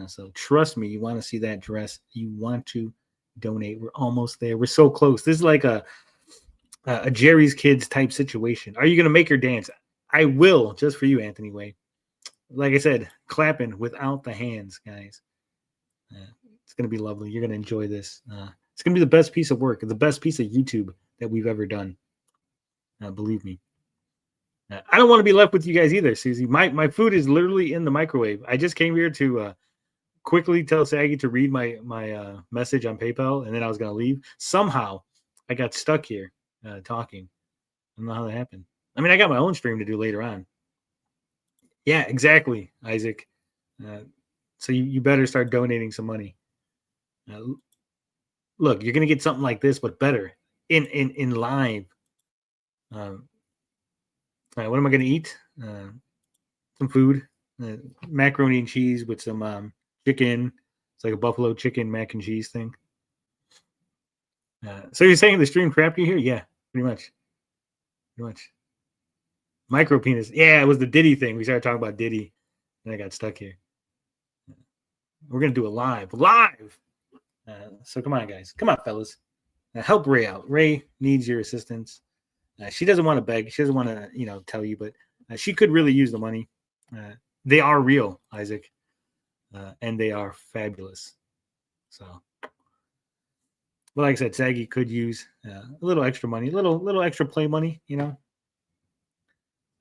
So trust me, you want to see that dress. You want to donate. We're almost there. We're so close. This is like a Jerry's Kids type situation. Are you going to make her dance? I will, just for you, Anthony Way. Like I said, clapping without the hands, guys. It's going to be lovely. You're going to enjoy this. It's going to be the best piece of work, the best piece of YouTube that we've ever done. Believe me. I don't want to be left with you guys either, Susie. My food is literally in the microwave. I just came here to quickly tell Saggy to read my message on PayPal, and then I was going to leave. Somehow, I got stuck here talking. I don't know how that happened. I mean, I got my own stream to do later on. Yeah, exactly, Isaac. So you better start donating some money. Look, you're gonna get something like this, but better in live. All right, what am I gonna eat? Some food, macaroni and cheese with some chicken. It's like a buffalo chicken mac and cheese thing. So you're saying the stream crapped you here? Yeah, pretty much. Pretty much. Micro penis. Yeah, it was the Diddy thing. We started talking about Diddy, and I got stuck here. We're gonna do it live. So come on, guys. Come on, fellas. Help Ray out. Ray needs your assistance. She doesn't want to beg. She doesn't want to, tell you, but she could really use the money. They are real, Isaac, and they are fabulous. So, but like I said, Saggy could use a little extra money, little extra play money,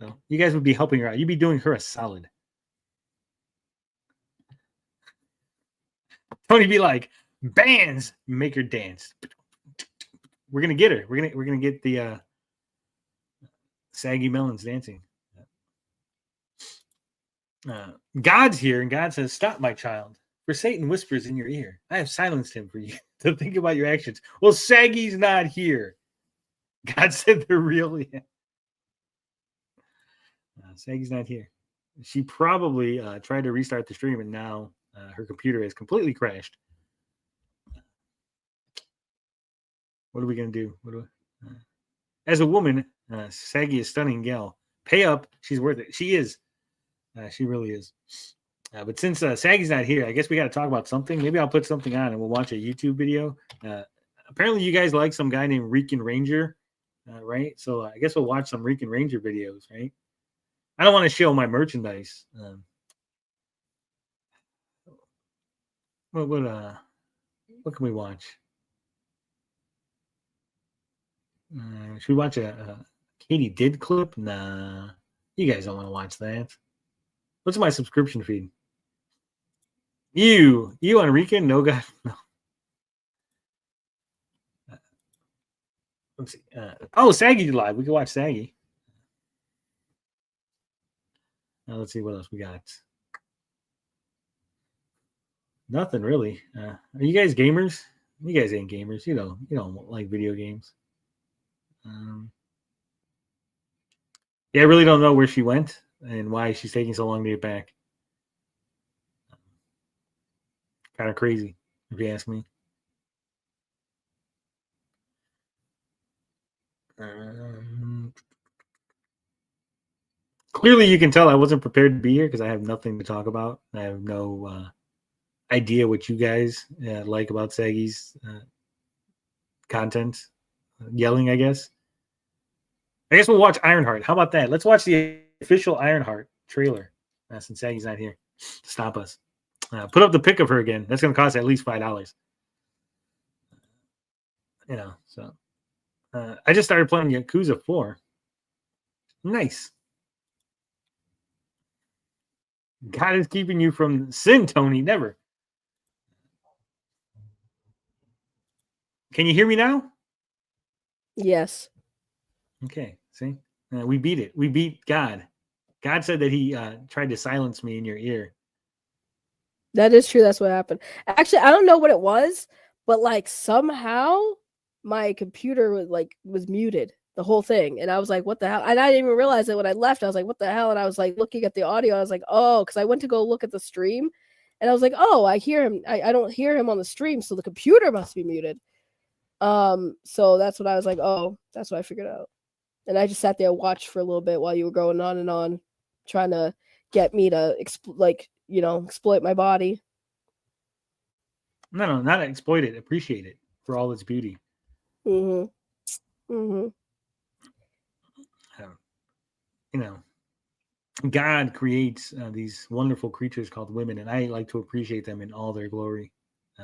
So you guys would be helping her out. You'd be doing her a solid. Tony be like, bands make her dance. We're gonna get her. We're gonna get the Saggy Melons dancing. God's here, and God says, "Stop, my child. For Satan whispers in your ear, I have silenced him for you to think about your actions." Well, Saggy's not here. God said they're really. Saggy's not here. She probably tried to restart the stream, and now her computer has completely crashed. What are we gonna do? As a woman, Saggy is stunning gal. Pay up. She's worth it. She is. She really is. But since Saggy's not here, I guess we got to talk about something. Maybe I'll put something on and we'll watch a YouTube video. Apparently, you guys like some guy named Rican Ranger, right? So I guess we'll watch some Rican Ranger videos, right? I don't want to show my merchandise. What can we watch? Should we watch a Katie Did clip? Nah, you guys don't want to watch that. What's my subscription feed? You on Rican? No, God, no. Let's see. Saggy live. We can watch Saggy. Let's see what else we got. Nothing really. Are you guys gamers? You guys ain't gamers. You don't like video games. Yeah, I really don't know where she went and why she's taking so long to get back. Kind of crazy, if you ask me. Clearly, you can tell I wasn't prepared to be here because I have nothing to talk about. I have no idea what you guys like about Saggy's content. Yelling, I guess. I guess we'll watch Ironheart. How about that? Let's watch the official Ironheart trailer. Since Saggy's not here to stop us. Put up the pic of her again. That's going to cost at least $5. So I just started playing Yakuza 4. Nice. God is keeping you from sin, Tony. Never. Can you hear me now? Yes. Okay. See, we beat it. We beat God. God said that he tried to silence me in your ear. That is true. That's what happened. Actually, I don't know what it was, but like somehow my computer was muted the whole thing, and I was like, "What the hell?" And I didn't even realize it when I left. I was like, "What the hell?" And I was like looking at the audio. I was like, "Oh," because I went to go look at the stream, and I was like, "Oh, I hear him. I don't hear him on the stream, so the computer must be muted." So that's what I was like. Oh, that's what I figured out. And I just sat there and watched for a little bit while you were going on and on, trying to get me to exploit my body. No, not exploit it. Appreciate it for all its beauty. God creates these wonderful creatures called women, and I like to appreciate them in all their glory.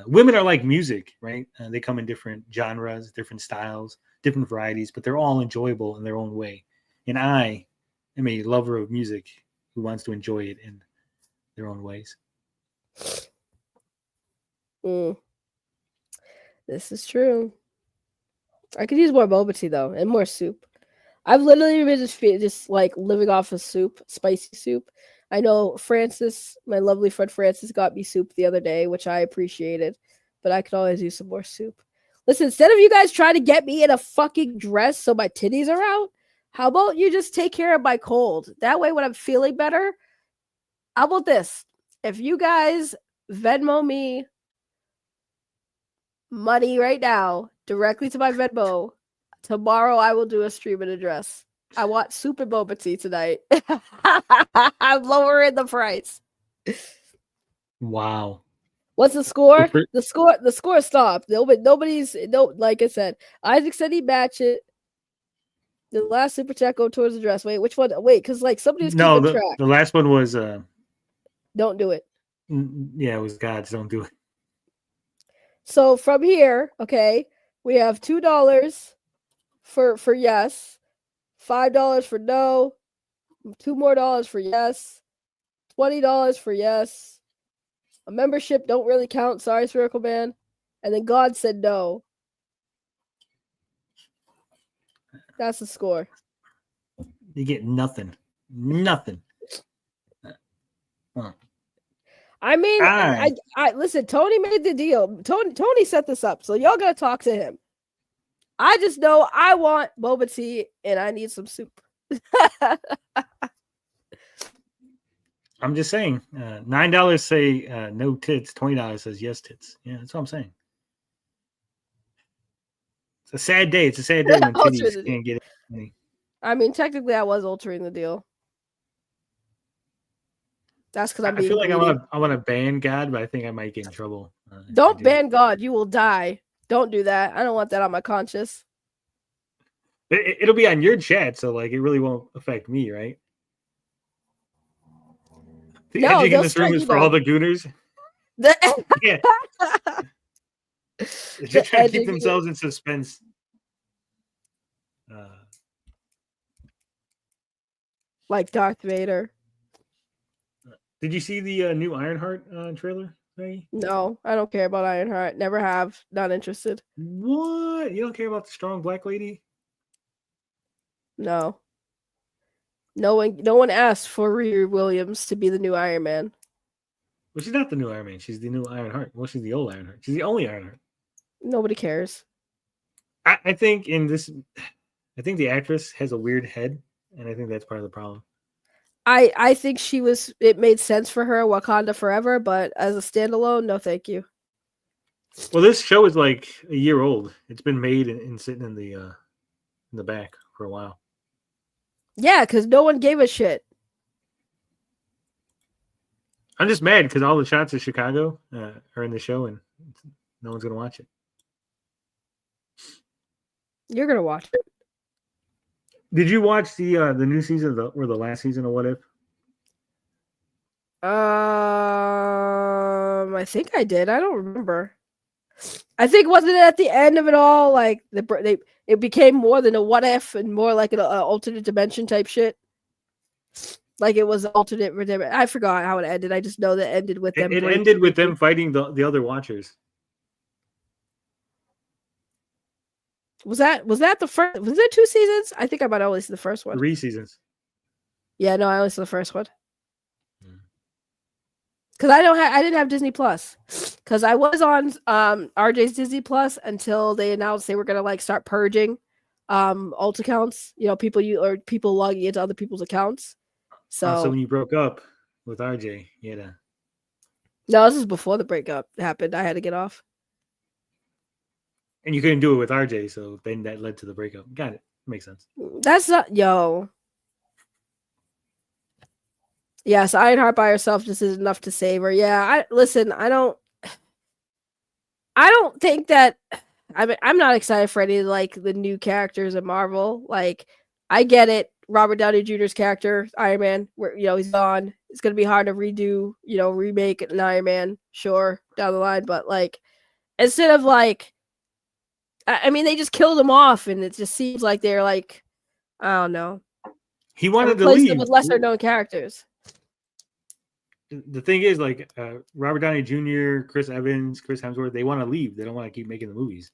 Women are like music, right? They come in different genres, different styles, different varieties, but they're all enjoyable in their own way. And I am a lover of music who wants to enjoy it in their own ways. This is true. I could use more boba tea though, and more soup. I've literally been just like living off of soup, spicy soup. I know Francis, my lovely friend Francis, got me soup the other day, which I appreciated, but I could always use some more soup. Listen, instead of you guys trying to get me in a fucking dress so my titties are out, how about you just take care of my cold? That way, when I'm feeling better, how about this? If you guys Venmo me money right now directly to my Venmo, tomorrow I will do a stream in a dress. I want super boba tea tonight. I'm lowering the price. Wow. What's the score? The score stopped. Nobody's like I said, Isaac said he matched it. The last super chat go towards the dress. Wait, which one? Wait, because like somebody was keeping track. The last one was Don't do it. Yeah, it was God's. Don't do it. So from here, okay, we have $2 for yes, $5 for no, $2 more for yes, $20 for yes. A membership don't really count. Sorry, Spherical Man. And then God said no. That's the score. You get nothing. Nothing. Huh. I mean, I listen, Tony made the deal. Tony set this up, so y'all gotta talk to him. I just know I want boba tea and I need some soup. I'm just saying, $9 say no tits, $20 says yes tits. Yeah, that's what I'm saying. It's a sad day. It's a sad day when titties can't get any. I mean, technically, I was altering the deal. That's because I'm being. I feel like I want to ban God, but I think I might get in trouble. Don't ban God. You will die. Don't do that. I don't want that on my conscience. It'll be on your chat, so like it really won't affect me, right? The edging in this room is for all the gooners. Yeah. They're just trying to keep themselves in suspense. Like Darth Vader. Did you see the new Ironheart trailer, Maggie? No, I don't care about Ironheart. Never have. Not interested. What? You don't care about the strong black lady? No. No one asked for Riri Williams to be the new Iron Man. Well, she's not the new Iron Man. She's the new Ironheart. Well, she's the old Ironheart. She's the only Ironheart. Nobody cares. I think the actress has a weird head, and I think that's part of the problem. I think it made sense for her Wakanda Forever, but as a standalone, no thank you. Well, this show is like a year old. It's been made and sitting in the back for a while. Yeah, because no one gave a shit. I'm just mad because all the shots of Chicago are in the show and no one's gonna watch it. You're gonna watch it. Did you watch the new season or the last season of What If? I think I did. I don't remember. I think wasn't it at the end of it all like it became more than a what if and more like an alternate dimension type shit. Like it was alternate. I forgot how it ended. I just know that it ended with them. It ended with them fighting the other Watchers. Was that the first? Was there 2 seasons? I think I might only see the first one. 3 seasons. Yeah, no, I only saw the first one. Because I didn't have Disney Plus. Because I was on RJ's Disney Plus until they announced they were gonna like start purging alt accounts. You know, people logging into other people's accounts. So when you broke up with RJ, you had to... No, this is before the breakup happened. I had to get off. And you couldn't do it with RJ, so then that led to the breakup. Got it. Makes sense. That's not Yes, Ironheart by herself just is enough to save her. Yeah, I don't think that I'm not excited for any like the new characters in Marvel. Like I get it. Robert Downey Jr.'s character, Iron Man, where he's gone. It's gonna be hard to redo, remake an Iron Man, sure, down the line, but like instead of like I mean they just killed him off and it just seems like they're like I don't know. He wanted to leave with lesser known characters. The thing is, like Robert Downey Jr., Chris Evans, Chris Hemsworth, they want to leave. They don't want to keep making the movies.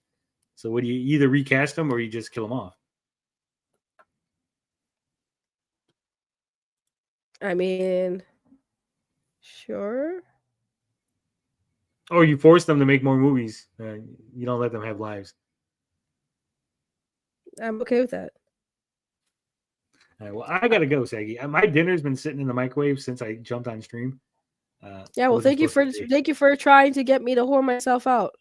So would you either recast them or you just kill them off? I mean, Sure. Or you force them to make more movies. You don't let them have lives. I'm okay with that. All right, well, I gotta go, Saggy. My dinner's been sitting in the microwave since I jumped on stream. Yeah, well, thank you for trying to get me to whore myself out.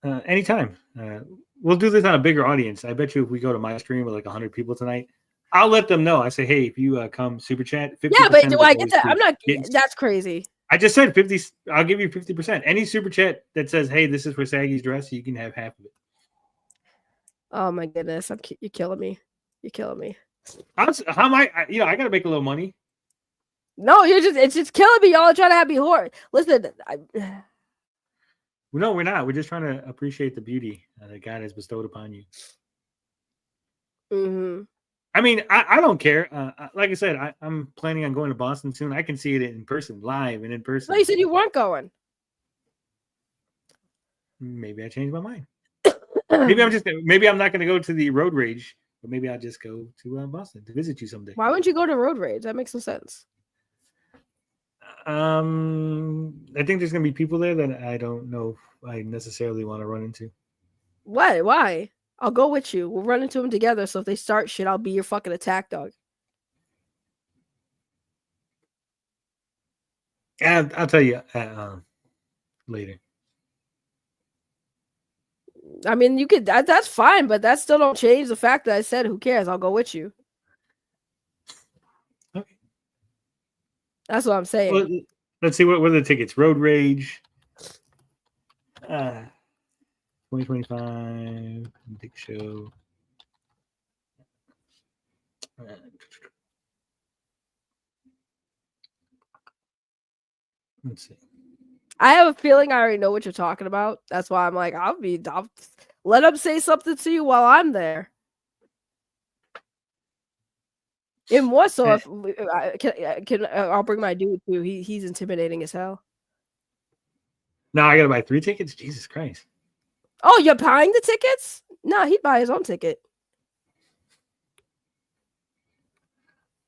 Anytime. We'll do this on a bigger audience. I bet you if we go to my stream with like 100 people tonight, I'll let them know. I say, hey, if you come super chat, 50%. Yeah, but do I get that? I'm not. That's crazy. I just said 50. I'll give you 50%. Any super chat that says, hey, this is for Saggy's dress, you can have half of it. Oh my goodness, you're killing me. You're killing me. How am I? I gotta make a little money. No, it's just killing me. Y'all are trying to have me whore. Listen, No, we're not. We're just trying to appreciate the beauty that God has bestowed upon you. Mm-hmm. I mean, I don't care. Like I said, I'm planning on going to Boston soon. I can see it in person, live and in person. No, you said you weren't going. Maybe I changed my mind. Maybe I'm not going to go to the Road Rage, but maybe I'll just go to Boston to visit you someday. Why wouldn't you go to Road Rage? That makes no sense. I think there's going to be people there that I don't know if I necessarily want to run into. What? Why? I'll go with you. We'll run into them together. So if they start shit, I'll be your fucking attack dog. And I'll tell you later. I mean, you could. That's fine, but that still don't change the fact that I said, "Who cares? I'll go with you." Okay. That's what I'm saying. Well, let's see what are the tickets. Road Rage. 2025 Big Show. Let's see. I have a feeling I already know what you're talking about. That's why I'm like, I'll let them say something to you while I'm there. And more so, if I'll bring my dude too. He's intimidating as hell. Now I gotta buy 3 tickets. Jesus Christ! Oh, you're buying the tickets? No, he'd buy his own ticket.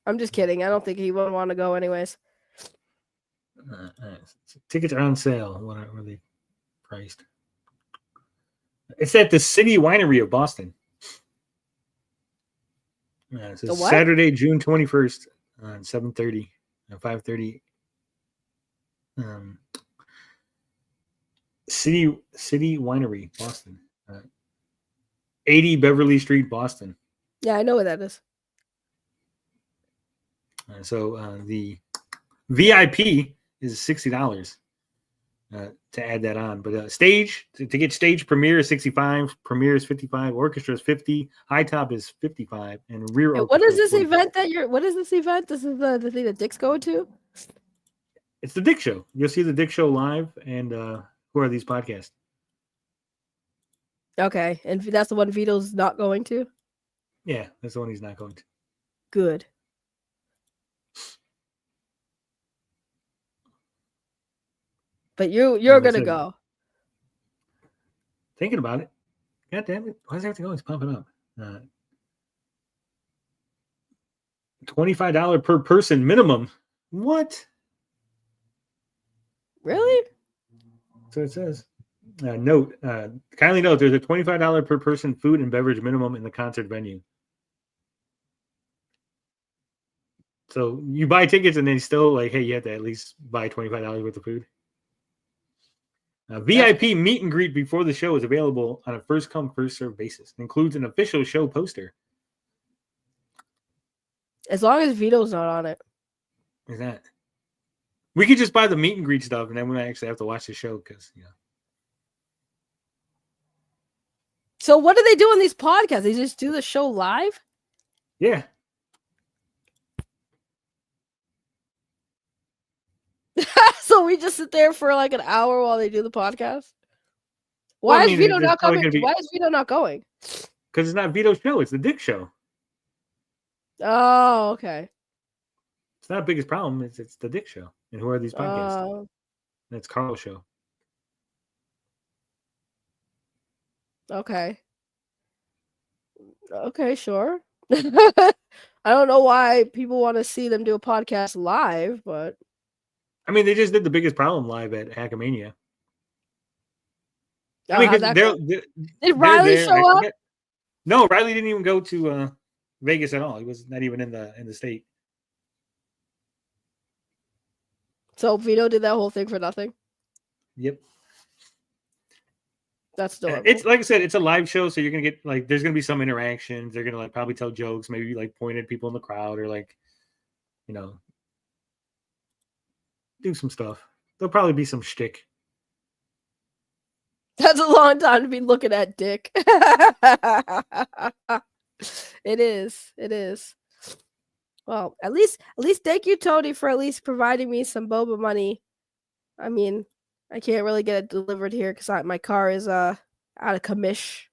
I'm just kidding. I don't think he would want to go anyways. Tickets are on sale. What are they priced? It's at the City Winery of Boston. It's Saturday, June 21st, 7:30 and 5:30. City Winery, Boston. 80 Beverly Street, Boston. Yeah, I know what that is. So the VIP is $60 to add that on. But stage to get stage premiere is $65, premiere is $55, orchestra is $50, high top is $55, and rear. And what is this event that you're? What is this event? This is the thing that Dick's going to. It's the Dick Show. You'll see the Dick Show live, and who are these podcasts? Okay, and that's the one Vito's not going to. Yeah, that's the one he's not going to. Good. But you're gonna go. Thinking about it. God damn it! Why does it have to go? It's pumping up. $25 per person minimum. What? Really? So it says. Kindly note, there's a $25 per person food and beverage minimum in the concert venue. So you buy tickets and then still like, hey, you have to at least buy $25 worth of food. VIP meet and greet before the show is available on a first come, first serve basis. It includes an official show poster. As long as Vito's not on it. Is that? We could just buy the meet and greet stuff and then we might actually have to watch the show because, So what do they do on these podcasts? They just do the show live? Yeah. So we just sit there for like an hour while they do the podcast? Why is Vito not coming? Why is Vito not going? Because it's not Vito's show. It's the Dick Show. Oh, okay. It's not the biggest problem. It's the Dick Show. And who are these podcasts? That's Carl's show. Okay. Okay, sure. I don't know why people want to see them do a podcast live, but I mean, they just did the biggest problem live at Hackamania. Oh, I mean, how'd because that go? Did they're Riley there. show up? No, Riley didn't even go to Vegas at all. He was not even in the state. So Vito did that whole thing for nothing. Yep. That's adorable. It's like I said, it's a live show, so you're gonna get like there's gonna be some interactions. They're gonna like probably tell jokes, maybe like point at people in the crowd or like, you know, do some stuff. There'll probably be some shtick. That's a long time to be looking at dick. It is. It is. Well, at least thank you, Tony, for at least providing me some boba money. I mean, I can't really get it delivered here because my car is out of commish.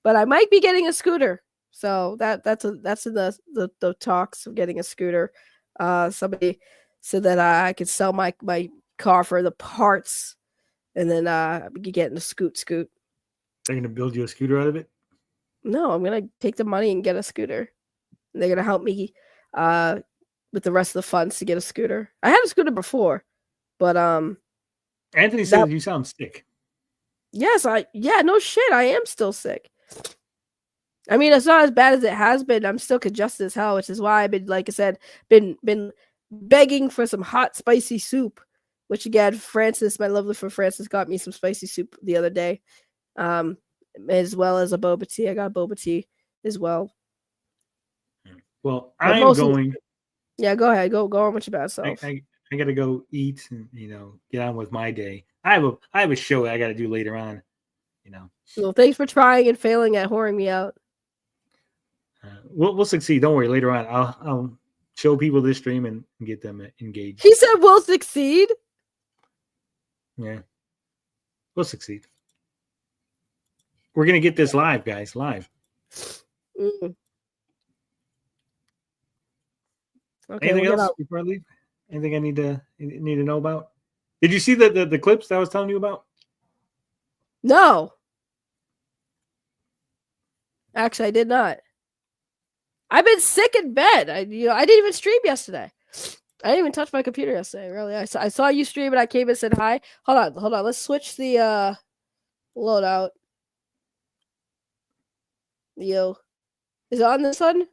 But I might be getting a scooter. So that's in the talks of getting a scooter. Somebody said that I could sell my car for the parts. And then we could get in a scoot. They're gonna build you a scooter out of it? No, I'm gonna take the money and get a scooter. And they're gonna help me with the rest of the funds to get a scooter. I had a scooter before, but Anthony says you sound sick. Yes, no shit. I am still sick. I mean, it's not as bad as it has been. I'm still congested as hell, which is why I've been, like I said, been begging for some hot, spicy soup. Which again, Francis, my lovely friend Francis, got me some spicy soup the other day, as well as a boba tea. I got boba tea as well. Well, I'm going. Yeah, go ahead. Go on with your bad self. I gotta go eat and get on with my day. I have a show I gotta do later on. Well, thanks for trying and failing at whoring me out. We'll succeed. Don't worry. Later on, I'll show people this stream and get them engaged. He said we'll succeed. Yeah, we'll succeed. We're gonna get this live, guys. Live. Okay, Anything else before I leave? Anything I need to know about? Did you see the clips that I was telling you about? No. Actually, I did not. I've been sick in bed. I didn't even stream yesterday. I didn't even touch my computer yesterday. Really, I saw you stream and I came and said hi. Hold on. Let's switch the loadout. Yo, is it on this one?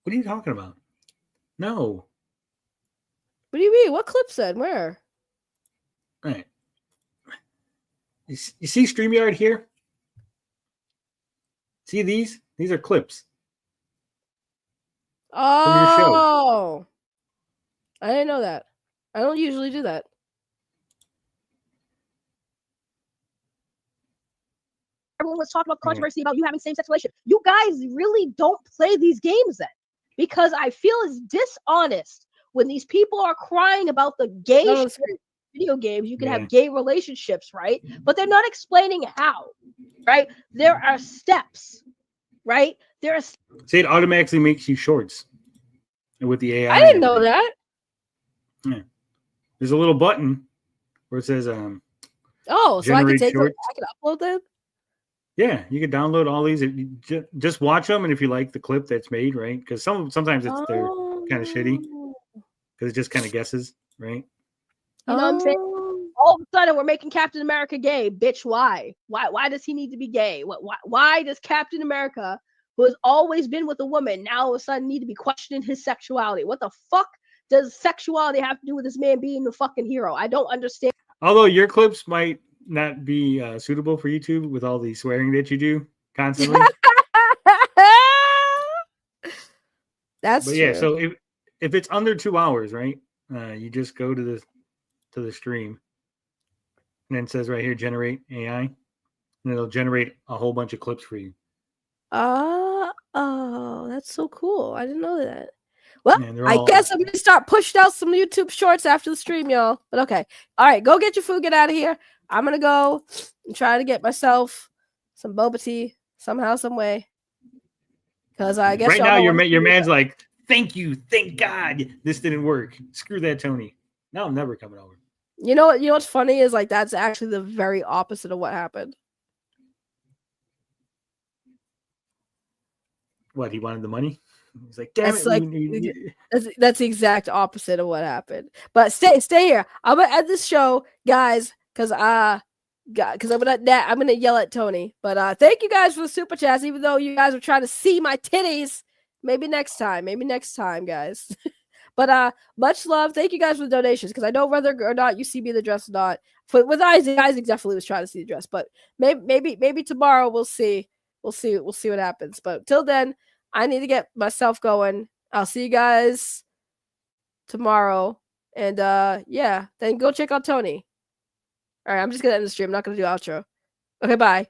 What are you talking about? No. What do you mean? What clip said? Where? All right. You see StreamYard here? See these? These are clips. Oh. From your show. I didn't know that. I don't usually do that. Everyone was talking about controversy about you having same-sex relations. You guys really don't play these games then, because I feel it's dishonest when these people are crying about the gay video games. You can have gay relationships, right? But they're not explaining how, right? There are steps, right? See, it automatically makes you shorts, and with the AI. I didn't know that. Yeah. There's a little button where it says so I can take them, I can upload them. Yeah, you can download all these. Just watch them, and if you like the clip that's made, right? Because sometimes they're kind of shitty because it just kind of guesses, right? You know what I'm saying? All of a sudden, we're making Captain America gay, bitch. Why? Why does he need to be gay? Why does Captain America, who has always been with a woman, now all of a sudden need to be questioning his sexuality? What the fuck does sexuality have to do with this man being the fucking hero? I don't understand. Although your clips might not be suitable for YouTube with all the swearing that you do constantly. That's true. Yeah, so if it's under 2 hours, right? You just go to the stream, and then it says right here, generate AI, and it'll generate a whole bunch of clips for you. Oh, that's so cool. I didn't know that. Well, Yeah, I guess I'm gonna start pushing out some YouTube shorts after the stream, y'all. But okay. All right, go get your food, get out of here. I'm gonna go and try to get myself some boba tea somehow, some way. Because I guess right now your man's like, thank God this didn't work. Screw that, Tony. No, I'm never coming over. You know what's funny is like that's actually the very opposite of what happened. What, he wanted the money? He's like, damn That's it. like that's the exact opposite of what happened. But stay here. I'm gonna end this show, guys, because I'm gonna yell at Tony. But thank you guys for the super chats, even though you guys were trying to see my titties. Maybe next time, guys. But much love. Thank you guys for the donations, because I know whether or not you see me in the dress or not. With Isaac definitely was trying to see the dress, but maybe tomorrow we'll see. We'll see what happens. But till then, I need to get myself going. I'll see you guys tomorrow. And yeah, then go check out Tony. All right, I'm just gonna end the stream. I'm not gonna do outro. Okay, bye.